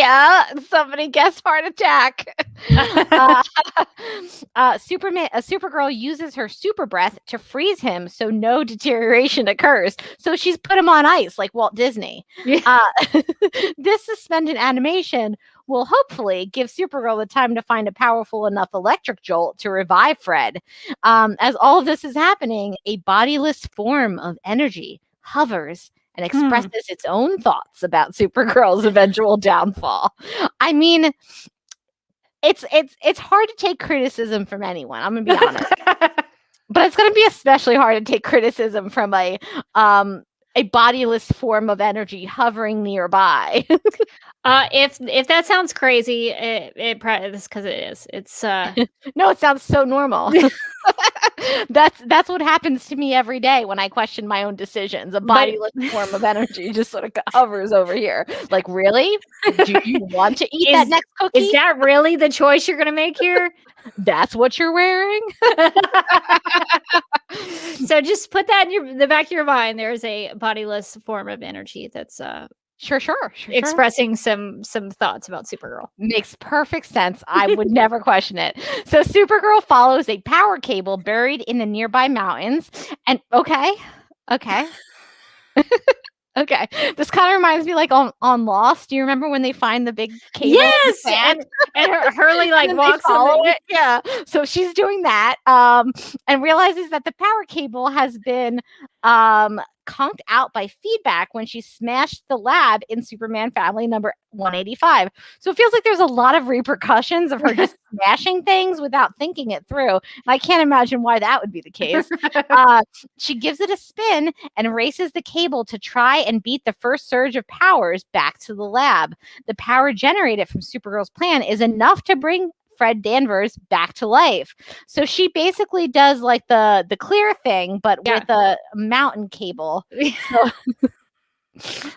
S2: Somebody guessed heart attack. Supergirl uses her super breath to freeze him so no deterioration occurs. So she's put him on ice like Walt Disney. This suspended animation will hopefully give Supergirl the time to find a powerful enough electric jolt to revive Fred. As all of this is happening, a bodiless form of energy hovers and expresses its own thoughts about Supergirl's eventual downfall. I mean, it's hard to take criticism from anyone. I'm gonna be honest, but it's gonna be especially hard to take criticism from a bodiless form of energy hovering nearby.
S7: If that sounds crazy, it probably is because it is. It's
S2: no, it sounds so normal. That's what happens to me every day when I question my own decisions. A bodiless form of energy just sort of hovers over here. Like, really? Do you want to eat that next cookie?
S7: Is that really the choice you're going to make here?
S2: That's what you're wearing?
S7: So just put that in the back of your mind. There's a bodiless form of energy that's
S2: Sure.
S7: expressing some thoughts about Supergirl.
S2: Makes perfect sense. I would never question it. So Supergirl follows a power cable buried in the nearby mountains. And okay. Okay. This kind of reminds me like on Lost. Do you remember when they find the big cable?
S7: Yes. And Hurley like walks
S2: follow it. Yeah. So she's doing that. And realizes that the power cable has been conked out by feedback when she smashed the lab in Superman Family number 185. So it feels like there's a lot of repercussions of her just smashing things without thinking it through. And I can't imagine why that would be the case. She gives it a spin and races the cable to try and beat the first surge of powers back to the lab. The power generated from Supergirl's plan is enough to bring Fred Danvers back to life. So she basically does like the clear thing, but with a mountain cable.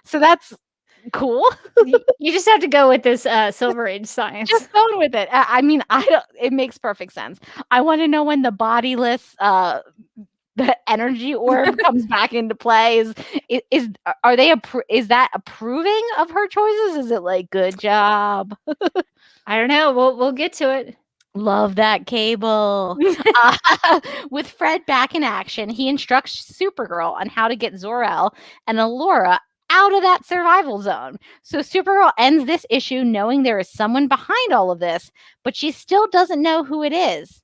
S2: So that's cool.
S7: You just have to go with this Silver Age science.
S2: Just going with it. I mean, it makes perfect sense. I want to know when the bodiless the energy orb comes back into play. Is that approving of her choices? Is it like, good job?
S7: I don't know. We'll get to it.
S2: Love that cable. With Fred back in action, he instructs Supergirl on how to get Zor-El and Allura out of that survival zone. So Supergirl ends this issue knowing there is someone behind all of this, but she still doesn't know who it is.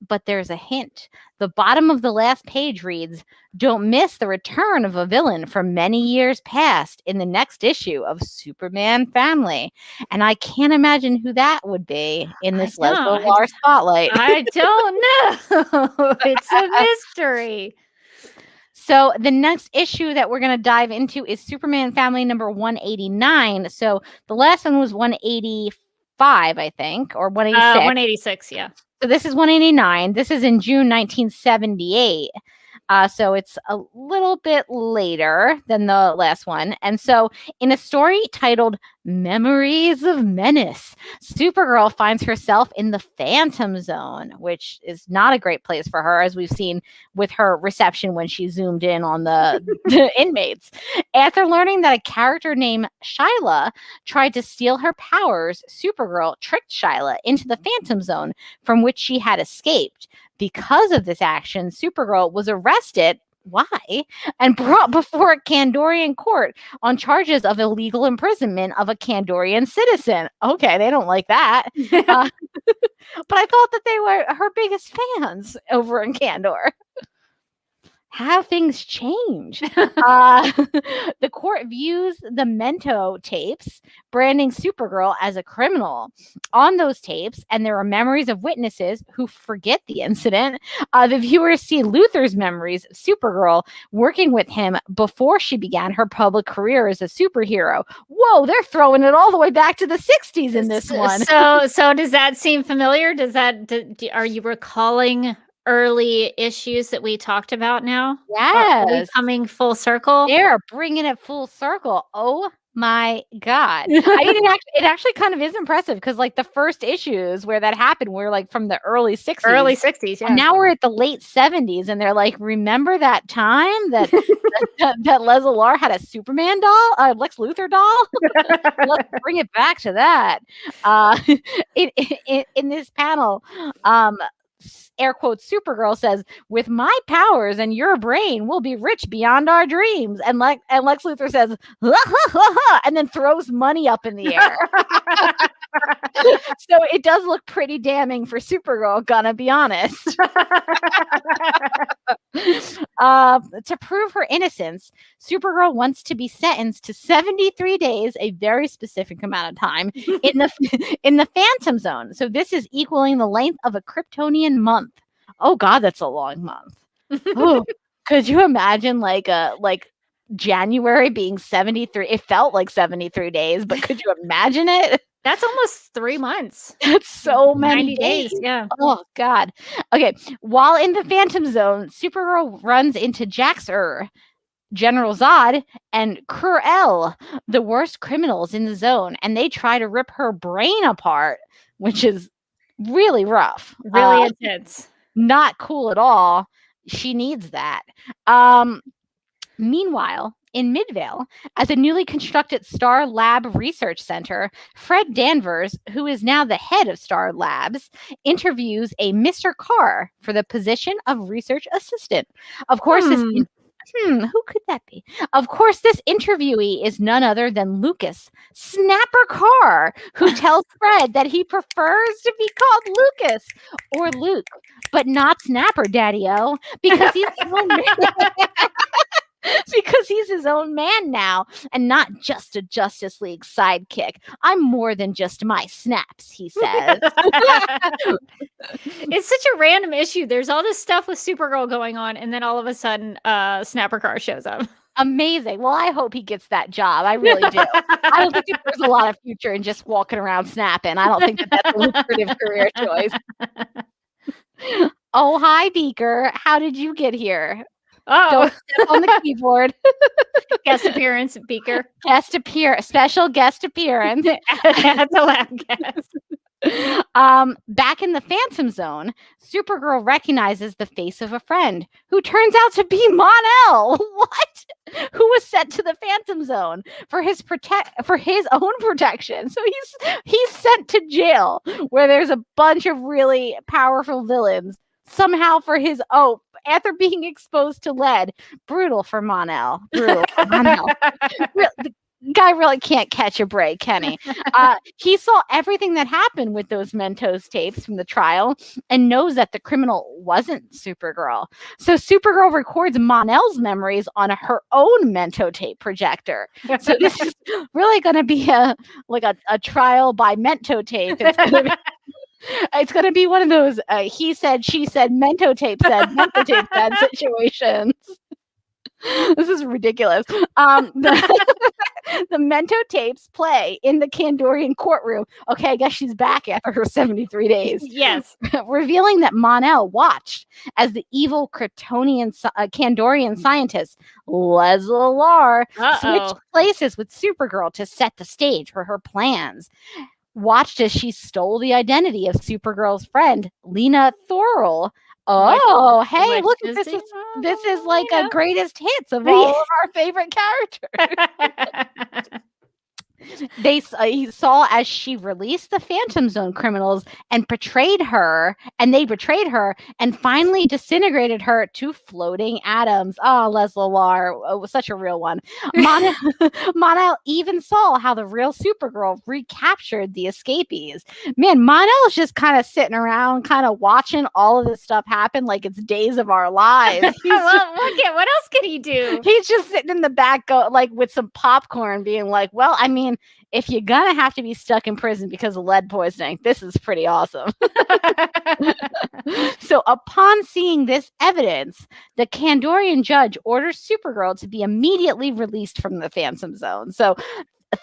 S2: But there's a hint. The bottom of the last page reads, "Don't miss the return of a villain from many years past in the next issue of Superman Family." And I can't imagine who that would be in this Lesla-Lar spotlight.
S7: I don't know. It's a mystery.
S2: So the next issue that we're going to dive into is Superman Family number 189. So the last one was 185, I think, or 186.
S7: 186, yeah.
S2: So this is 189. This is in June 1978. So it's a little bit later than the last one. And so in a story titled Memories of Menace, Supergirl finds herself in the Phantom Zone, which is not a great place for her, as we've seen with her reception when she zoomed in on the inmates. After learning that a character named Shyla tried to steal her powers, Supergirl tricked Shyla into the Phantom Zone from which she had escaped. Because of this action, Supergirl was arrested. Why? And brought before a Kandorian court on charges of illegal imprisonment of a Kandorian citizen. Okay, they don't like that. But I thought that they were her biggest fans over in Kandor. have things change. The court views the Mento tapes, branding Supergirl as a criminal. On those tapes, and there are memories of witnesses who forget the incident, the viewers see Luthor's memories of Supergirl working with him before she began her public career as a superhero. Whoa, they're throwing it all the way back to the 60s in this one.
S7: So does that seem familiar? Are you recalling early issues that we talked about now? Are we
S2: Yes.
S7: coming full circle?
S2: They're bringing it full circle. Oh my God. It actually kind of is impressive because like the first issues where that happened were like from the early 60s.
S7: Early 60s, yeah.
S2: And now we're at the late 70s and they're like, remember that time that that Lesla-Lar had a Superman doll, a Lex Luthor doll? Let's bring it back to that. In this panel, air quotes, Supergirl says, with my powers and your brain, we'll be rich beyond our dreams. And Lex Luthor says, ha, ha, ha, ha, and then throws money up in the air. So it does look pretty damning for Supergirl, gonna be honest. To prove her innocence, Supergirl wants to be sentenced to 73 days, a very specific amount of time, in the Phantom Zone. So this is equaling the length of a Kryptonian month. Oh God, that's a long month. Oh, could you imagine like January being 73? It felt like 73 days, but could you imagine it?
S7: That's almost 3 months.
S2: That's so many
S7: 90 days. Yeah.
S2: Oh God. Okay. While in the Phantom Zone, Supergirl runs into Jax-Ur, General Zod, and Kur-El, the worst criminals in the zone, and they try to rip her brain apart, which is really rough.
S7: Really intense.
S2: Not cool at all. She needs that. Meanwhile, in Midvale, at the newly constructed Star Lab Research Center, Fred Danvers, who is now the head of Star Labs, interviews a Mr. Carr for the position of research assistant. Of course, who could that be? Of course, this interviewee is none other than Lucas, Snapper Carr, who tells Fred that he prefers to be called Lucas or Luke, but not Snapper, Daddy-O, because he's his own man. Because he's his own man now and not just a Justice League sidekick. I'm more than just my snaps, he says.
S7: It's such a random issue. There's all this stuff with Supergirl going on, and then all of a sudden, Snapper Carr shows up.
S2: Amazing. Well, I hope he gets that job. I really do. I don't think that there's a lot of future in just walking around snapping. I don't think that that's a lucrative career choice. Oh, hi, Beaker. How did you get here?
S7: Oh,
S2: don't step on the keyboard.
S7: Guest appearance, Beaker.
S2: Special guest appearance
S7: at the lab guest.
S2: Back in the Phantom Zone, Supergirl recognizes the face of a friend who turns out to be Mon-El. What? Who was sent to the Phantom Zone for his own protection. So he's sent to jail where there's a bunch of really powerful villains. Somehow for his after being exposed to lead. Brutal for Mon-El. The guy really can't catch a break, can he? He saw everything that happened with those Mentos tapes from the trial and knows that the criminal wasn't Supergirl. So Supergirl records Mon-El's memories on her own Mento tape projector. So this is really going to be a trial by Mento tape. It's going to be one of those he said, she said, Mento tape said situations. This is ridiculous. The Mento tapes play in the Kandorian courtroom. Okay, I guess she's back after her 73 days.
S7: Yes.
S2: Revealing that Mon-El watched as the evil Kryptonian Kandorian scientist Lesla-Lar switched places with Supergirl to set the stage for her plans. Watched as she stole the identity of Supergirl's friend, Lena Thorell. Oh, hey, look, this is like a greatest hits of all of our favorite characters. He saw as she released the Phantom Zone criminals and they betrayed her and finally disintegrated her to floating atoms. Oh, Lesla-Lar was such a real one. Mon-El even saw how the real Supergirl recaptured the escapees. Man, Mon-El's just kind of sitting around, kind of watching all of this stuff happen like it's days of our lives.
S7: What else could he do?
S2: He's just sitting in the back, like with some popcorn, being like, "Well, I mean, if you're gonna have to be stuck in prison because of lead poisoning, this is pretty awesome." So, upon seeing this evidence, the Kandorian judge orders Supergirl to be immediately released from the Phantom Zone. So,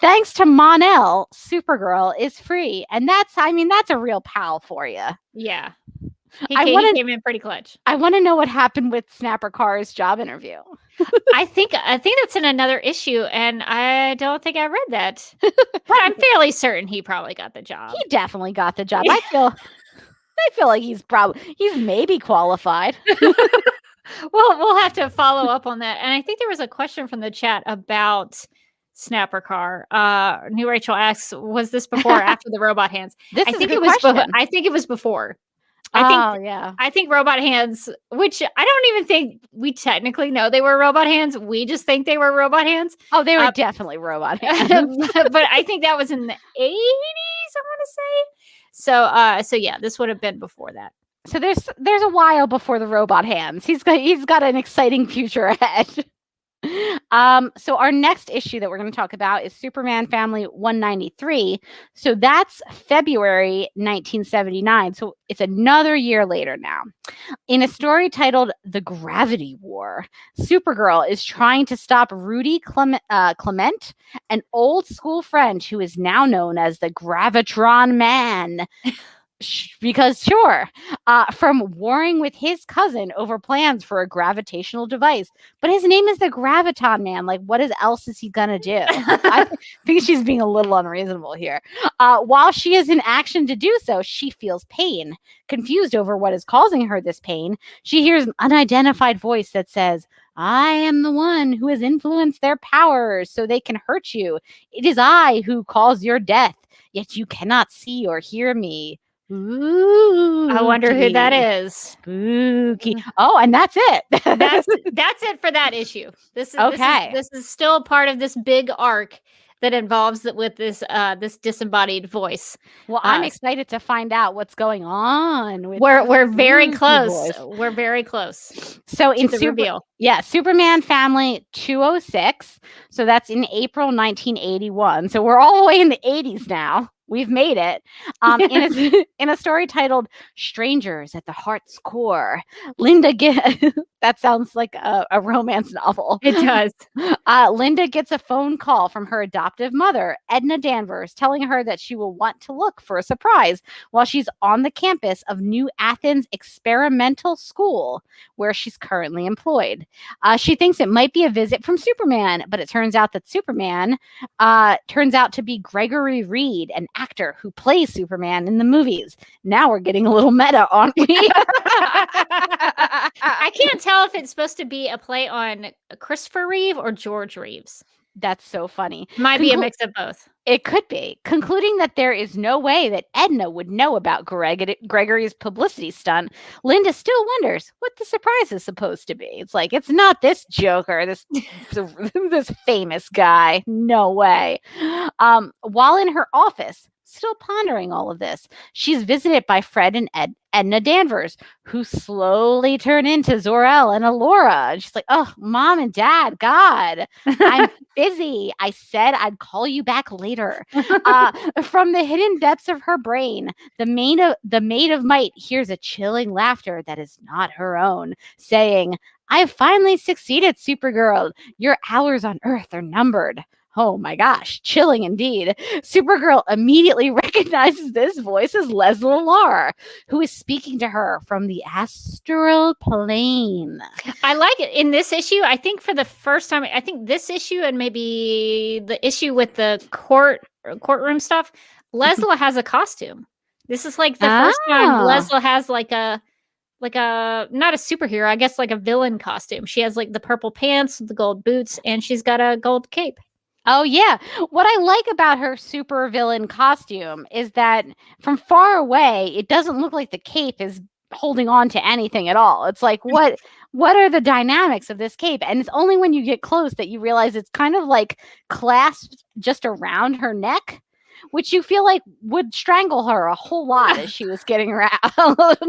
S2: thanks to Mon-El, Supergirl is free, and that's a real pal for you.
S7: Yeah. He came in pretty clutch.
S2: I want to know what happened with Snapper Carr's job interview.
S7: I think that's in another issue, and I don't think I read that. But I'm fairly certain he probably got the job.
S2: He definitely got the job. I feel like he's maybe qualified.
S7: Well, we'll have to follow up on that. And I think there was a question from the chat about Snapper Carr. New Rachel asks, was this before or after the robot hands?
S2: I think it was
S7: before. I think robot hands, which I don't even think we technically know they were robot hands. We just think they were robot hands.
S2: Oh, they were definitely robot hands.
S7: But I think that was in the 80s, I want to say. So yeah, this would have been before that.
S2: So there's a while before the robot hands. He's got an exciting future ahead. So our next issue that we're going to talk about is Superman Family 193. So that's February 1979. So it's another year later now. In a story titled The Gravity War, Supergirl is trying to stop Rudy Clement, an old school friend who is now known as the Gravitron Man. Because from warring with his cousin over plans for a gravitational device. But his name is the Graviton Man. Like, what else is he gonna do? I think she's being a little unreasonable here. While she is in action to do so, she feels pain. Confused over what is causing her this pain, she hears an unidentified voice that says, "I am the one who has influenced their powers so they can hurt you. It is I who cause your death, yet you cannot see or hear me." Ooh,
S7: I wonder who that is.
S2: Spooky. Oh, and that's it.
S7: That's it for that issue. This is still part of this big arc that involves this disembodied voice.
S2: Well, I'm excited to find out what's going on.
S7: We're very close. We're very close.
S2: So in
S7: the reveal.
S2: Yeah, Superman Family 206. So that's in April 1981. So we're all the way in the 80s now. We've made it. In a story titled Strangers at the Heart's Core, that sounds like a romance novel.
S7: It does.
S2: Linda gets a phone call from her adoptive mother, Edna Danvers, telling her that she will want to look for a surprise while she's on the campus of New Athens Experimental School, where she's currently employed. She thinks it might be a visit from Superman, but it turns out that Superman turns out to be Gregory Reed, an actor who plays Superman in the movies. Now we're getting a little meta, aren't we?
S7: I can't tell if it's supposed to be a play on Christopher Reeve or George Reeves.
S2: That's so funny.
S7: Might be a mix of both.
S2: It could be. Concluding that there is no way that Edna would know about Gregory's publicity stunt, Linda still wonders what the surprise is supposed to be. It's like, it's not this joker, this famous guy. No way. While in her office, still pondering all of this, she's visited by Fred and Edna Danvers, who slowly turn into Zor-El and Alora. And she's like, "Oh, Mom and Dad, God, I'm busy. I said I'd call you back later." From the hidden depths of her brain, the maid of might hears a chilling laughter that is not her own, saying, "I have finally succeeded, Supergirl. Your hours on Earth are numbered." Oh my gosh, chilling indeed. Supergirl immediately recognizes this voice as Lesla-Lar, who is speaking to her from the astral plane.
S7: I like it. In this issue, I think for the first time, I think this issue and maybe the issue with the courtroom stuff, Lesla has a costume. This is like the first time Lesla has like a not a superhero, I guess like a villain costume. She has like the purple pants, the gold boots, and she's got a gold cape.
S2: Oh yeah. What I like about her supervillain costume is that from far away, it doesn't look like the cape is holding on to anything at all. It's like what are the dynamics of this cape? And it's only when you get close that you realize it's kind of like clasped just around her neck, which you feel like would strangle her a whole lot as she was getting around.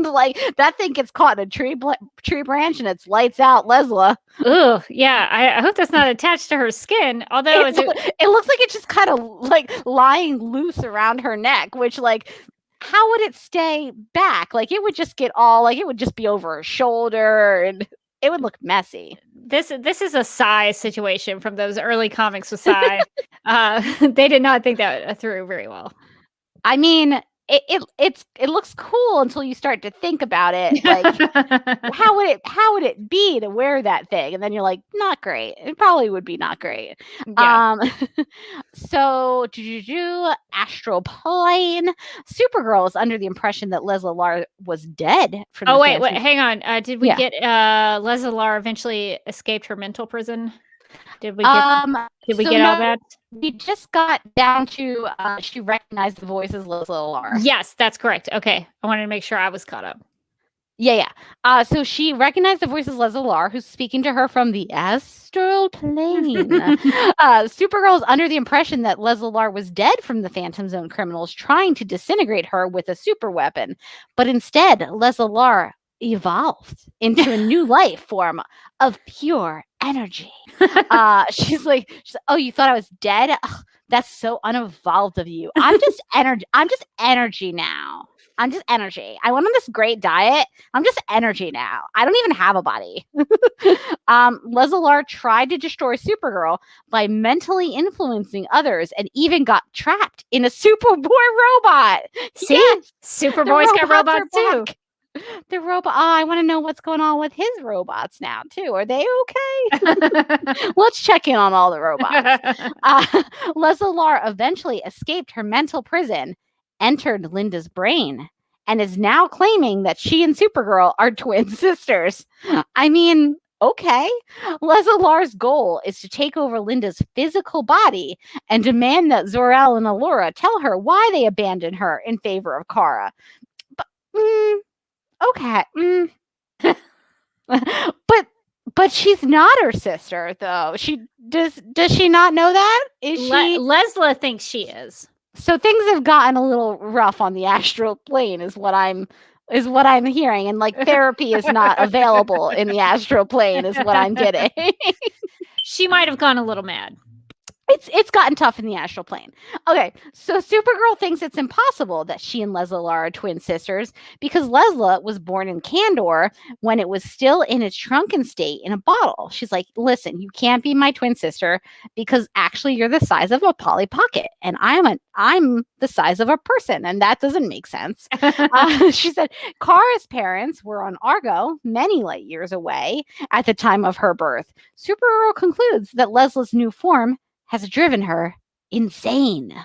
S2: Like that thing gets caught in a tree branch and it's lights out Lesla.
S7: Ugh, yeah. I hope that's not attached to her skin. Although
S2: It looks like it's just kind of like lying loose around her neck, which like how would it stay back? Like it would just get all like it would just be over her shoulder and it would look messy.
S7: this is a Psy situation from those early comics with Psy. They did not think that through very well.
S2: I mean, it looks cool until you start to think about it. Like how would it be to wear that thing? And then you're like, not great. It probably would be not great.
S7: Yeah.
S2: So astral plane. Supergirl is under the impression that Lesla-Lar was dead. From
S7: Oh
S2: the
S7: wait,
S2: Phantom.
S7: hang on. Did we
S2: Yeah.
S7: get Lesla-Lar eventually escaped her mental prison? Did we get all that?
S2: We just got down to she recognized the voice as Lesla-Lar.
S7: Yes, that's correct. Okay. I wanted to make sure I was caught up.
S2: Yeah. So she recognized the voice as Lesla-Lar, who's speaking to her from the astral plane. Supergirl is under the impression that Lesla-Lar was dead from the Phantom Zone criminals trying to disintegrate her with a super weapon. But instead, Lesla-Lar evolved into a new life form of pure energy. She's like, oh, you thought I was dead? Ugh, that's so unevolved of you. I'm just energy. I'm just energy now. I'm just energy. I went on this great diet. I'm just energy now. I don't even have a body. Lesla-Lar tried to destroy Supergirl by mentally influencing others and even got trapped in a Superboy robot.
S7: See?
S2: Yes,
S7: Superboy's got robots too.
S2: The robot. Oh, I want to know what's going on with his robots now too. Are they okay? Let's check in on all the robots. Lesla-Lar eventually escaped her mental prison, entered Linda's brain, and is now claiming that she and Supergirl are twin sisters. I mean, okay. Lesla-Lar's goal is to take over Linda's physical body and demand that Zor-El and Allura tell her why they abandoned her in favor of Kara. But, okay. But she's not her sister, though. Does she not know that? Is she?
S7: Lesla thinks she is.
S2: So things have gotten a little rough on the astral plane, is what I'm hearing, and like therapy is not available in the astral plane, is what I'm getting.
S7: She might have gone a little mad.
S2: It's gotten tough in the astral plane. Okay, so Supergirl thinks it's impossible that she and Lesla-Lar are twin sisters because Lesla was born in Kandor when it was still in its shrunken state in a bottle. She's like, listen, you can't be my twin sister because actually you're the size of a Polly Pocket and I'm the size of a person, and that doesn't make sense. She said Kara's parents were on Argo, many light years away at the time of her birth. Supergirl concludes that Lesla's new form has driven her insane.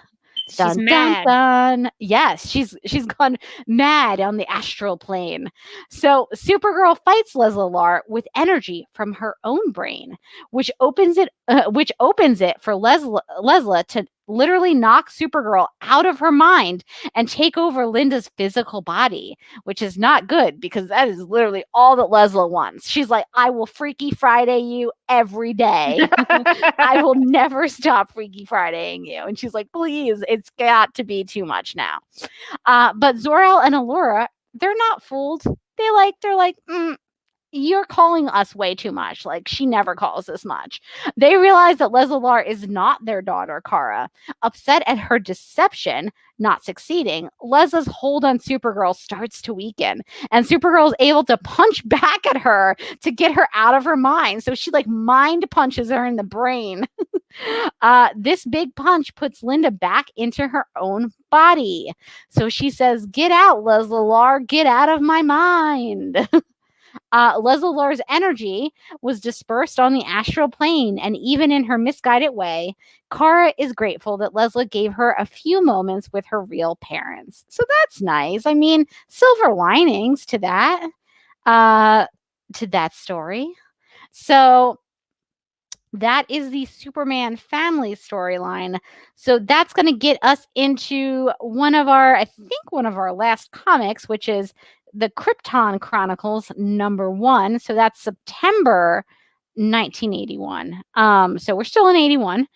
S7: She's mad.
S2: Dun. Yes, she's gone mad on the astral plane. So Supergirl fights Lesla-Lar with energy from her own brain, which opens it for Lesla to literally knock Supergirl out of her mind and take over Linda's physical body, which is not good because that is literally all that Lesla wants. She's like, I will Freaky Friday you every day. I will never stop Freaky Fridaying you. And she's like, please, it's got to be too much now. But Zor-El and Allura, they're not fooled. They're like, you're calling us way too much. Like, she never calls this much. They realize that Lesla-Lar is not their daughter, Kara. Upset at her deception not succeeding, Lesla's hold on Supergirl starts to weaken, and Supergirl is able to punch back at her to get her out of her mind. So she like mind punches her in the brain. This big punch puts Linda back into her own body. So she says, get out, Lesla-Lar, get out of my mind. Lesla-Lar's energy was dispersed on the astral plane, and even in her misguided way, Kara is grateful that Lesla gave her a few moments with her real parents. So that's nice. I mean, silver linings to that story. So That is the Superman family storyline. So that's going to get us into one of our last comics, which is the Krypton Chronicles #1. So that's September 1981. So we're still in 81.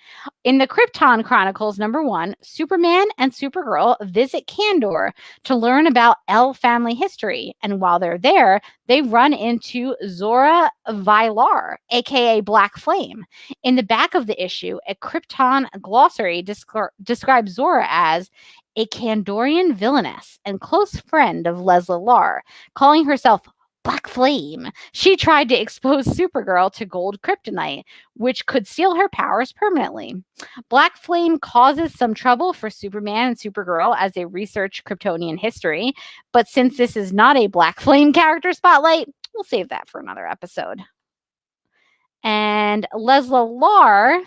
S2: In the Krypton Chronicles #1, Superman and Supergirl visit Kandor to learn about L family history. And while they're there, they run into Zora Vylar, aka Black Flame. In the back of the issue, a Krypton glossary describes Zora as a Kandorian villainess and close friend of Lesla-Lar, calling herself Black Flame. She tried to expose Supergirl to gold kryptonite, which could steal her powers permanently. Black Flame causes some trouble for Superman and Supergirl as they research Kryptonian history, but since this is not a Black Flame character spotlight, we'll save that for another episode. And Lesla-Lar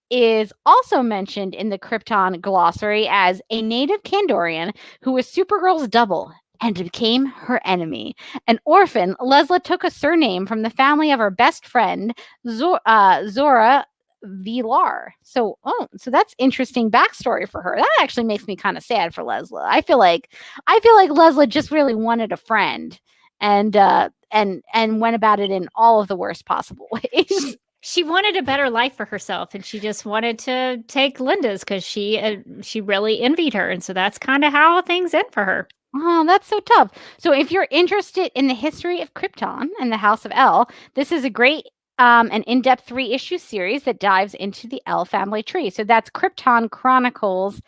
S2: is also mentioned in the Krypton glossary as a native Kandorian who was Supergirl's double and became her enemy. An orphan, Lesla took a surname from the family of her best friend, Zora Vylar. So that's interesting backstory for her. That actually makes me kind of sad for Lesla. I feel like Lesla just really wanted a friend and went about it in all of the worst possible ways.
S7: She wanted a better life for herself, and she just wanted to take Linda's because she really envied her, and so that's kind of how things end for her.
S2: Oh, that's so tough. So if you're interested in the history of Krypton and the House of L, this is a great and in-depth 3-issue series that dives into the L family tree. So that's Krypton Chronicles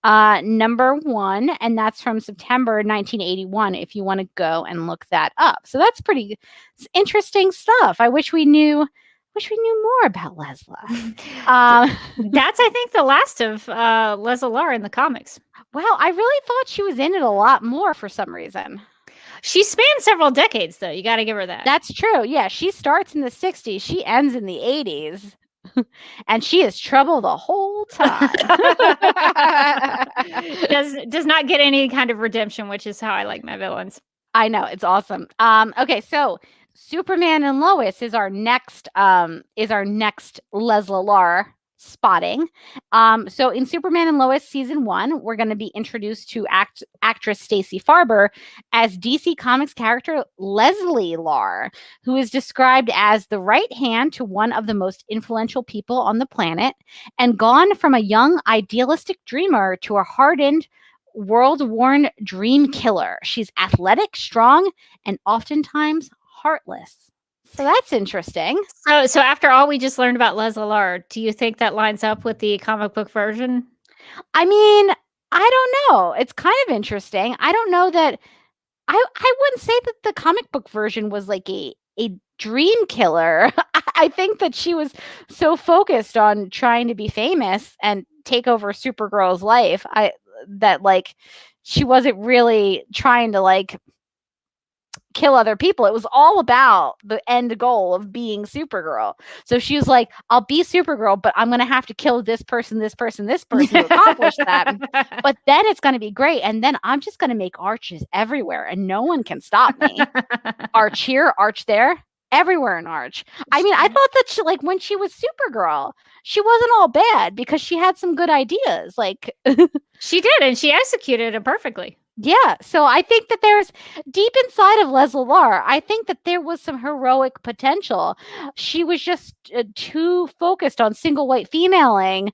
S2: #1, and that's from September 1981 if you want to go and look that up. So that's pretty interesting stuff. I wish we knew more about Lesla.
S7: That's, I think, the last of Lesla-Lar in the comics.
S2: Wow, I really thought she was in it a lot more for some reason.
S7: She spanned several decades, though. You got to give her that.
S2: That's true. Yeah, she starts in the 60s. She ends in the 80s. And she is trouble the whole time.
S7: Does not get any kind of redemption, which is how I like my villains.
S2: I know, it's awesome. Okay, so Superman and Lois is our next Lesla-Lar spotting. So in Superman and Lois season 1, we're going to be introduced to actress Stacey Farber as DC Comics character Leslie-Lar, who is described as the right hand to one of the most influential people on the planet, and gone from a young idealistic dreamer to a hardened, world-worn dream killer. She's athletic, strong, and oftentimes heartless. So that's interesting.
S7: So after all we just learned about Lesla-Lar, do you think that lines up with the comic book version?
S2: I mean, I don't know. It's kind of interesting. I don't know that I wouldn't say that the comic book version was like a dream killer. I think that she was so focused on trying to be famous and take over Supergirl's life. That she wasn't really trying to kill other people. It was all about the end goal of being Supergirl. So she was like, I'll be Supergirl, but I'm going to have to kill this person to accomplish that. But then it's going to be great. And then I'm just going to make arches everywhere and no one can stop me. Arch here, arch there, everywhere an arch. I mean, I thought that she, when she was Supergirl, she wasn't all bad because she had some good ideas.
S7: She did, and she executed it perfectly.
S2: Yeah, so I think that there's deep inside of Lesla-Lar, I think that there was some heroic potential. She was just too focused on single white femaling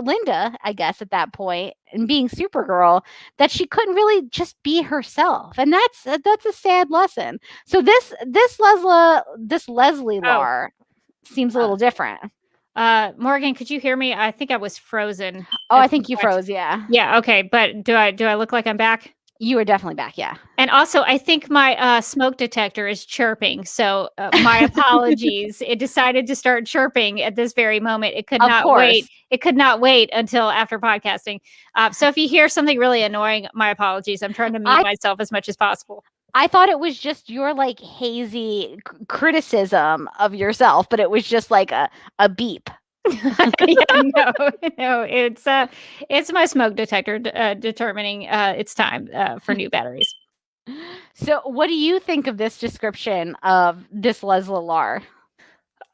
S2: Linda, I guess, at that point, and being Supergirl, that she couldn't really just be herself, and that's a sad lesson. So this Leslie-Lar seems a little different.
S7: Morgan, could you hear me? I think I was frozen.
S2: Oh, I think you froze. Yeah.
S7: Yeah. Okay. But do I look like I'm back?
S2: You are definitely back. Yeah.
S7: And also, I think my smoke detector is chirping. So my apologies. It decided to start chirping at this very moment. It could not wait. It could not wait until after podcasting. So if you hear something really annoying, my apologies. I'm trying to mute myself as much as possible.
S2: I thought it was just your hazy criticism of yourself, but it was just a beep.
S7: No, it's my smoke detector determining it's time for new batteries.
S2: So what do you think of this description of this Lesla-Lar?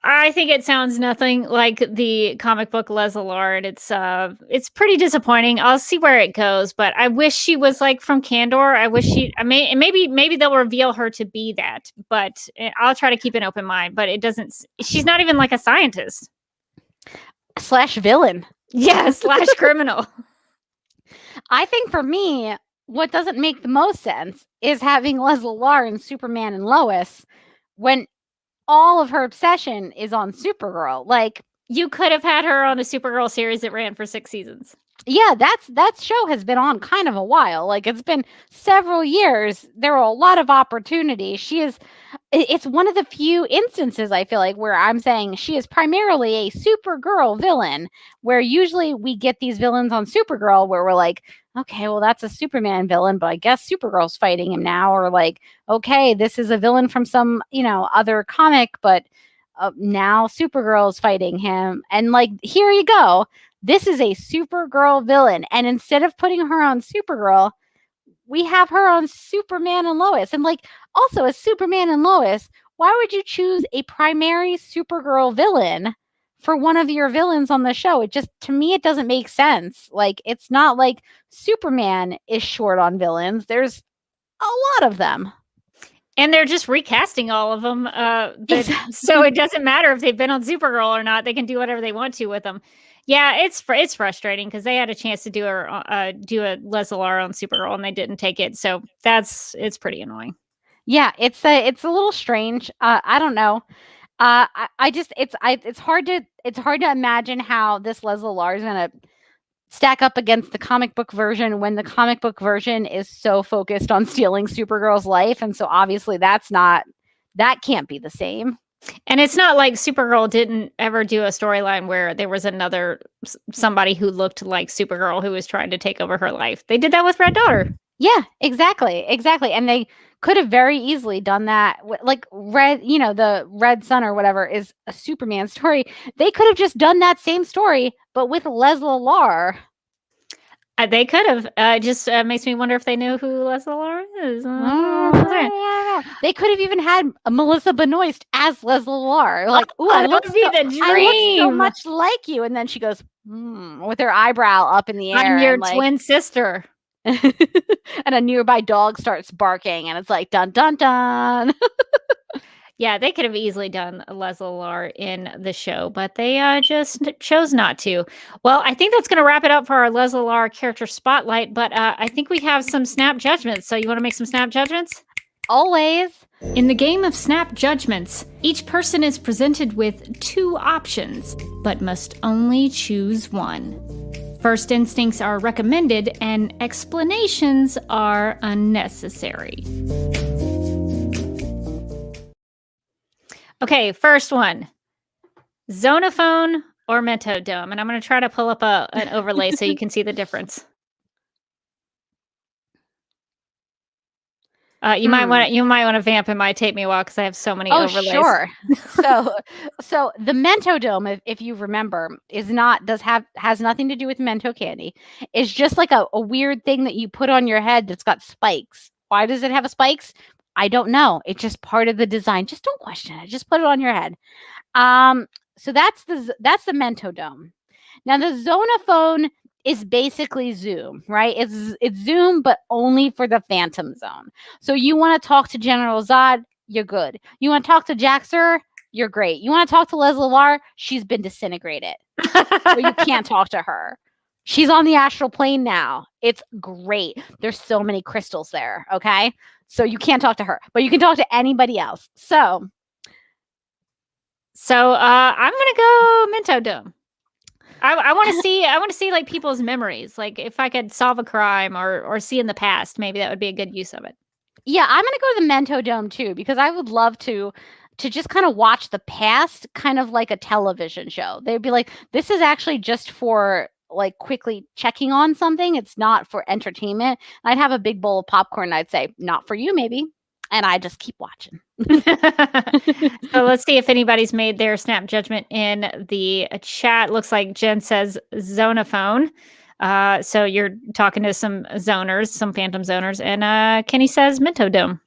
S7: I think it sounds nothing like the comic book Lesla-Lar, and it's pretty disappointing. I'll see where it goes, but I wish she was like from Kandor. I wish maybe they'll reveal her to be that, but I'll try to keep an open mind. But it doesn't. She's not even like a scientist
S2: / villain.
S7: Yeah, / criminal.
S2: I think for me, what doesn't make the most sense is having Lesla-Lar in Superman and Lois when all of her obsession is on Supergirl. Like,
S7: you could have had her on a Supergirl series that ran for 6 seasons.
S2: Yeah, that show has been on kind of a while. Like, it's been several years. There are a lot of opportunities. It's one of the few instances, I feel like, where I'm saying she is primarily a Supergirl villain, where usually we get these villains on Supergirl where we're like, okay, well, that's a Superman villain, but I guess Supergirl's fighting him now. Or like, okay, this is a villain from some, other comic, but now Supergirl is fighting him. And like, here you go. This is a Supergirl villain. And instead of putting her on Supergirl, we have her on Superman and Lois. And like, also as Superman and Lois, why would you choose a primary Supergirl villain for one of your villains on the show? It just, to me, it doesn't make sense. Like, it's not like Superman is short on villains. There's a lot of them.
S7: And they're just recasting all of them. So it doesn't matter if they've been on Supergirl or not. They can do whatever they want to with them. Yeah, it's frustrating because they had a chance to do a Lesla-Lar on Supergirl and they didn't take it. So it's pretty annoying.
S2: Yeah, it's a little strange. I don't know. It's hard to imagine how this Lesla-Lar is gonna stack up against the comic book version when the comic book version is so focused on stealing Supergirl's life, and so obviously that can't be the same.
S7: And it's not like Supergirl didn't ever do a storyline where there was somebody who looked like Supergirl who was trying to take over her life. They did that with Red Daughter.
S2: Yeah, exactly. And they could have very easily done that. Like the Red Sun or whatever is a Superman story. They could have just done that same story, but with Lesla-Lar.
S7: They could have. Just makes me wonder if they knew who Lesla-Lar is.
S2: They could have even had Melissa Benoist as Lesla-Lar. Like, ooh,
S7: that would be the dream.
S2: I look so much like you. And then she goes, with her eyebrow up in the air.
S7: I'm your twin sister.
S2: And a nearby dog starts barking, and it's like, dun, dun, dun.
S7: Yeah, they could have easily done Lesla-Lar in the show, but they just chose not to. Well, I think that's going to wrap it up for our Lesla-Lar character spotlight, but I think we have some snap judgments. So you want to make some snap judgments?
S2: Always.
S7: In the game of snap judgments, each person is presented with 2 options, but must only choose one. First instincts are recommended and explanations are unnecessary. Okay, first one. Zonophone or Mentodome? And I'm going to try to pull up an overlay so you can see the difference. You might want to vamp. It might take me a while because I have so many overlays.
S2: Sure. So the Mentodome, if you remember, has nothing to do with Mento candy. It's just like a weird thing that you put on your head that's got spikes. Why does it have spikes? I don't know. It's just part of the design. Just don't question it. Just put it on your head. So that's the Mentodome. Now the Zonophone is basically Zoom, right? It's Zoom, but only for the Phantom Zone. So you want to talk to General Zod, you're good. You want to talk to Jaxer, you're great. You want to talk to Lesla-Lar, she's been disintegrated. So you can't talk to her. She's on the astral plane now. It's great. There's so many crystals there, okay? So you can't talk to her, but you can talk to anybody else. So
S7: I'm gonna go Mentodome. I want to see like people's memories. Like if I could solve a crime or see in the past, maybe that would be a good use of it.
S2: Yeah, I'm gonna go to the Mentodome too because I would love to just kind of watch the past, kind of like a television show. They'd be like, this is actually just for like quickly checking on something. It's not for entertainment. I'd have a big bowl of popcorn. And I'd say, not for you, maybe. And I just keep watching.
S7: So let's see if anybody's made their snap judgment in the chat. Looks like Jen says Zonophone. So you're talking to some zoners, some Phantom zoners. And Kenny says Mentodome.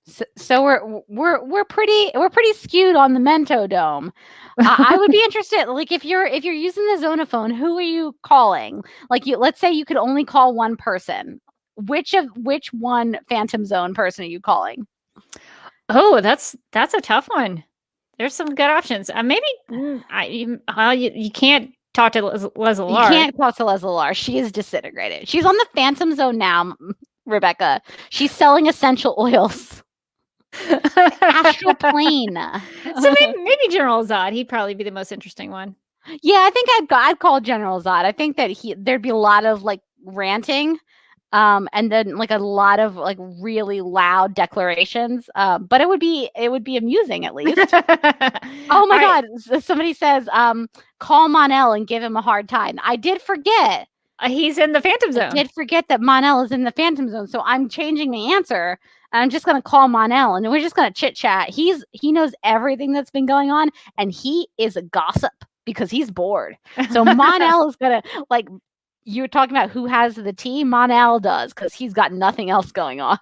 S2: So we're pretty skewed on the Mento Dome. I would be interested, like if you're using the Zonophone, who are you calling? Like let's say you could only call one person. Which one Phantom Zone person are you calling?
S7: Oh, that's a tough one. There's some good options. Maybe you can't talk to Lesla-Lar.
S2: You can't talk to Lesla-Lar. She is disintegrated. She's on the Phantom Zone now, Rebecca. She's selling essential oils. Astral plane.
S7: So maybe General Zod. He'd probably be the most interesting one.
S2: Yeah, I think I'd call General Zod. I think that there'd be a lot of like ranting, and then like a lot of like really loud declarations. But it would be amusing at least. Oh my God! Somebody says, call Mon-El and give him a hard time. I did forget.
S7: He's in the Phantom Zone.
S2: I did forget that Mon-El is in the Phantom Zone, so I'm changing my answer. I'm just going to call Mon-El, and we're just going to chit-chat. He knows everything that's been going on, and he is a gossip because he's bored. So Mon-El is going to, like, you were talking about who has the tea. Mon-El does, because he's got nothing else going on.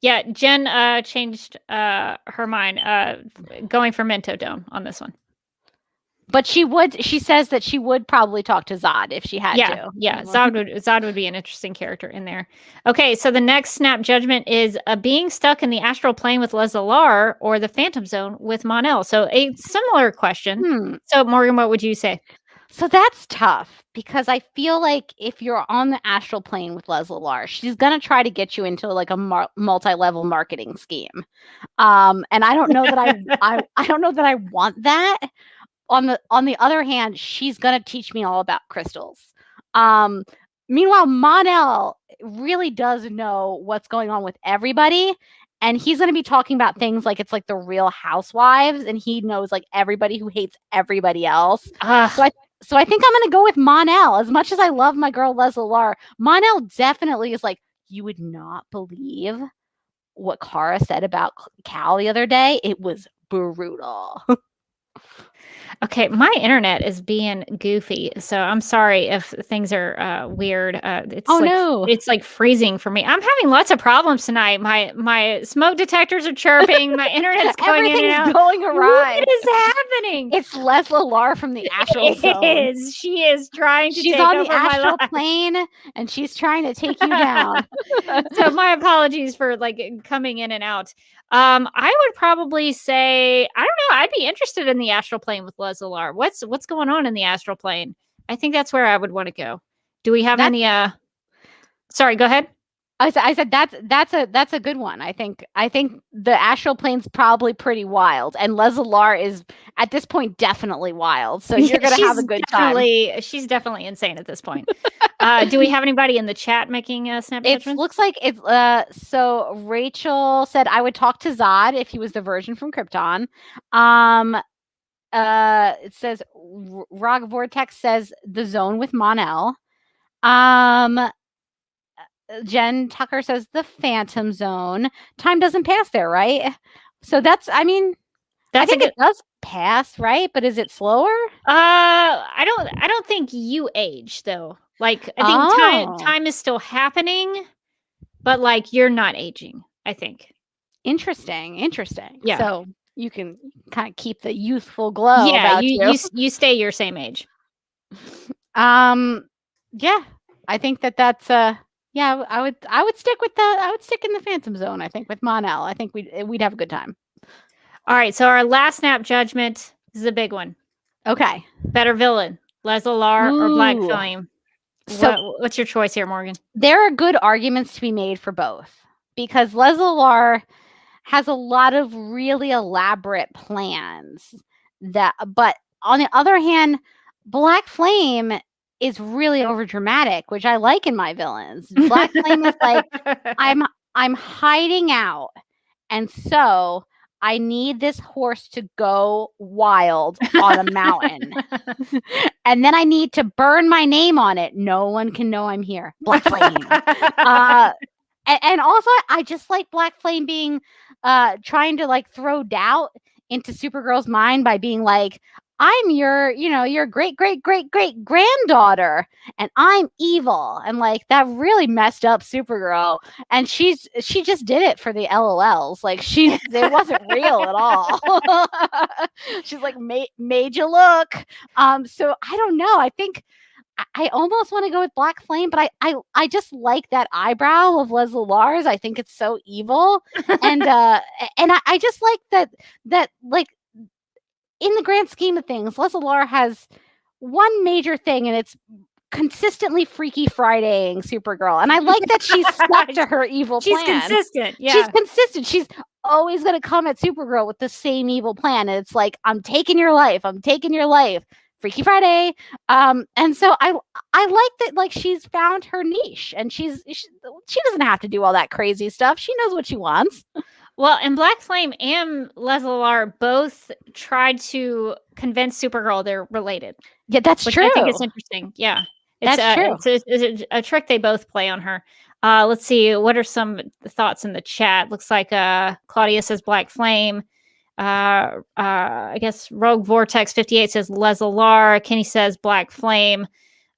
S7: Yeah, Jen changed her mind, going for Mento Dome on this one.
S2: But she says that she would probably talk to Zod if she had to.
S7: Yeah, Zod would be an interesting character in there. Okay, so the next snap judgment is being stuck in the astral plane with Lesla-Lar or the Phantom Zone with Mon-El. So a similar question. So Morgan, what would you say?
S2: So that's tough because I feel like if you're on the astral plane with Lesla-Lar, she's gonna try to get you into like a multi-level marketing scheme, and I don't know that I don't know that I want that. On the other hand, she's gonna teach me all about crystals. Meanwhile, Mon-El really does know what's going on with everybody, and he's gonna be talking about things like it's like the Real Housewives, and he knows like everybody who hates everybody else. So I think I'm gonna go with Mon-El. As much as I love my girl Lesla-Lar, Mon-El definitely is like, you would not believe what Kara said about Cal the other day. It was brutal.
S7: Okay, my internet is being goofy, so I'm sorry if things are weird. It's like freezing for me. I'm having lots of problems tonight. My smoke detectors are chirping. My internet's going in and out.
S2: Going awry.
S7: What is happening?
S2: It's Lesla-Lar from the astral zone.
S7: She is trying to.
S2: She's
S7: take
S2: on
S7: over
S2: the astral
S7: my life.
S2: plane, and she's trying to take you down.
S7: So my apologies for like coming in and out. I would probably say, I don't know, I'd be interested in the astral plane with Lesla-Lar. What's going on in the astral plane? I think that's where I would want to go. Do we have any sorry, go ahead.
S2: I said that's a good one. I think the astral plane's probably pretty wild, and Lesla-Lar is at this point definitely wild. So you're gonna have a good time.
S7: She's definitely insane at this point. Do we have anybody in the chat making a snap?
S2: It looks like it's so Rachel said I would talk to Zod if he was the version from Krypton. It says Rog Vortex says the Zone with Mon-El. Jen Tucker says the Phantom Zone. Time doesn't pass there, right? So I think it does pass, right? But is it slower?
S7: I don't think you age though. Like I think time is still happening, but like you're not aging, I think.
S2: Interesting.
S7: Yeah.
S2: So you can kind of keep the youthful glow.
S7: Yeah, you stay your same age.
S2: Yeah. I think that's yeah, I would stick with I would stick in the Phantom Zone, I think, with Mon-El. I think we'd have a good time.
S7: All right, so our last snap judgment is a big one.
S2: Okay.
S7: Better villain, Lesla-Lar or Black Flame? So what's your choice here, Morgan? There
S2: are good arguments to be made for both because Lesla-Lar has a lot of really elaborate plans but on the other hand, Black Flame is really overdramatic, which I like in my villains. Black Flame is like, I'm hiding out, and so I need this horse to go wild on a mountain. And then I need to burn my name on it. No one can know I'm here. Black Flame. And also, I just like Black Flame being trying to like throw doubt into Supergirl's mind by being like, I'm your great great great great granddaughter, and I'm evil, and like that really messed up Supergirl. And she just did it for the LOLs. Like it wasn't real at all. She's like made you look. So I don't know. I think I almost want to go with Black Flame, but I just like that eyebrow of Lesla-Lar's. I think it's so evil, and I just like that like. In the grand scheme of things, Lesla-Lar has one major thing, and it's consistently Freaky Fridaying Supergirl. And I like that she's stuck to her evil plan.
S7: She's consistent. Yeah.
S2: She's consistent. She's always going to come at Supergirl with the same evil plan. And it's like, I'm taking your life. I'm taking your life. Freaky Friday. And so I like that, like, she's found her niche, and she doesn't have to do all that crazy stuff. She knows what she wants.
S7: Well, and Black Flame and Lesla-Lar both tried to convince Supergirl they're related.
S2: Yeah, that's true.
S7: I think it's interesting. Yeah,
S2: that's true.
S7: It's a trick they both play on her. Let's see. What are some thoughts in the chat? Looks like Claudia says Black Flame. I guess Rogue Vortex 58 says Lesla-Lar. Kenny says Black Flame.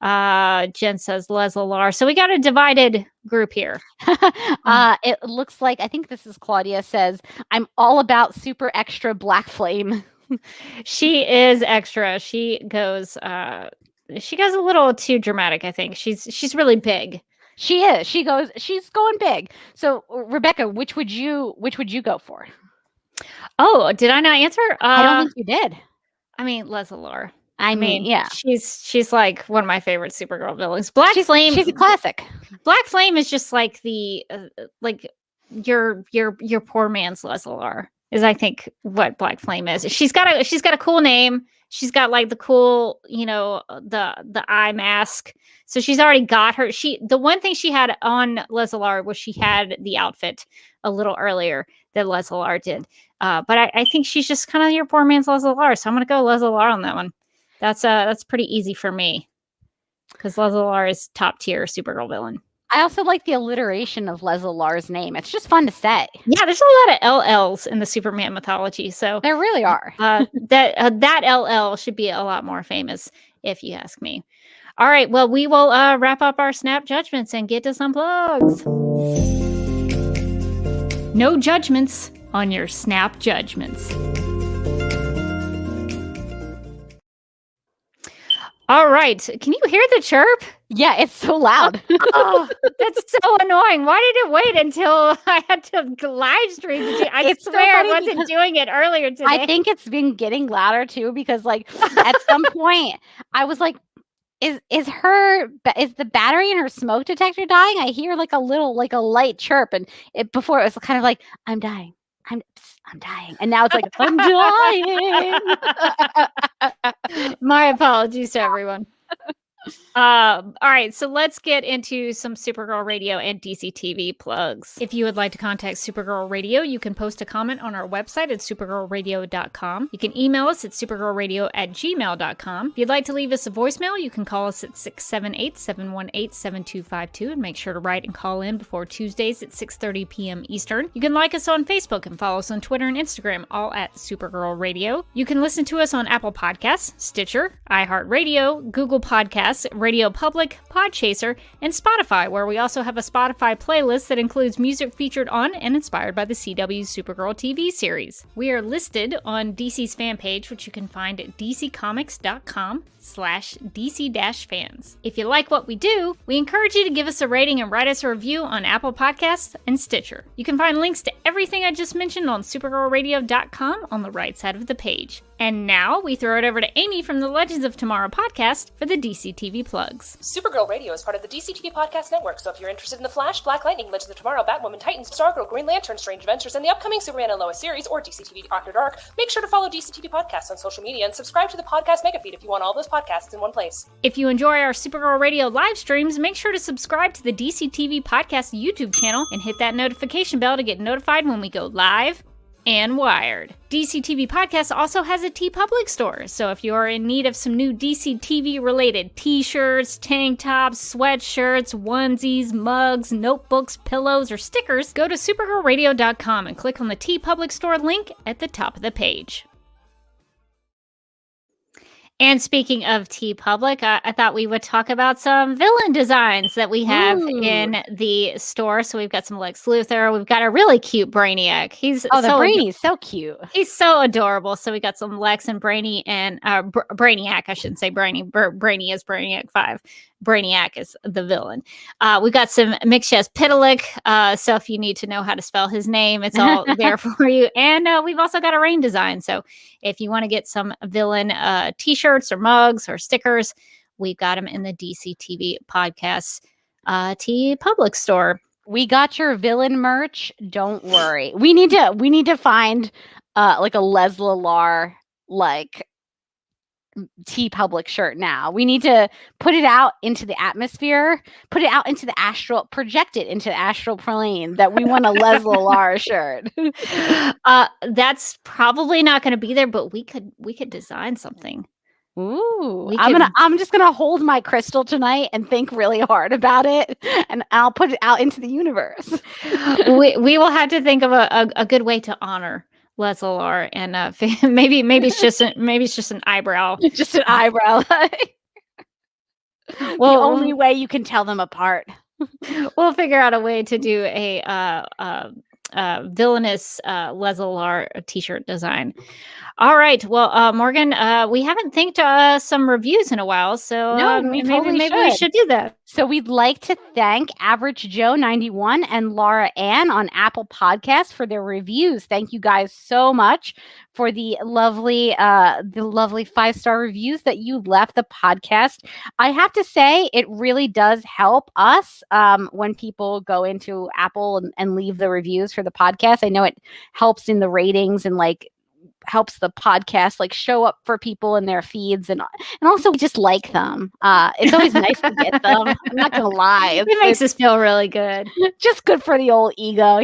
S7: Jen says Lesla-Lar. So we got a divided group here.
S2: It looks like, I think this is Claudia says, I'm all about super extra Black Flame.
S7: She is extra. She goes a little too dramatic, I think. She's really big.
S2: She is. She's going big. So Rebecca, which would you go for?
S7: Oh, did I not answer?
S2: I don't think you did.
S7: I mean, Lesla-Lar.
S2: I mean, yeah,
S7: she's like one of my favorite Supergirl villains. Black Flame,
S2: she's a classic.
S7: Black Flame is just like the like your poor man's Lesla-Lar is, I think, what Black Flame is. She's got a cool name. She's got like the cool, the eye mask. So she's already got her. The one thing she had on Lesla-Lar was she had the outfit a little earlier that Lesla-Lar did. But I think she's just kind of your poor man's Lesla-Lar. So I'm gonna go Lesla-Lar on that one. That's pretty easy for me, because Lesla-Lar is top tier Supergirl villain.
S2: I also like the alliteration of Lesla-Lar's name. It's just fun to say.
S7: Yeah, there's a lot of LLs in the Superman mythology, so
S2: there really are.
S7: That LL should be a lot more famous, if you ask me. All right, well, we will wrap up our snap judgments and get to some plugs. No judgments on your snap judgments. All right. Can you hear the chirp?
S2: Yeah, it's so loud.
S7: Oh, that's so annoying. Why did it wait until I had to live stream? I swear I wasn't doing it earlier today.
S2: I think it's been getting louder too, because like at some point I was like, is the battery in her smoke detector dying? I hear like a light chirp, and before it was kind of like, I'm dying. I'm dying. And now it's like, I'm dying.
S7: My apologies to everyone. All right, so let's get into some Supergirl Radio and DC TV plugs. If you would like to contact Supergirl Radio, you can post a comment on our website at supergirlradio.com. You can email us at supergirlradio@gmail.com. If you'd like to leave us a voicemail, you can call us at 678-718-7252, and make sure to write and call in before Tuesdays at 6:30 p.m. Eastern. You can like us on Facebook and follow us on Twitter and Instagram, all at Supergirl Radio. You can listen to us on Apple Podcasts, Stitcher, iHeartRadio, Google Podcasts, Radio Public, Podchaser, and Spotify, where we also have a Spotify playlist that includes music featured on and inspired by the CW Supergirl TV series. We are listed on DC's fan page, which you can find at dccomics.com/DC-fans. If you like what we do, we encourage you to give us a rating and write us a review on Apple Podcasts and Stitcher. You can find links to everything I just mentioned on supergirlradio.com on the right side of the page. And now we throw it over to Amy from the Legends of Tomorrow podcast for the DC TV plugs.
S8: Supergirl Radio is part of the DC TV Podcast Network, so if you're interested in The Flash, Black Lightning, Legends of Tomorrow, Batwoman, Titans, Stargirl, Green Lantern, Strange Adventures, and the upcoming Superman and Lois series, or DC TV After Dark, make sure to follow DC TV Podcasts on social media and subscribe to the podcast mega feed if you want all those podcasts in one place.
S7: If you enjoy our Supergirl Radio live streams, make sure to subscribe to the DC TV Podcast YouTube channel and hit that notification bell to get notified when we go live and wired. DC TV Podcast also has a TeePublic store, so if you are in need of some new DC TV related t-shirts, tank tops, sweatshirts, onesies, mugs, notebooks, pillows, or stickers, go to supergirlradio.com and click on the TeePublic store link at the top of the page. And speaking of TeePublic, I thought we would talk about some villain designs that we have in the store. So we've got some Lex Luthor. We've got a really cute Brainiac.
S2: The Brainy's so cute.
S7: He's so adorable. So we got some Lex and Brainy and Brainiac. I shouldn't say Brainy. Brainy is Brainiac 5. Brainiac is the villain. We've got some Mikshes Pitalik. So if you need to know how to spell his name, it's all there for you. And we've also got a Rain design. So if you want to get some villain t-shirts or mugs or stickers, we've got them in the DCTV Podcast TeePublic store.
S2: We got your villain merch. Don't worry. We need to find like a Lesla-Lar like TeePublic shirt now. We need to put it out into the atmosphere, put it out into the astral, project it into the astral plane that we want a Lesla-Lar shirt.
S7: That's probably not going to be there, but we could design something.
S2: Ooh, I'm just gonna hold my crystal tonight and think really hard about it, and I'll put it out into the universe.
S7: we will have to think of a good way to honor Lesla-Lar, and maybe it's just an eyebrow,
S2: just an eyebrow. Well, the only way you can tell them apart.
S7: We'll figure out a way to do a villainous Lesla-Lar t-shirt design. All right. Well, Morgan, we haven't thanked some reviews in a while, so maybe we should do that.
S2: So we'd like to thank Average Joe 91 and Laura Ann on Apple Podcasts for their reviews. Thank you guys so much for the lovely 5-star reviews that you left the podcast. I have to say, it really does help us when people go into Apple and leave the reviews for the podcast. I know it helps in the ratings and helps the podcast show up for people in their feeds, and also we just like them. It's always nice to get them. I'm not gonna lie,
S7: it makes us feel really good.
S2: Just good for the old ego,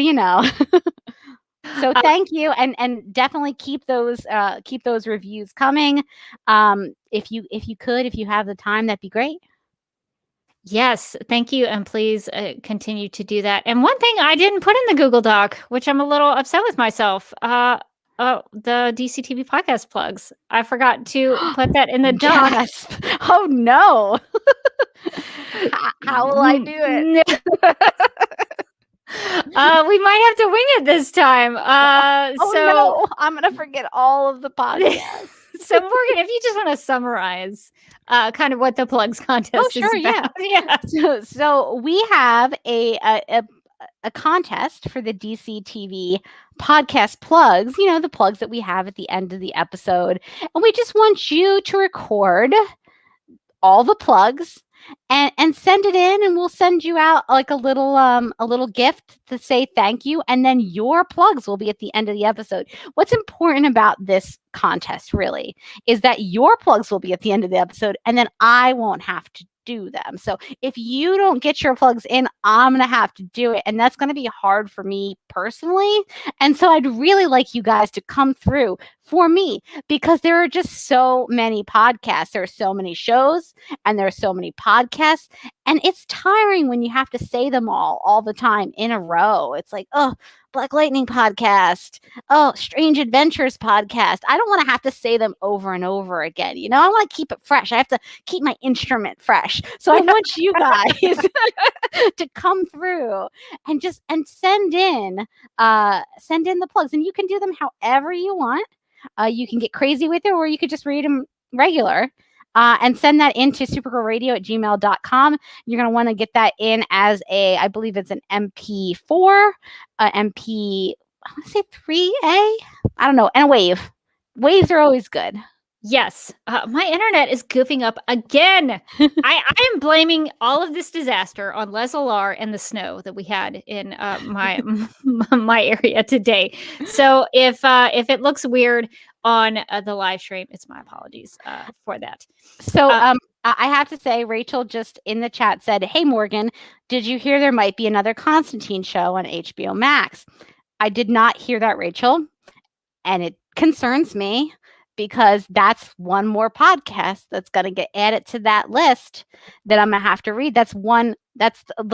S2: So thank you, and definitely keep those reviews coming. If you have the time, that'd be great.
S7: Yes, thank you, and please continue to do that. And one thing I didn't put in the Google Doc, which I'm a little upset with myself. The DCTV podcast plugs. I forgot to put that in the doc.
S2: Yes. Oh no. How will I do it?
S7: We might have to wing it this time.
S2: No, I'm gonna forget all of the podcasts.
S7: So Morgan, if you just want to summarize kind of what the plugs contest is about.
S2: Yeah. So we have a contest for the DCTV podcast plugs, the plugs that we have at the end of the episode. And we just want you to record all the plugs and send it in, and we'll send you out a little gift to say thank you. And then your plugs will be at the end of the episode. What's important about this contest really is that your plugs will be at the end of the episode, and then I won't have to do them. So if you don't get your plugs in, I'm going to have to do it. And that's going to be hard for me personally. And so I'd really like you guys to come through for me, because there are just so many podcasts. There are so many shows, and there are so many podcasts. And it's tiring when you have to say them all the time in a row. It's like, oh, Black Lightning podcast. Oh, Strange Adventures podcast. I don't want to have to say them over and over again. I want to keep it fresh. I have to keep my instrument fresh. So I want you guys to come through and send in the plugs, and you can do them however you want. You can get crazy with it, or you could just read them regular. And send that into supergirlradio@gmail.com. You're going to want to get that in as I believe it's an MP4, MP, I want to say 3A. I don't know. And a wave. Waves are always good.
S7: Yes. My internet is goofing up again. I am blaming all of this disaster on Lesla-Lar and the snow that we had in my area today. So if it looks weird on the live stream, it's my apologies for that.
S2: So I have to say, Rachel just in the chat said, "Hey Morgan, did you hear there might be another Constantine show on HBO Max?" I did not hear that, Rachel, and it concerns me. because that's one more podcast that's going to get added to that list that I'm going to have to read. The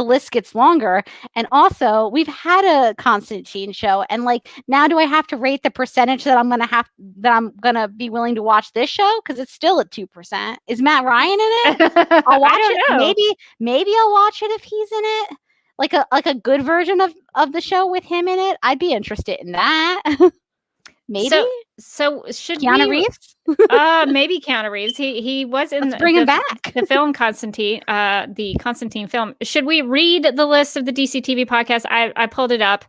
S2: list gets longer. And also, we've had a Constantine show, and like now do I have to rate the percentage that I'm going to be willing to watch this show, because it's still at 2%. Is Matt Ryan in it? I'll watch it.
S7: Know.
S2: Maybe I'll watch it if he's in it. Like a good version of the show with him in it. I'd be interested in that. Maybe.
S7: So should
S2: Keanu Reeves?
S7: Maybe Keanu Reeves. He was in
S2: bring him back.
S7: The film Constantine, the Constantine film. Should we read the list of the DC TV podcasts? I pulled it up.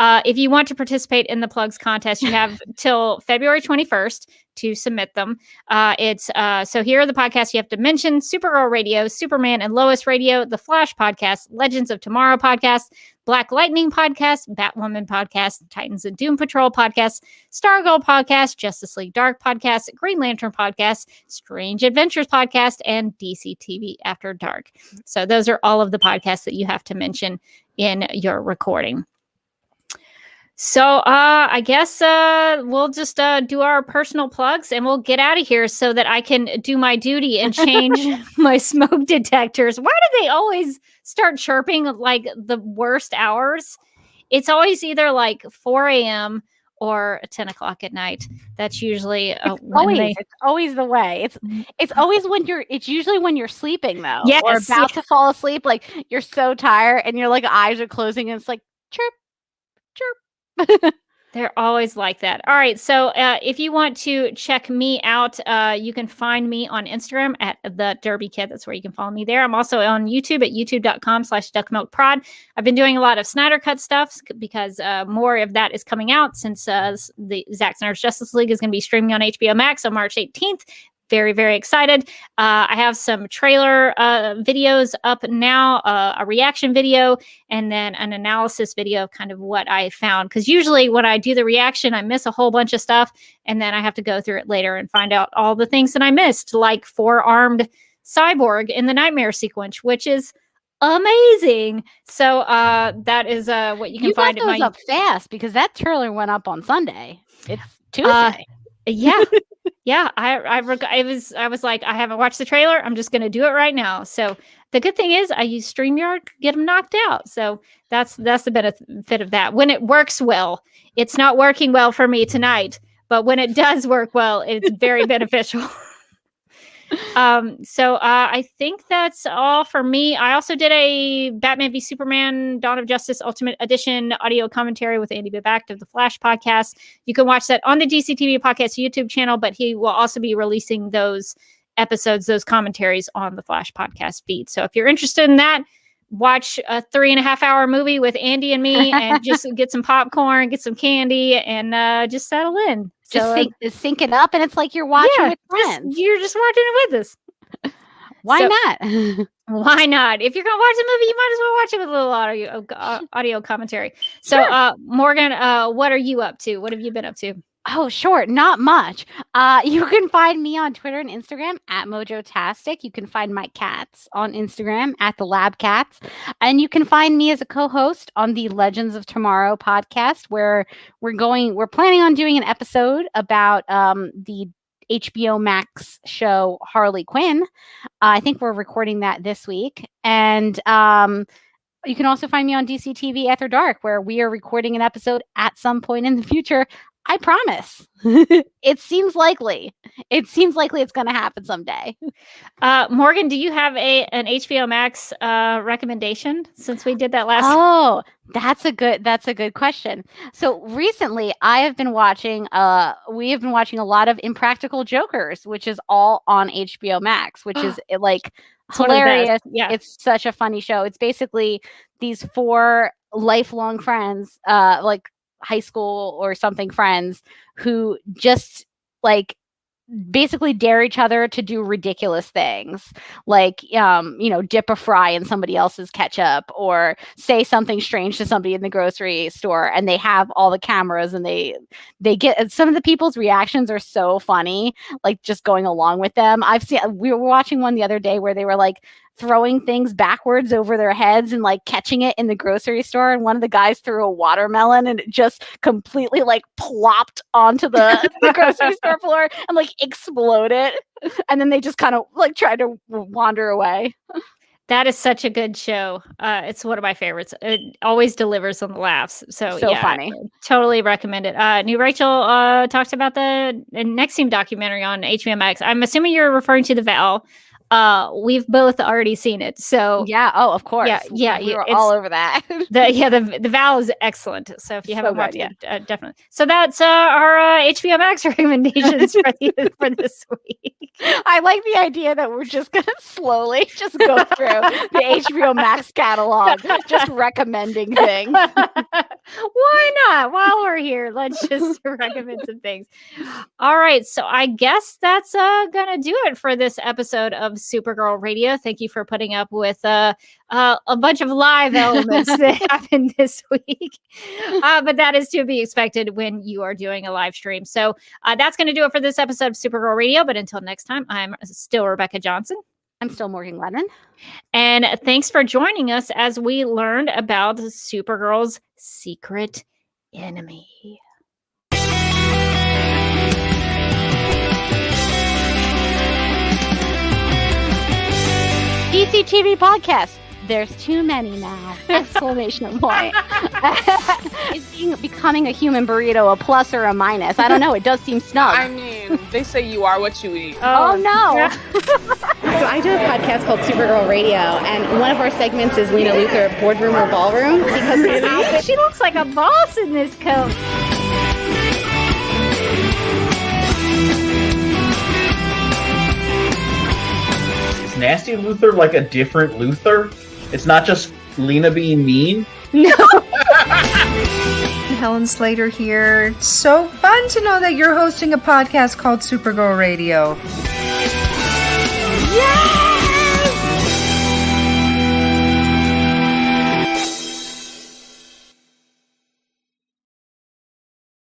S7: If you want to participate in the plugs contest, you have till February 21st to submit them. So here are the podcasts you have to mention: Supergirl Radio, Superman and Lois Radio, The Flash Podcast, Legends of Tomorrow Podcast, Black Lightning Podcast, Batwoman Podcast, Titans and Doom Patrol Podcast, Stargirl Podcast, Justice League Dark Podcast, Green Lantern Podcast, Strange Adventures Podcast, and DC TV After Dark. So those are all of the podcasts that you have to mention in your recording. So I guess we'll just do our personal plugs, and we'll get out of here so that I can do my duty and change my smoke detectors. Why do they always start chirping at like the worst hours? It's always either like 4 a.m. or 10 o'clock at night. That's usually
S2: it's always the way. It's always it's usually when you're sleeping though,
S7: yes,
S2: or about to fall asleep. Like you're so tired and your like eyes are closing, and it's like chirp, chirp.
S7: They're always like that. All right. So if you want to check me out, you can find me on Instagram at the Derby Kid. That's where you can follow me there. I'm also on YouTube at youtube.com/duckmilkprod. I've been doing a lot of Snyder Cut stuff because more of that is coming out since the Zack Snyder's Justice League is going to be streaming on HBO Max on March 18th. Very, very excited. I have some trailer videos up now, a reaction video, and then an analysis video of kind of what I found. Because usually when I do the reaction, I miss a whole bunch of stuff, and then I have to go through it later and find out all the things that I missed, like four-armed Cyborg in the Nightmare sequence, which is amazing. So that is what you can find.
S2: You got those up fast because that trailer went up on Sunday. It's Tuesday.
S7: Yeah. Yeah, I was like, I haven't watched the trailer. I'm just going to do it right now. So the good thing is I use StreamYard to get them knocked out. So that's the benefit of that. When it works well, it's not working well for me tonight, but when it does work well, it's very beneficial. So I think that's all for me. I also did a Batman v Superman Dawn of Justice Ultimate Edition audio commentary with Andy Biback of the Flash podcast. You can watch that on the DCTV podcast YouTube channel, but he will also be releasing those episodes, those commentaries on the Flash podcast feed. So if you're interested in that, watch a 3.5-hour movie with Andy and me and just get some popcorn, get some candy, and just settle in.
S2: Just sync it up, and it's like you're watching with friends.
S7: You're just watching it with us.
S2: Why not?
S7: Why not? If you're going to watch a movie, you might as well watch it with a little audio commentary. So, sure. Morgan, what are you up to? What have you been up to?
S2: Oh, sure. Not much. You can find me on Twitter and Instagram at Mojotastic. You can find my cats on Instagram at the Lab Cats. And you can find me as a co-host on the Legends of Tomorrow podcast, where we're planning on doing an episode about the HBO Max show Harley Quinn. I think we're recording that this week. And you can also find me on DCTV After Dark, where we are recording an episode at some point in the future. I promise. It seems likely. It's going to happen someday.
S7: Morgan, do you have an HBO Max recommendation since we did that last?
S2: Oh, that's a good question. So recently we have been watching a lot of Impractical Jokers, which is all on HBO Max, which is like hilarious.
S7: Yeah.
S2: It's such a funny show. It's basically these 4 lifelong friends, like high school or something friends, who just like basically dare each other to do ridiculous things, like dip a fry in somebody else's ketchup, or say something strange to somebody in the grocery store, and they have all the cameras, and they get some of the people's reactions are so funny, like just going along with them. We were watching one the other day where they were like throwing things backwards over their heads and like catching it in the grocery store. And one of the guys threw a watermelon and it just completely like plopped onto the grocery store floor and like exploded. And then they just kind of like tried to wander away.
S7: That is such a good show. It's one of my favorites. It always delivers on the laughs. So yeah,
S2: funny.
S7: Totally recommend it. New Rachel talked about the Nexium documentary on HBO Max. I'm assuming you're referring to The Vow. We've both already seen it. So
S2: yeah. Oh, of course.
S7: Yeah.
S2: We were all over that.
S7: The Vow is excellent. So if you haven't watched it, definitely. So that's our HBO Max recommendations for this week.
S2: I like the idea that we're just going to slowly just go through the HBO Max catalog, just recommending things.
S7: Why not? While we're here, let's just recommend some things. All right. So I guess that's going to do it for this episode of Supergirl Radio. Thank you for putting up with a bunch of live elements that happened this week. But that is to be expected when you are doing a live stream. So that's going to do it for this episode of Supergirl Radio. But until next time, I'm still Rebecca Johnson.
S2: I'm still Morgan Glennon.
S7: And thanks for joining us as we learned about Supergirl's secret enemy.
S2: DCTV podcast. There's too many now! Exclamation point. Is becoming a human burrito a plus or a minus? I don't know. It does seem snug.
S3: I mean, they say you are what you eat.
S2: Oh no!
S4: So I do a podcast called Supergirl Radio, and one of our segments is Lena Luthor, boardroom or ballroom, because
S7: she looks like a boss in this coat.
S5: Is Nasty Luthor like a different Luthor? It's not just Lena being mean?
S2: No.
S6: Helen Slater here. So fun to know that you're hosting a podcast called Supergirl Radio.
S2: Yeah!